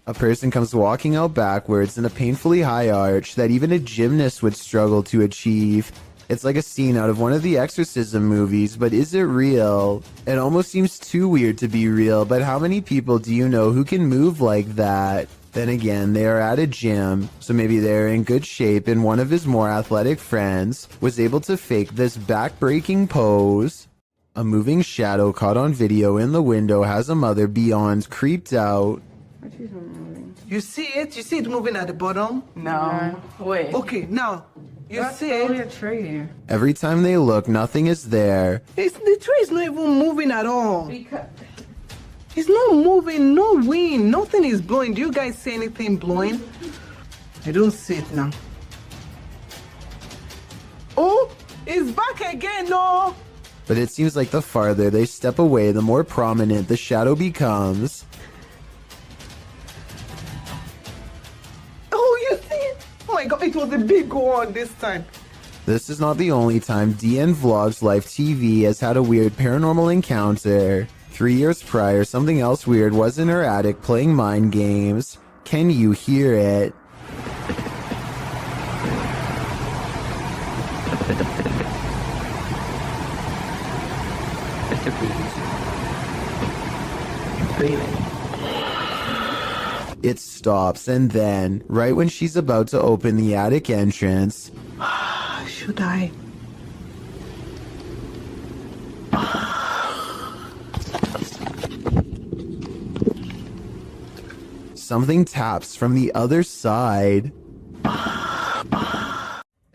A person comes walking out backwards in a painfully high arch that even a gymnast would struggle to achieve. It's like a scene out of one of the exorcism movies, but is it real? It almost seems too weird to be real, but how many people do you know who can move like that? Then again, they are at a gym, so maybe they're in good shape and one of his more athletic friends was able to fake this back-breaking pose. A moving shadow caught on video in the window has a mother beyond creeped out. You see it? You see it moving at the bottom? No. Wait. Okay, now. You see it? A tree. Every time they look, nothing is there. The tree is not even moving at all. It's not moving, no wind, nothing is blowing. Do you guys see anything blowing? I don't see it now. Oh, it's back again, no. But it seems like the farther they step away, the more prominent the shadow becomes. Oh, you see it? Oh my God, it was a big one this time. This is not the only time DN Vlogs Live TV has had a weird paranormal encounter. 3 years prior, something else weird was in her attic playing mind games. Can you hear it? It stops, and then, right when she's about to open the attic entrance, should I? something taps from the other side.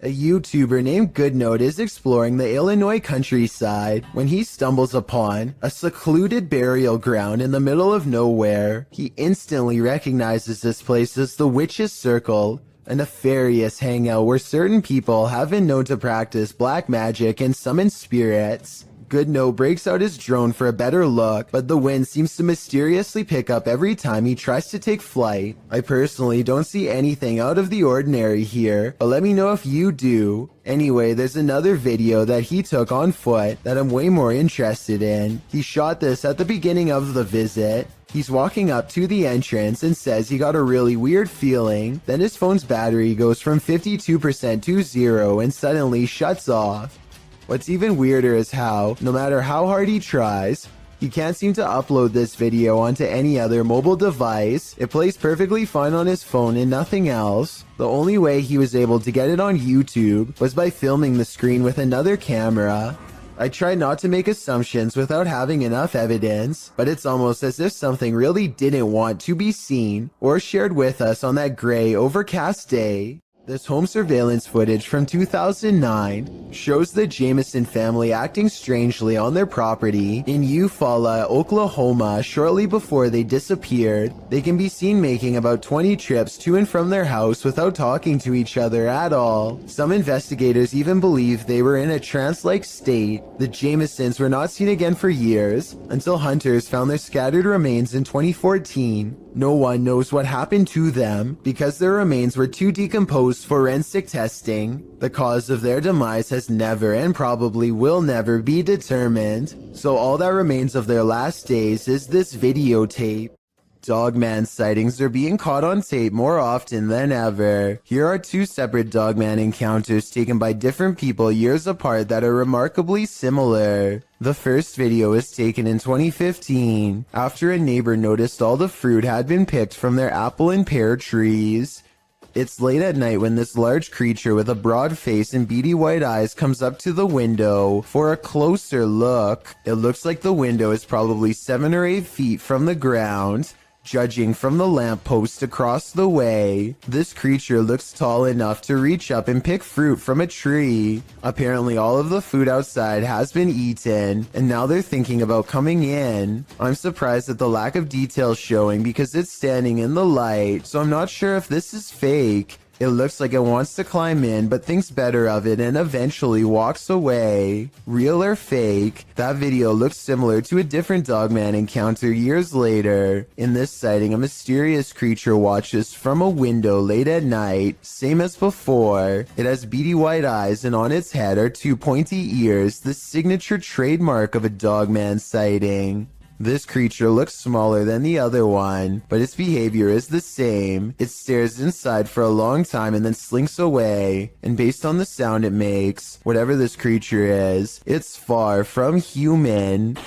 A YouTuber named Goodnote is exploring the Illinois countryside when he stumbles upon a secluded burial ground in the middle of nowhere. He instantly recognizes this place as the Witch's Circle, a nefarious hangout where certain people have been known to practice black magic and summon spirits. Goodnote breaks out his drone for a better look, but the wind seems to mysteriously pick up every time he tries to take flight. I personally don't see anything out of the ordinary here, but let me know if you do. Anyway, there's another video that he took on foot that I'm way more interested in. He shot this at the beginning of the visit. He's walking up to the entrance and says he got a really weird feeling. Then his phone's battery goes from 52% to 0 and suddenly shuts off. What's even weirder is how, no matter how hard he tries, he can't seem to upload this video onto any other mobile device. It plays perfectly fine on his phone and nothing else. The only way he was able to get it on YouTube was by filming the screen with another camera. I try not to make assumptions without having enough evidence, but it's almost as if something really didn't want to be seen or shared with us on that gray, overcast day. This home surveillance footage from 2009 shows the Jameson family acting strangely on their property in Eufaula, Oklahoma shortly before they disappeared. They can be seen making about 20 trips to and from their house without talking to each other at all. Some investigators even believe they were in a trance-like state. The Jamesons were not seen again for years until hunters found their scattered remains in 2014. No one knows what happened to them because their remains were too decomposed for forensic testing. The cause of their demise has never and probably will never be determined, so all that remains of their last days is this videotape. Dogman sightings are being caught on tape more often than ever. Here are two separate Dogman encounters taken by different people years apart that are remarkably similar. The first video was taken in 2015, after a neighbor noticed all the fruit had been picked from their apple and pear trees. It's late at night when this large creature with a broad face and beady white eyes comes up to the window for a closer look. It looks like the window is probably 7 or 8 feet from the ground. Judging from the lamppost across the way, this creature looks tall enough to reach up and pick fruit from a tree. Apparently all of the food outside has been eaten, and now they're thinking about coming in. I'm surprised at the lack of detail showing because it's standing in the light, so I'm not sure if this is fake. It looks like it wants to climb in, but thinks better of it and eventually walks away. Real or fake, that video looks similar to a different Dogman encounter years later. In this sighting, a mysterious creature watches from a window late at night, same as before. It has beady white eyes and on its head are 2 pointy ears, the signature trademark of a Dogman sighting. This creature looks smaller than the other one, but its behavior is the same. It stares inside for a long time and then slinks away, and based on the sound it makes, whatever this creature is, it's far from human.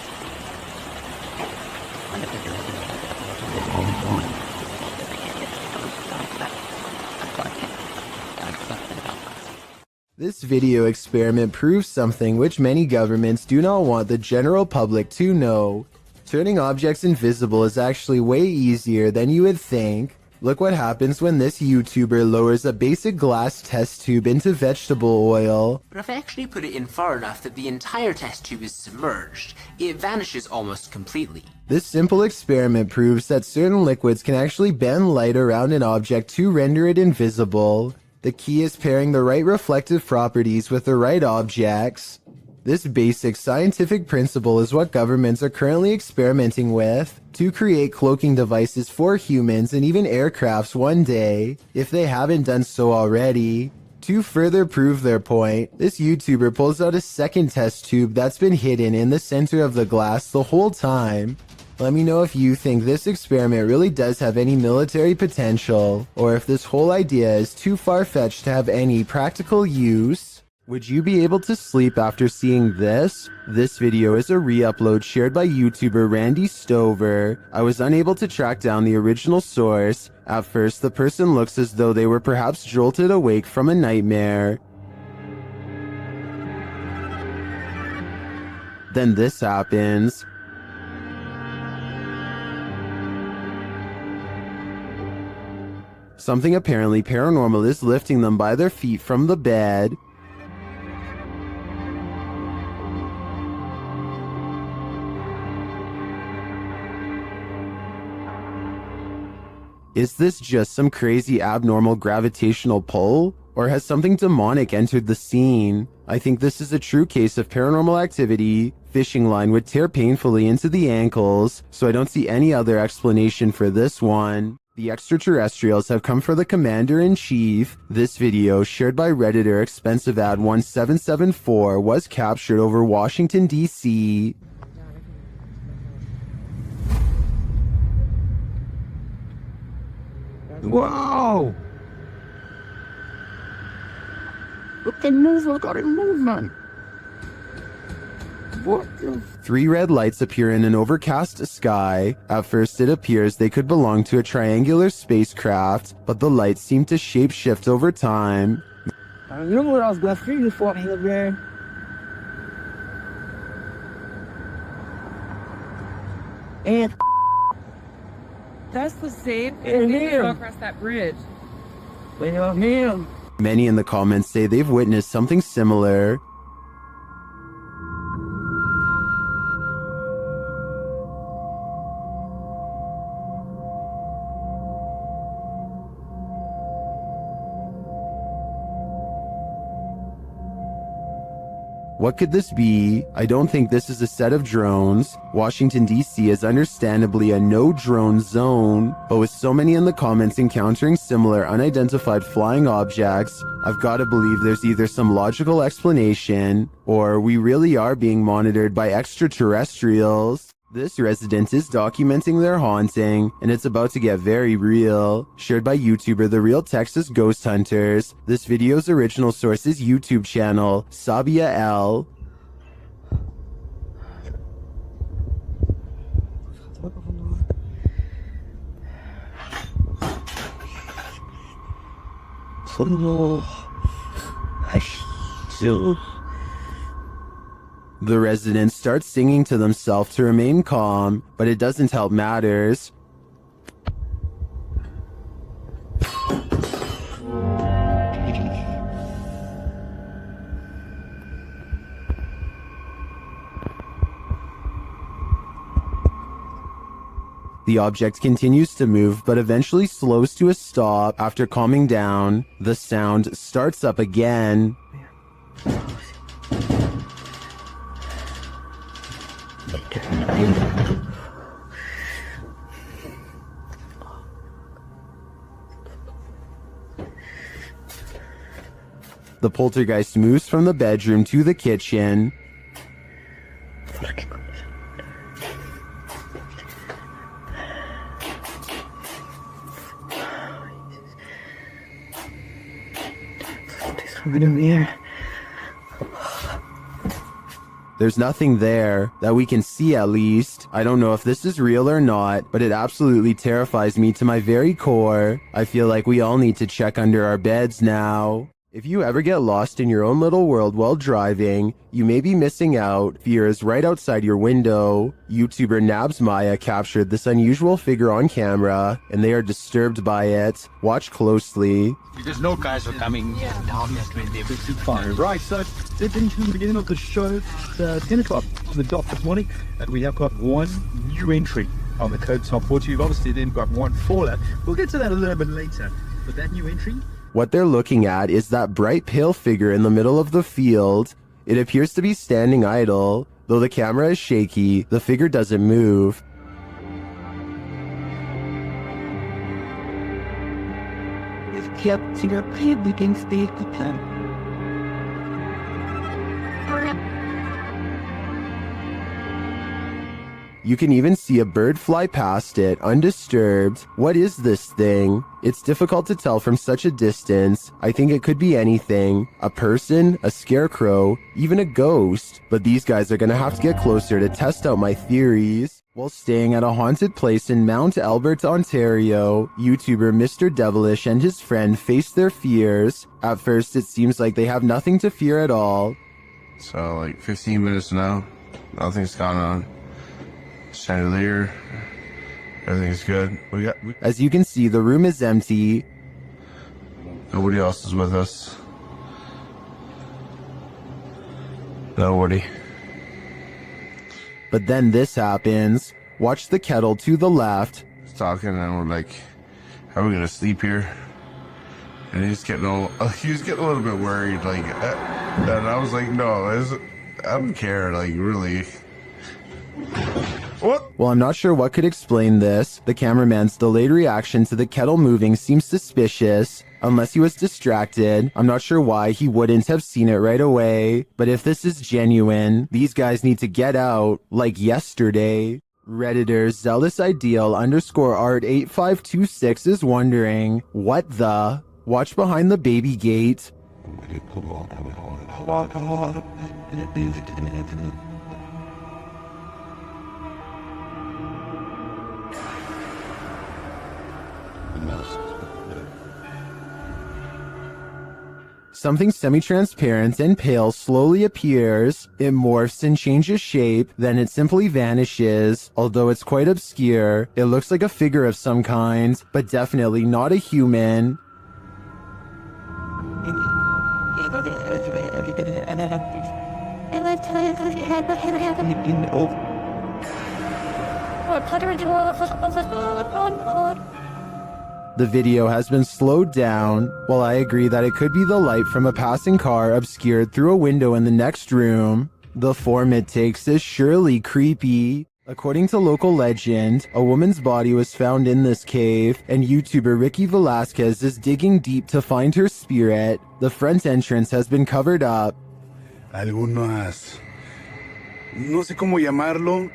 This video experiment proves something which many governments do not want the general public to know. Turning objects invisible is actually way easier than you would think. Look what happens when this YouTuber lowers a basic glass test tube into vegetable oil. But if I actually put it in far enough that the entire test tube is submerged, it vanishes almost completely. This simple experiment proves that certain liquids can actually bend light around an object to render it invisible. The key is pairing the right reflective properties with the right objects. This basic scientific principle is what governments are currently experimenting with to create cloaking devices for humans and even aircrafts one day, if they haven't done so already. To further prove their point, this YouTuber pulls out a second test tube that's been hidden in the center of the glass the whole time. Let me know if you think this experiment really does have any military potential, or if this whole idea is too far-fetched to have any practical use. Would you be able to sleep after seeing this? This video is a re-upload shared by YouTuber Randy Stover. I was unable to track down the original source. At first, the person looks as though they were perhaps jolted awake from a nightmare. Then this happens. Something apparently paranormal is lifting them by their feet from the bed. Is this just some crazy abnormal gravitational pull? Or has something demonic entered the scene? I think this is a true case of paranormal activity. Fishing line would tear painfully into the ankles, so I don't see any other explanation for this one. The extraterrestrials have come for the commander-in-chief. This video, shared by Redditor ExpensiveAd1774, was captured over Washington, D.C. Whoa! Look at movement. What the? 3 red lights appear in an overcast sky. At first it appears they could belong to a triangular spacecraft, but the lights seem to shapeshift over time. I remember when I was going through this for me, man. And that's the same and go across that bridge. Him. Many in the comments say they've witnessed something similar. What could this be? I don't think this is a set of drones. Washington, D.C. is understandably a no-drone zone, but with so many in the comments encountering similar unidentified flying objects, I've got to believe there's either some logical explanation, or we really are being monitored by extraterrestrials. This resident is documenting their haunting, and it's about to get very real. Shared by YouTuber The Real Texas Ghost Hunters. This video's original source is YouTube channel, Sabia L. The resident starts singing to themselves to remain calm, but it doesn't help matters. The object continues to move, but eventually slows to a stop after calming down. The sound starts up again. The poltergeist moves from the bedroom to the kitchen. There's nothing there, that we can see at least. I don't know if this is real or not, but it absolutely terrifies me to my very core. I feel like we all need to check under our beds now. If you ever get lost in your own little world while driving, you may be missing out. Fear is right outside your window. YouTuber Nabs Maya captured this unusual figure on camera, and they are disturbed by it. Watch closely. Because no guys are coming down that window. It's too far. Right, so it's into the beginning of the show, 10 o'clock on the dot this morning, and we have got one new entry on the code top 40. We've obviously then got one fallout. We'll get to that a little bit later, but that new entry. What they're looking at is that bright pale figure in the middle of the field. It appears to be standing idle. Though the camera is shaky, the figure doesn't move. You can even see a bird fly past it, undisturbed. What is this thing? It's difficult to tell from such a distance. I think it could be anything. A person, a scarecrow, even a ghost. But these guys are gonna have to get closer to test out my theories. While staying at a haunted place in Mount Albert, Ontario, YouTuber Mr. Devilish and his friend face their fears. At first, it seems like they have nothing to fear at all. So, like 15 minutes now, nothing's gone on. Chandelier, everything's good. As you can see, the room is empty. Nobody else is with us. Nobody. But then this happens. Watch the kettle to the left. He's talking and we're like, how are we gonna sleep here? And he's getting a little bit worried, like, and I was like, no, I don't care, like, really. What? Well, I'm not sure what could explain this. The cameraman's delayed reaction to the kettle moving seems suspicious. Unless he was distracted, I'm not sure why he wouldn't have seen it right away. But if this is genuine, these guys need to get out, like yesterday. Redditor Zealous Ideal _art8526 is wondering, what the? Watch behind the baby gate. Something semi-transparent and pale slowly appears. It morphs and changes shape, then it simply vanishes. Although it's quite obscure, it looks like a figure of some kind, but definitely not a human. The video has been slowed down. While I agree that it could be the light from a passing car obscured through a window in the next room, the form it takes is surely creepy. According to local legend, a woman's body was found in this cave, and YouTuber Ricky Velasquez is digging deep to find her spirit. The front entrance has been covered up. Algunas... no sé cómo llamarlo.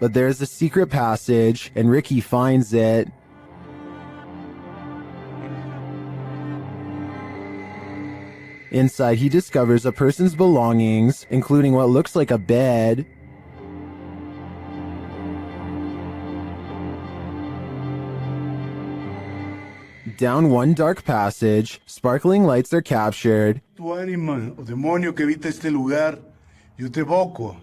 But there's a secret passage, and Ricky finds it. Inside, he discovers a person's belongings, including what looks like a bed. Down one dark passage, sparkling lights are captured. Tu ánima o demonio que habita este lugar, yo te evoco.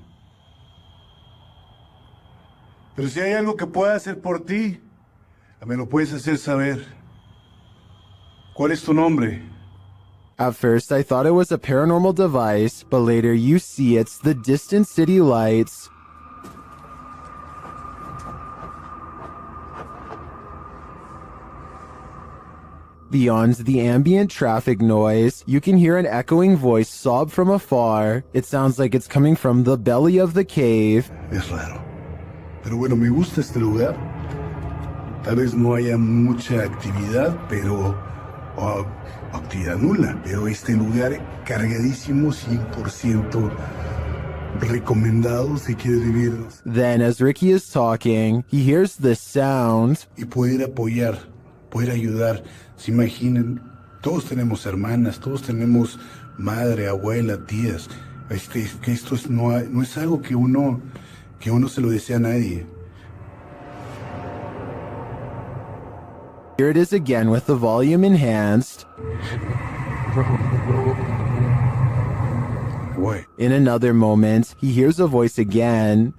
Pero si hay algo que pueda hacer por ti, me lo puedes hacer saber. ¿Cuál es tu nombre? At first, I thought it was a paranormal device, but later you see it's the distant city lights. Beyond the ambient traffic noise, you can hear an echoing voice sob from afar. It sounds like it's coming from the belly of the cave. Es raro. Pero bueno, me gusta este lugar. Tal vez no haya mucha actividad, pero... actividad nula, pero este lugar cargadísimo, 100% recomendado si quieres vivir. Then, as Ricky is talking, he hears this sound. Y poder apoyar, poder ayudar. Se imaginen Todos tenemos hermanas, todos tenemos madre, abuela, tías. Que esto no es algo que uno se lo desea a nadie. Here it is again with the volume enhanced. What? In another moment, he hears a voice again.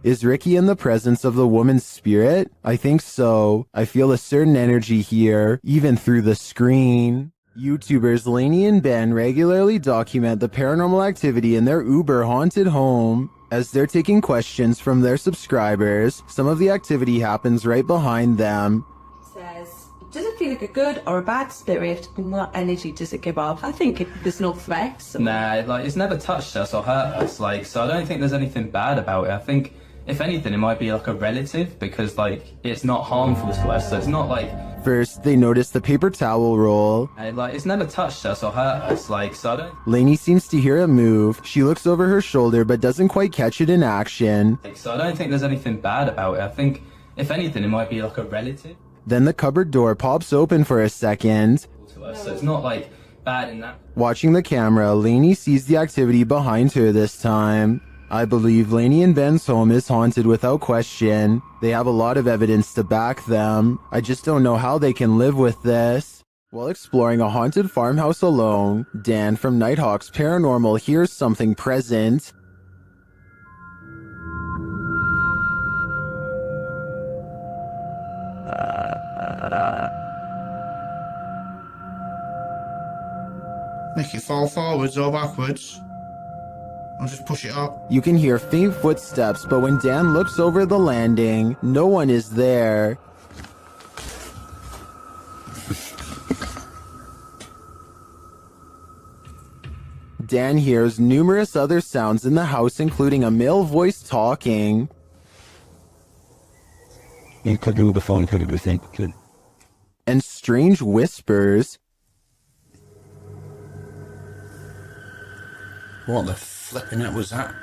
Is Ricky in the presence of the woman's spirit? I think so. I feel a certain energy here, even through the screen. YouTubers Lainey and Ben regularly document the paranormal activity in their Uber haunted home. As they're taking questions from their subscribers, some of the activity happens right behind them. Says, does it feel like a good or a bad spirit? And what energy does it give off? I think there's no threats. Nah, like it's never touched us or hurt us, like, so I don't think there's anything bad about it. I think if anything it might be like a relative, because like it's not harmful to us, so it's not like. First, they notice the paper towel roll. Like it's never touched us or hurt us, like, so I don't. Lainey seems to hear it move. She looks over her shoulder but doesn't quite catch it in action. Like, so I don't think there's anything bad about it. I think if anything it might be like a relative. Then the cupboard door pops open for a second. To us, so it's not like bad in that. Watching the camera, Lainey sees the activity behind her this time. I believe Lainey and Ben's home is haunted without question. They have a lot of evidence to back them. I just don't know how they can live with this. While exploring a haunted farmhouse alone, Dan from Nighthawk's Paranormal hears something present. Make it fall forwards or backwards. I'll just push it up. You can hear faint footsteps, but when Dan looks over the landing, no one is there. Dan hears numerous other sounds in the house, including a male voice talking. You could do the phone, could do the thing, could. And strange whispers. What the flipping heck was that?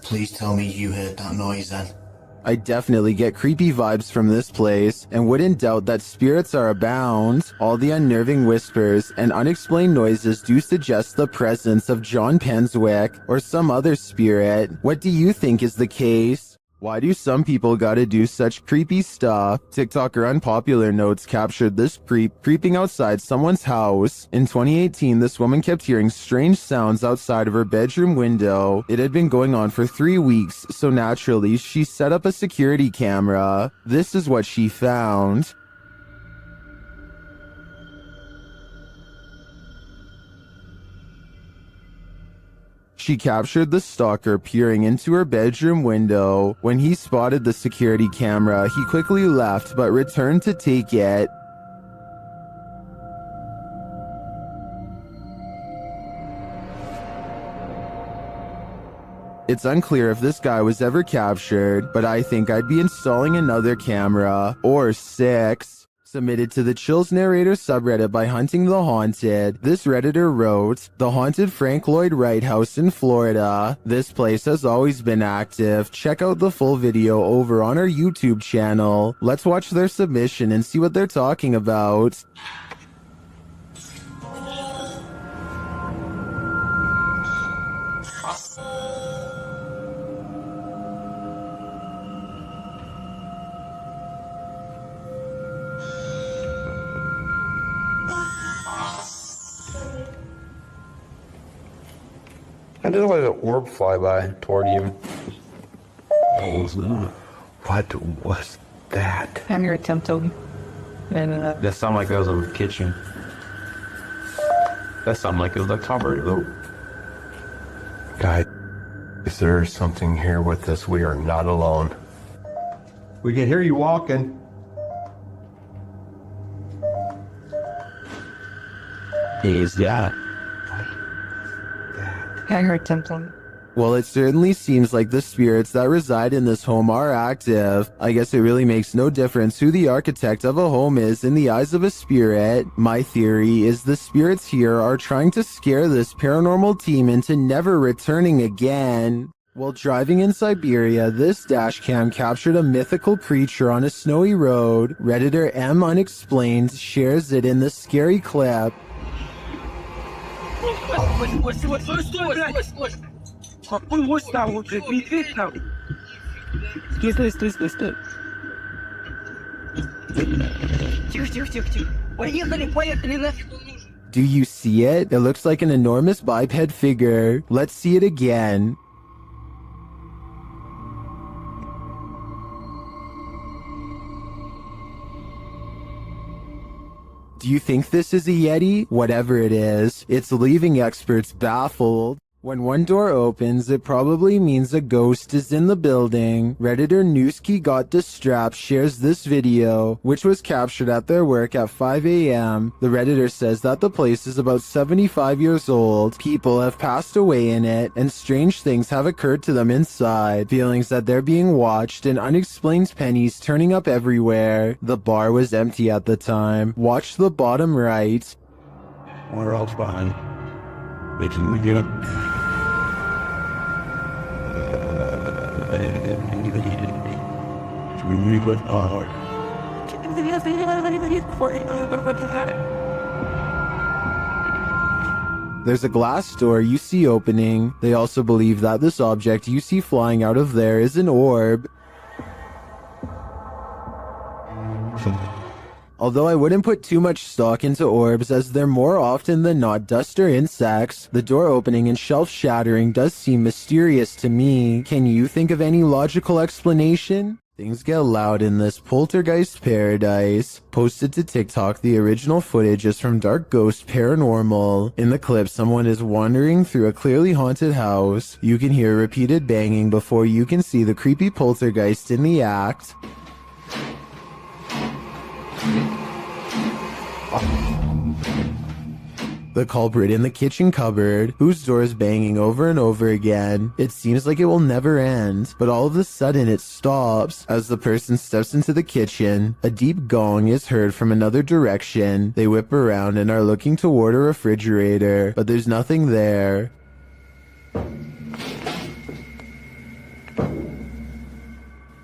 Please tell me you heard that noise then. I definitely get creepy vibes from this place, and wouldn't doubt that spirits are abound. All the unnerving whispers and unexplained noises do suggest the presence of John Penswick or some other spirit. What do you think is the case? Why do some people gotta do such creepy stuff? TikToker Unpopular Notes captured this creep creeping outside someone's house. In 2018, this woman kept hearing strange sounds outside of her bedroom window. It had been going on for 3 weeks, so naturally, she set up a security camera. This is what she found. She captured the stalker peering into her bedroom window. When he spotted the security camera, he quickly left but returned to take it. It's unclear if this guy was ever captured, but I think I'd be installing another camera, or 6. Submitted to the Chills Narrator subreddit by Hunting the Haunted, this Redditor wrote, "The haunted Frank Lloyd Wright house in Florida. This place has always been active. Check out the full video over on our YouTube channel." Let's watch their submission and see what they're talking about. I just let an orb fly by toward you. What was that? I'm your tempting. And That sounded like it was in the kitchen. That sounded like it was like top of the. Guys, if there's something here with us, we are not alone. We can hear you walking. Is that? I heard tempting. Well, it certainly seems like the spirits that reside in this home are active. I guess it really makes no difference who the architect of a home is in the eyes of a spirit. My theory is the spirits here are trying to scare this paranormal team into never returning again. While driving in Siberia, this dashcam captured a mythical creature on a snowy road. Redditor M Unexplained shares it in this scary clip. Do you see it? It looks like an enormous biped figure. Let's see it again. Do you think this is a Yeti? Whatever it is, it's leaving experts baffled. When one door opens, it probably means a ghost is in the building. Redditor Newski Got Distrapped shares this video, which was captured at their work at 5 a.m. The Redditor says that the place is about 75 years old. People have passed away in it, and strange things have occurred to them inside. Feelings that they're being watched and unexplained pennies turning up everywhere. The bar was empty at the time. Watch the bottom right. Where else behind? Making we get There's a glass door you see opening. They also believe that this object you see flying out of there is an orb. Although I wouldn't put too much stock into orbs, as they're more often than not dust or insects, the door opening and shelf shattering does seem mysterious to me. Can you think of any logical explanation? Things get loud in this poltergeist paradise. Posted to TikTok, the original footage is from Dark Ghost Paranormal. In the clip, someone is wandering through a clearly haunted house. You can hear repeated banging before you can see the creepy poltergeist in the act. The culprit in the kitchen cupboard, whose door is banging over and over again. It seems like it will never end, but all of a sudden it stops. As the person steps into the kitchen, a deep gong is heard from another direction. They whip around and are looking toward a refrigerator, but there's nothing there.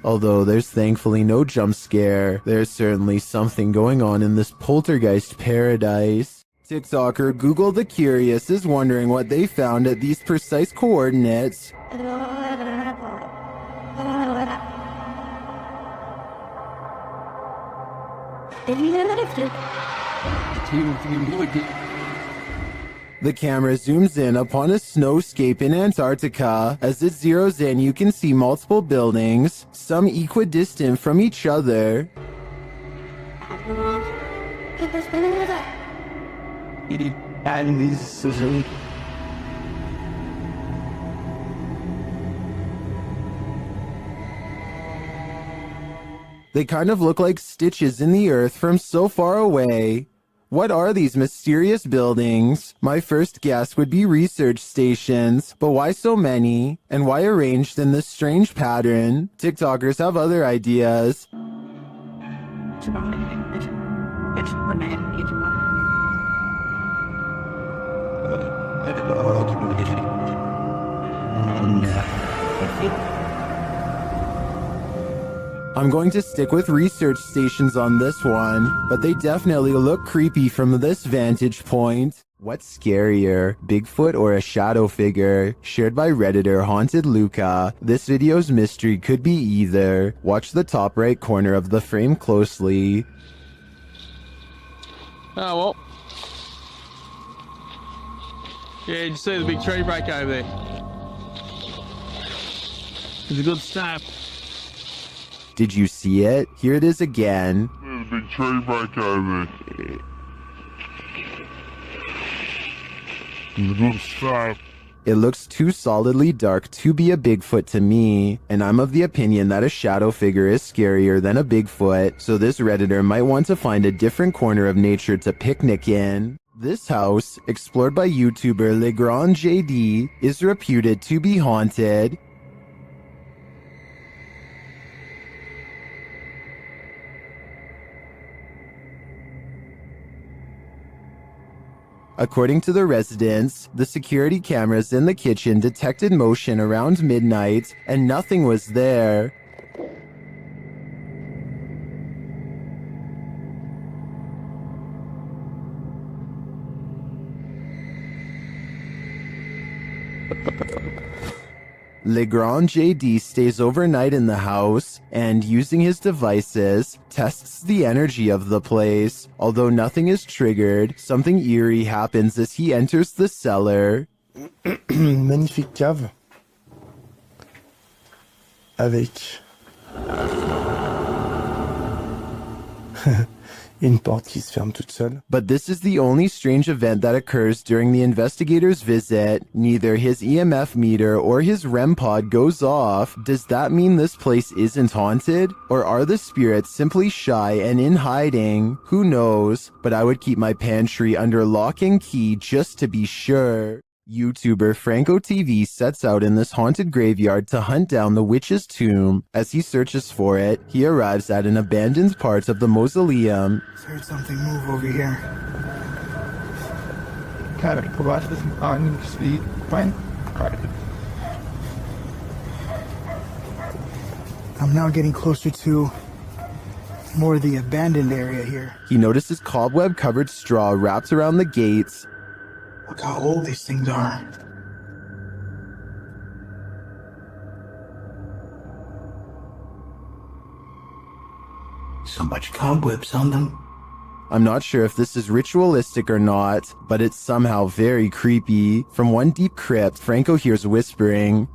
Although there's thankfully no jump scare, there's certainly something going on in this poltergeist paradise. TikToker Google the Curious is wondering what they found at these precise coordinates. The camera zooms in upon a snowscape in Antarctica. As it zeroes in, you can see multiple buildings, some equidistant from each other. They kind of look like stitches in the earth from so far away. What are these mysterious buildings? My first guess would be research stations, but why so many? And why arranged in this strange pattern? TikTokers have other ideas. I'm going to stick with research stations on this one, but they definitely look creepy from this vantage point. What's scarier, Bigfoot or a shadow figure? Shared by Redditor Haunted Luca. This video's mystery could be either. Watch the top right corner of the frame closely. Oh, well. Yeah, you see the big tree break over there. It's a good start. Did you see it? Here it is again. There's a big tree break over there. It's a good start. It looks too solidly dark to be a Bigfoot to me, and I'm of the opinion that a shadow figure is scarier than a Bigfoot, so this Redditor might want to find a different corner of nature to picnic in. This house, explored by YouTuber Legrand JD, is reputed to be haunted. According to the residents, the security cameras in the kitchen detected motion around midnight, and nothing was there. Legrand JD stays overnight in the house and, using his devices, tests the energy of the place. Although nothing is triggered, something eerie happens as he enters the cellar. Magnifique cave. Avec une porte qui se ferme toute seule. But this is the only strange event that occurs during the investigator's visit. Neither his EMF meter or his REM pod goes off. Does that mean this place isn't haunted? Or are the spirits simply shy and in hiding? Who knows? But I would keep my pantry under lock and key just to be sure. YouTuber Franco TV sets out in this haunted graveyard to hunt down the witch's tomb. As he searches for it, he arrives at an abandoned part of the mausoleum. Heard something move over here. Cara, por baixo desse speed. I'm now getting closer to more of the abandoned area here. He notices cobweb-covered straw wrapped around the gates. Look how old these things are. So much cobwebs on them. I'm not sure if this is ritualistic or not, but it's somehow very creepy. From one deep crypt, Franco hears whispering.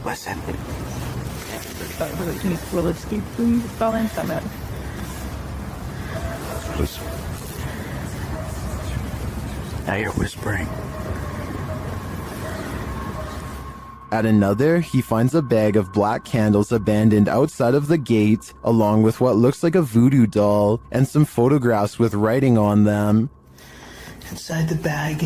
Listen. Listen. Now you're whispering. At another, he finds a bag of black candles abandoned outside of the gate, along with what looks like a voodoo doll and some photographs with writing on them. Inside the bag.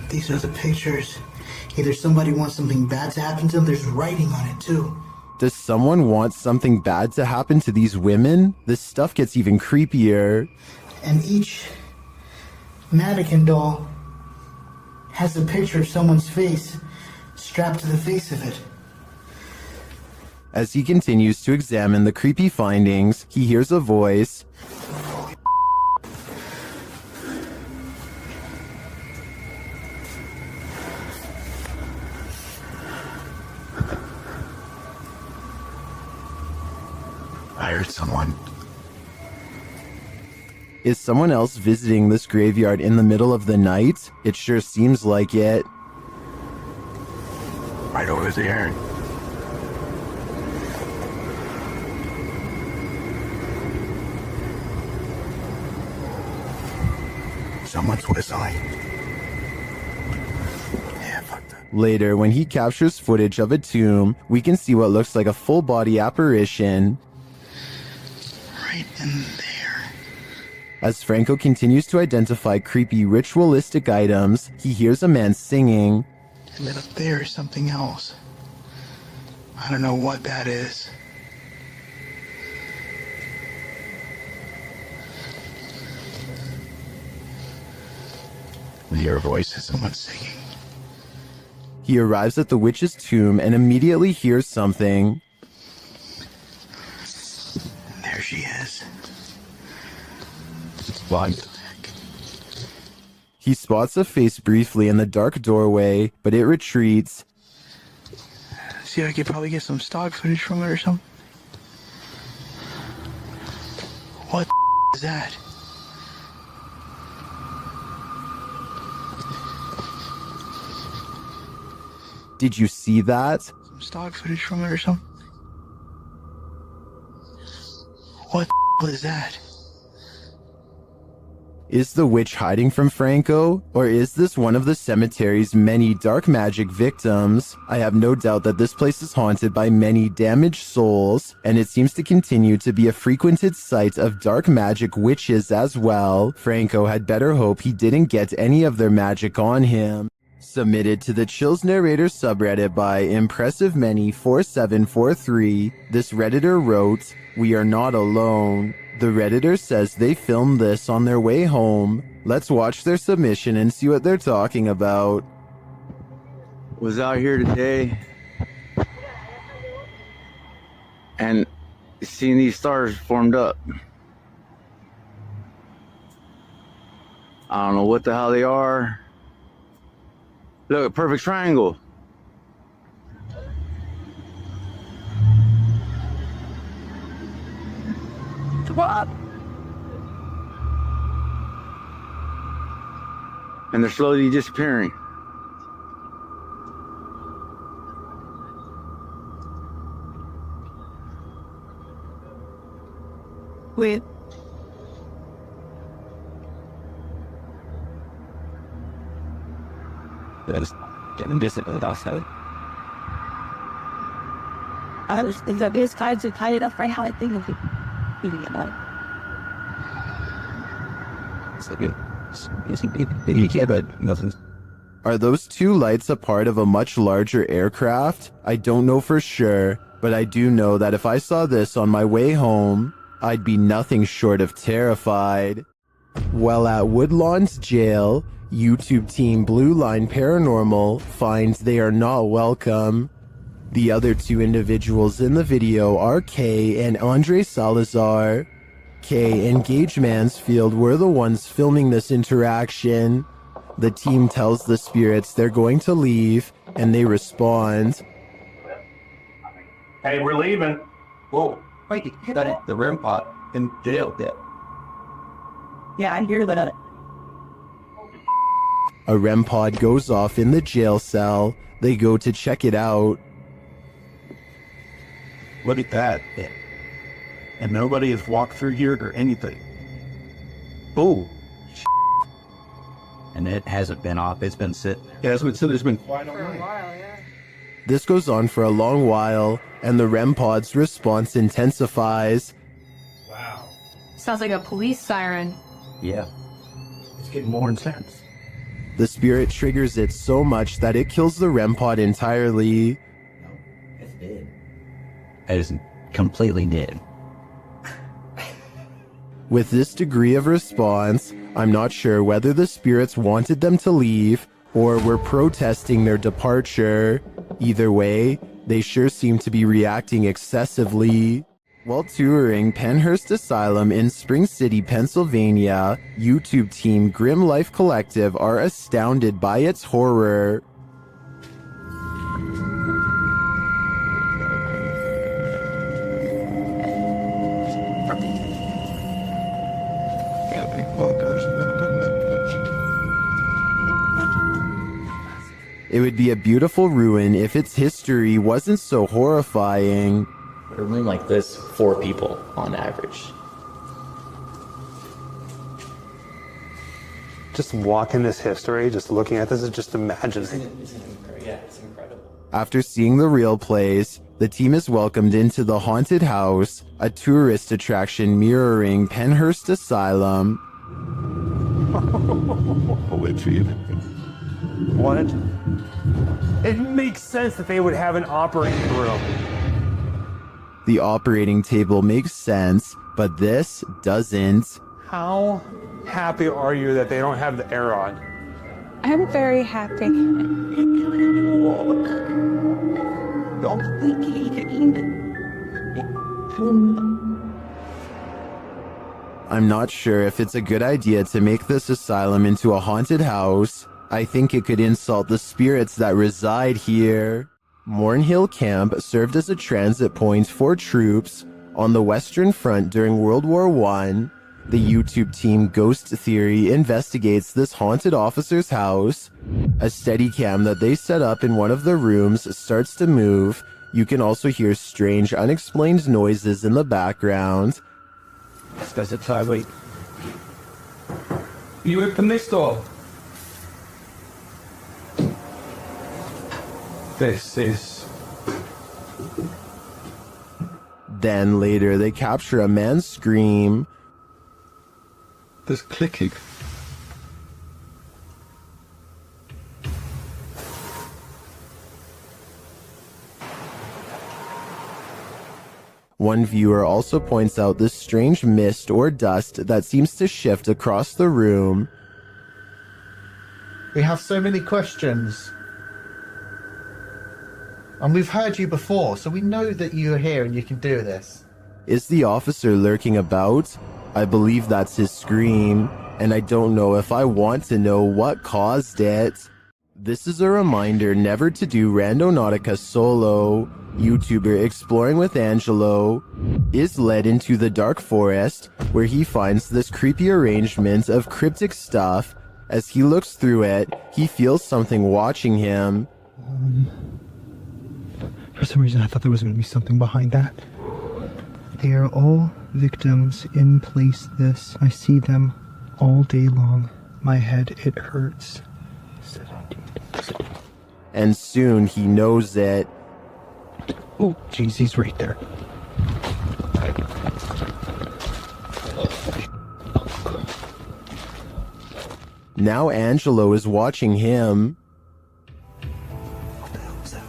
These are the pictures. Either somebody wants something bad to happen to them, there's writing on it too. Does someone want something bad to happen to these women? This stuff gets even creepier. And each mannequin doll has a picture of someone's face strapped to the face of it. As he continues to examine the creepy findings, he hears a voice. I heard someone. Is someone else visiting this graveyard in the middle of the night? It sure seems like it. Right over there. Someone's whistling. Yeah, fuck that. Later, when he captures footage of a tomb, we can see what looks like a full-body apparition. Right in there. As Franco continues to identify creepy ritualistic items, he hears a man singing. And then up there is something else. I don't know what that is. Your voice is someone singing. He arrives at the witch's tomb and immediately hears something. There she is. What? He spots a face briefly in the dark doorway, but it retreats. See, I could probably get some stock footage from it or something. What is that? Did you see that? Some stock footage from it or something. What is that? Is the witch hiding from Franco? Or is this one of the cemetery's many dark magic victims? I have no doubt that this place is haunted by many damaged souls, and it seems to continue to be a frequented site of dark magic witches as well. Franco had better hope he didn't get any of their magic on him. Submitted to the Chills Narrator subreddit by ImpressiveMany4743, this Redditor wrote, "We are not alone." The Redditor says they filmed this on their way home. Let's watch their submission and see what they're talking about. Was out here today and seeing these stars formed up. I don't know what the hell they are. Look, a perfect triangle. What? And they're slowly disappearing. Wait. There's getting this outside. I was thinking that this kind of tied it up right how I think of it. It's like you can't, but nothing. Are those two lights a part of a much larger aircraft? I don't know for sure, but I do know that if I saw this on my way home, I'd be nothing short of terrified. While at Woodlawn's jail, YouTube team Blue Line Paranormal finds they are not welcome. The other two individuals in the video are Kay and Andre Salazar. Kay and Gage Mansfield were the ones filming this interaction. The team tells the spirits they're going to leave, and they respond. Hey, we're leaving. Whoa, wait, the REM pod in jail there. Yeah, I hear that. A REM pod goes off in the jail cell. They go to check it out. Look at that. And nobody has walked through here or anything. Oh. And it hasn't been off, it's been sitting. Yeah, that's what it said. There's been quite For a while, yeah. This goes on for a long while, and the REM pod's response intensifies. Wow. Sounds like a police siren. Yeah. It's getting more intense. The spirit triggers it so much that it kills the REM pod entirely. It's dead. It is completely dead. With this degree of response, I'm not sure whether the spirits wanted them to leave or were protesting their departure. Either way, they sure seem to be reacting excessively. While touring Penhurst Asylum in Spring City, Pennsylvania, YouTube team Grim Life Collective are astounded by its horror. It would be a beautiful ruin if its history wasn't so horrifying. A room like this, 4 people on average. Just walking this history, just looking at this, is just imagine. Yeah, it's incredible. After seeing the real place, the team is welcomed into the haunted house, a tourist attraction mirroring Penhurst Asylum. What? It makes sense that they would have an operating room. The operating table makes sense, but this doesn't. How happy are you that they don't have the air on? I'm very happy. I'm not sure if it's a good idea to make this asylum into a haunted house. I think it could insult the spirits that reside here. Mornhill Camp served as a transit point for troops on the Western Front during World War I. The YouTube team Ghost Theory investigates this haunted officer's house. A Steadicam that they set up in one of the rooms starts to move. You can also hear strange, unexplained noises in the background. This guy's a highway. You open this door. This is... Then later they capture a man's scream. There's clicking. One viewer also points out this strange mist or dust that seems to shift across the room. We have so many questions. And we've heard you before, so we know that you're here and you can do this. Is the officer lurking about? I believe that's his scream, and I don't know if I want to know what caused it. This is a reminder never to do Randonautica solo. YouTuber Exploring with Angelo is led into the dark forest where he finds this creepy arrangement of cryptic stuff. As he looks through it, he feels something watching him. For some reason, I thought there was going to be something behind that. They are all victims in place this. I see them all day long. My head, it hurts. 17. And soon he knows it. Oh, jeez, he's right there. Now Angelo is watching him. What the hell was that?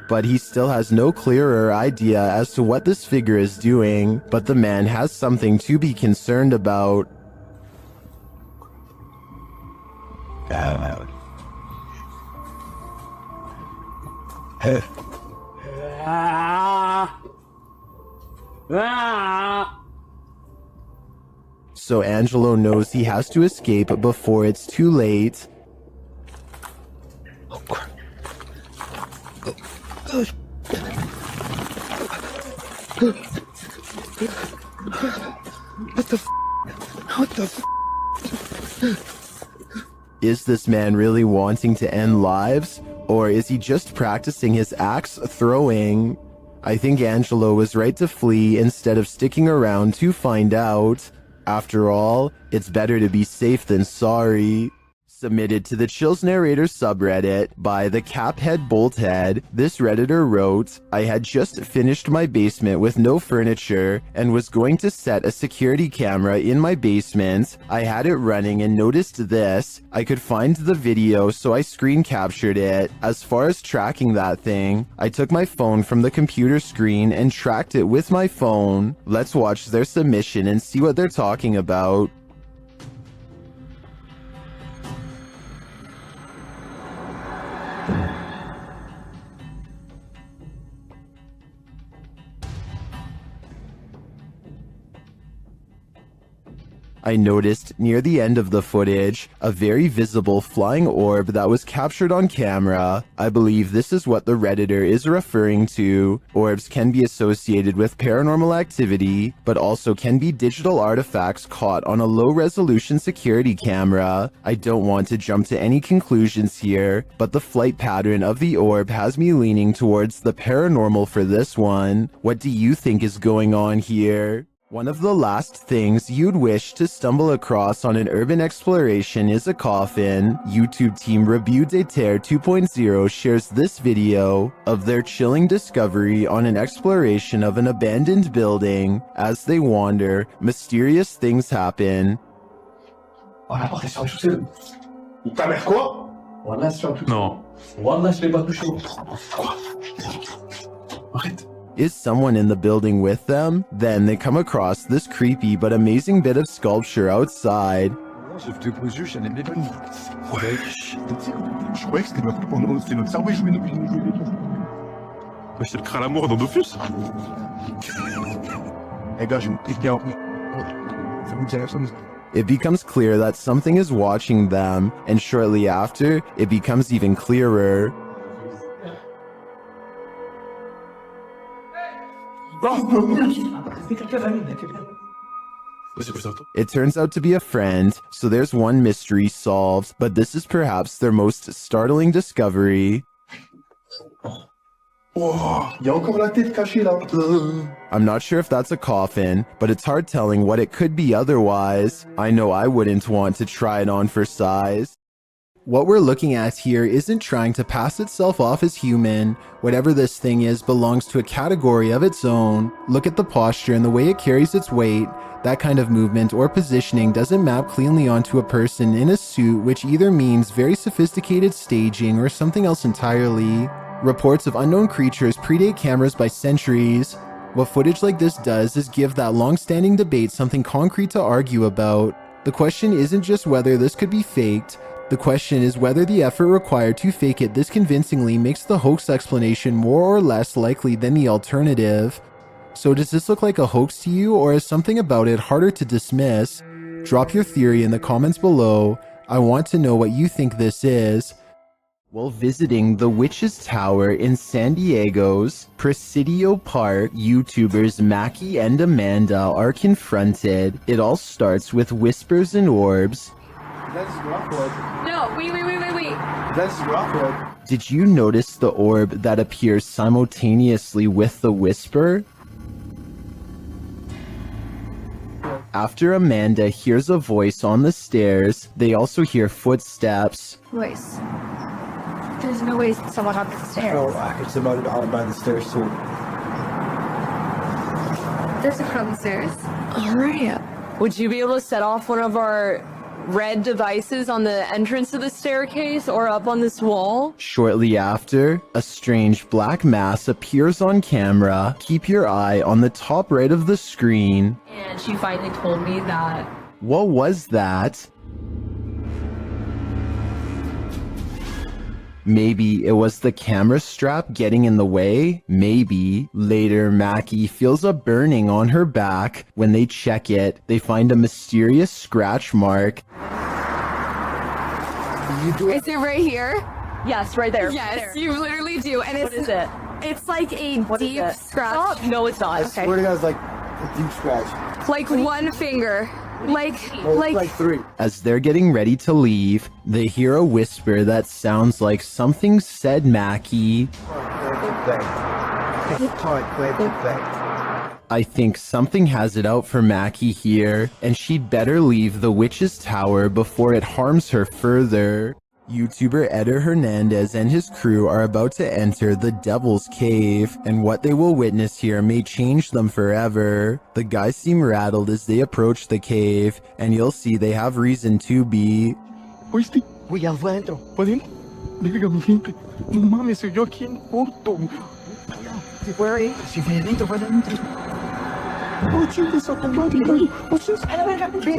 But he still has no clearer idea as to what this figure is doing, but the man has something to be concerned about. So Angelo knows he has to escape before it's too late. Oh, crap. What the f? What the f? Is this man really wanting to end lives? Or is he just practicing his axe throwing? I think Angelo was right to flee instead of sticking around to find out. After all, it's better to be safe than sorry. Submitted to the Chills Narrator subreddit by the Caphead Bolthead, this redditor wrote, I had just finished my basement with no furniture and was going to set a security camera in my basement. I had it running and noticed this. I could find the video, so I screen captured it. As far as tracking that thing, I took my phone from the computer screen and tracked it with my phone. Let's watch their submission and see what they're talking about. I noticed near the end of the footage a very visible flying orb that was captured on camera. I believe this is what the Redditor is referring to. Orbs can be associated with paranormal activity, but also can be digital artifacts caught on a low-resolution security camera. I don't want to jump to any conclusions here, but the flight pattern of the orb has me leaning towards the paranormal for this one. What do you think is going on here? One of the last things you'd wish to stumble across on an urban exploration is a coffin. YouTube team Review de Terre 2.0 shares this video of their chilling discovery on an exploration of an abandoned building. As they wander, mysterious things happen. Non. Is someone in the building with them? Then they come across this creepy but amazing bit of sculpture outside. Je te jure, j'allais me dépanner. Wesh. Je croyais que c'était notre cerveau et jouer depuis. Wesh, c'est le crâne à l'amour dans Dofus. Les gars, je me pique bien. Ça vous dit la chose? It becomes clear that something is watching them, and shortly after, it becomes even clearer. It turns out to be a friend, so there's one mystery solved, but this is perhaps their most startling discovery. Oh, il y a encore la tête cachée là. I'm not sure if that's a coffin, but it's hard telling what it could be otherwise. I know I wouldn't want to try it on for size. What we're looking at here isn't trying to pass itself off as human. Whatever this thing is belongs to a category of its own. Look at the posture and the way it carries its weight. That kind of movement or positioning doesn't map cleanly onto a person in a suit, which either means very sophisticated staging or something else entirely. Reports of unknown creatures predate cameras by centuries. What footage like this does is give that long-standing debate something concrete to argue about. The question isn't just whether this could be faked. The question is whether the effort required to fake it this convincingly makes the hoax explanation more or less likely than the alternative. So does this look like a hoax to you, or is something about it harder to dismiss? Drop your theory in the comments below. I want to know what you think this is. While visiting the Witch's Tower in San Diego's Presidio Park, YouTubers Mackie and Amanda are confronted. It all starts with whispers and orbs. That's Rockwood. No, wait. That's Rockwood. Did you notice the orb that appears simultaneously with the whisper? After Amanda hears a voice on the stairs, they also hear footsteps. Voice. There's no way someone on the stairs. Oh, it's about by the stairs too. There's a crowd on the stairs. Alright. Would you be able to set off one of our red devices on the entrance of the staircase or up on this wall? Shortly after, a strange black mass appears on camera. Keep your eye on the top right of the screen. And she finally told me that. What was that? Maybe it was the camera strap getting in the way? Maybe. Later, Mackie feels a burning on her back. When they check it, they find a mysterious scratch mark. Is it right here? Yes, right there. Yes, There. you literally do. And What is it? It's like a deep scratch. Stop. No, it's not. Okay. Swear to God, it's like a deep scratch. Like one finger. Like three. As they're getting ready to leave, they hear a whisper that sounds like something said Mackie. I think something has it out for Mackie here, and she'd better leave the Witch's Tower before it harms her further. YouTuber Eder Hernandez and his crew are about to enter the Devil's Cave, and what they will witness here may change them forever. The guys seem rattled as they approach the cave, and you'll see they have reason to be. ¿Oíste? Güey, adentro. ¿Podemos? Verga, mi gente. No mames, soy yo aquí en corto. Where are you? Si ve adentro, va adentro. Oh, chingas a tu madre, güey. Pendejo, cállate, pendejo.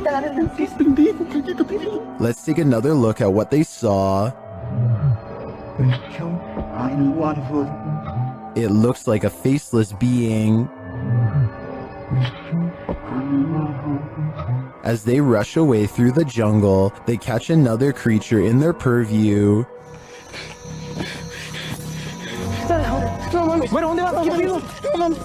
Let's take another look at what they saw. It looks like a faceless being. As they rush away through the jungle, they catch another creature in their purview. Bueno, ¿dónde vas? ¿Qué pedo? No mames.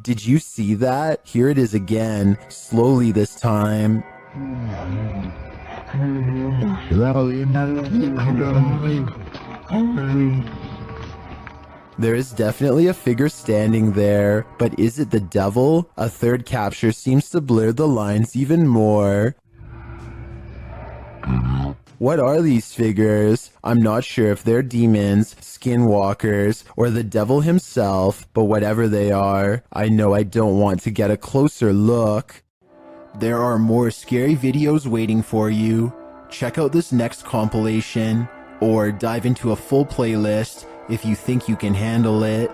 Did you see that? Here it is again, slowly this time. There is definitely a figure standing there, but is it the devil? A third capture seems to blur the lines even more. What are these figures? I'm not sure if they're demons, skinwalkers, or the devil himself, but whatever they are, I know I don't want to get a closer look. There are more scary videos waiting for you. Check out this next compilation, or dive into a full playlist if you think you can handle it.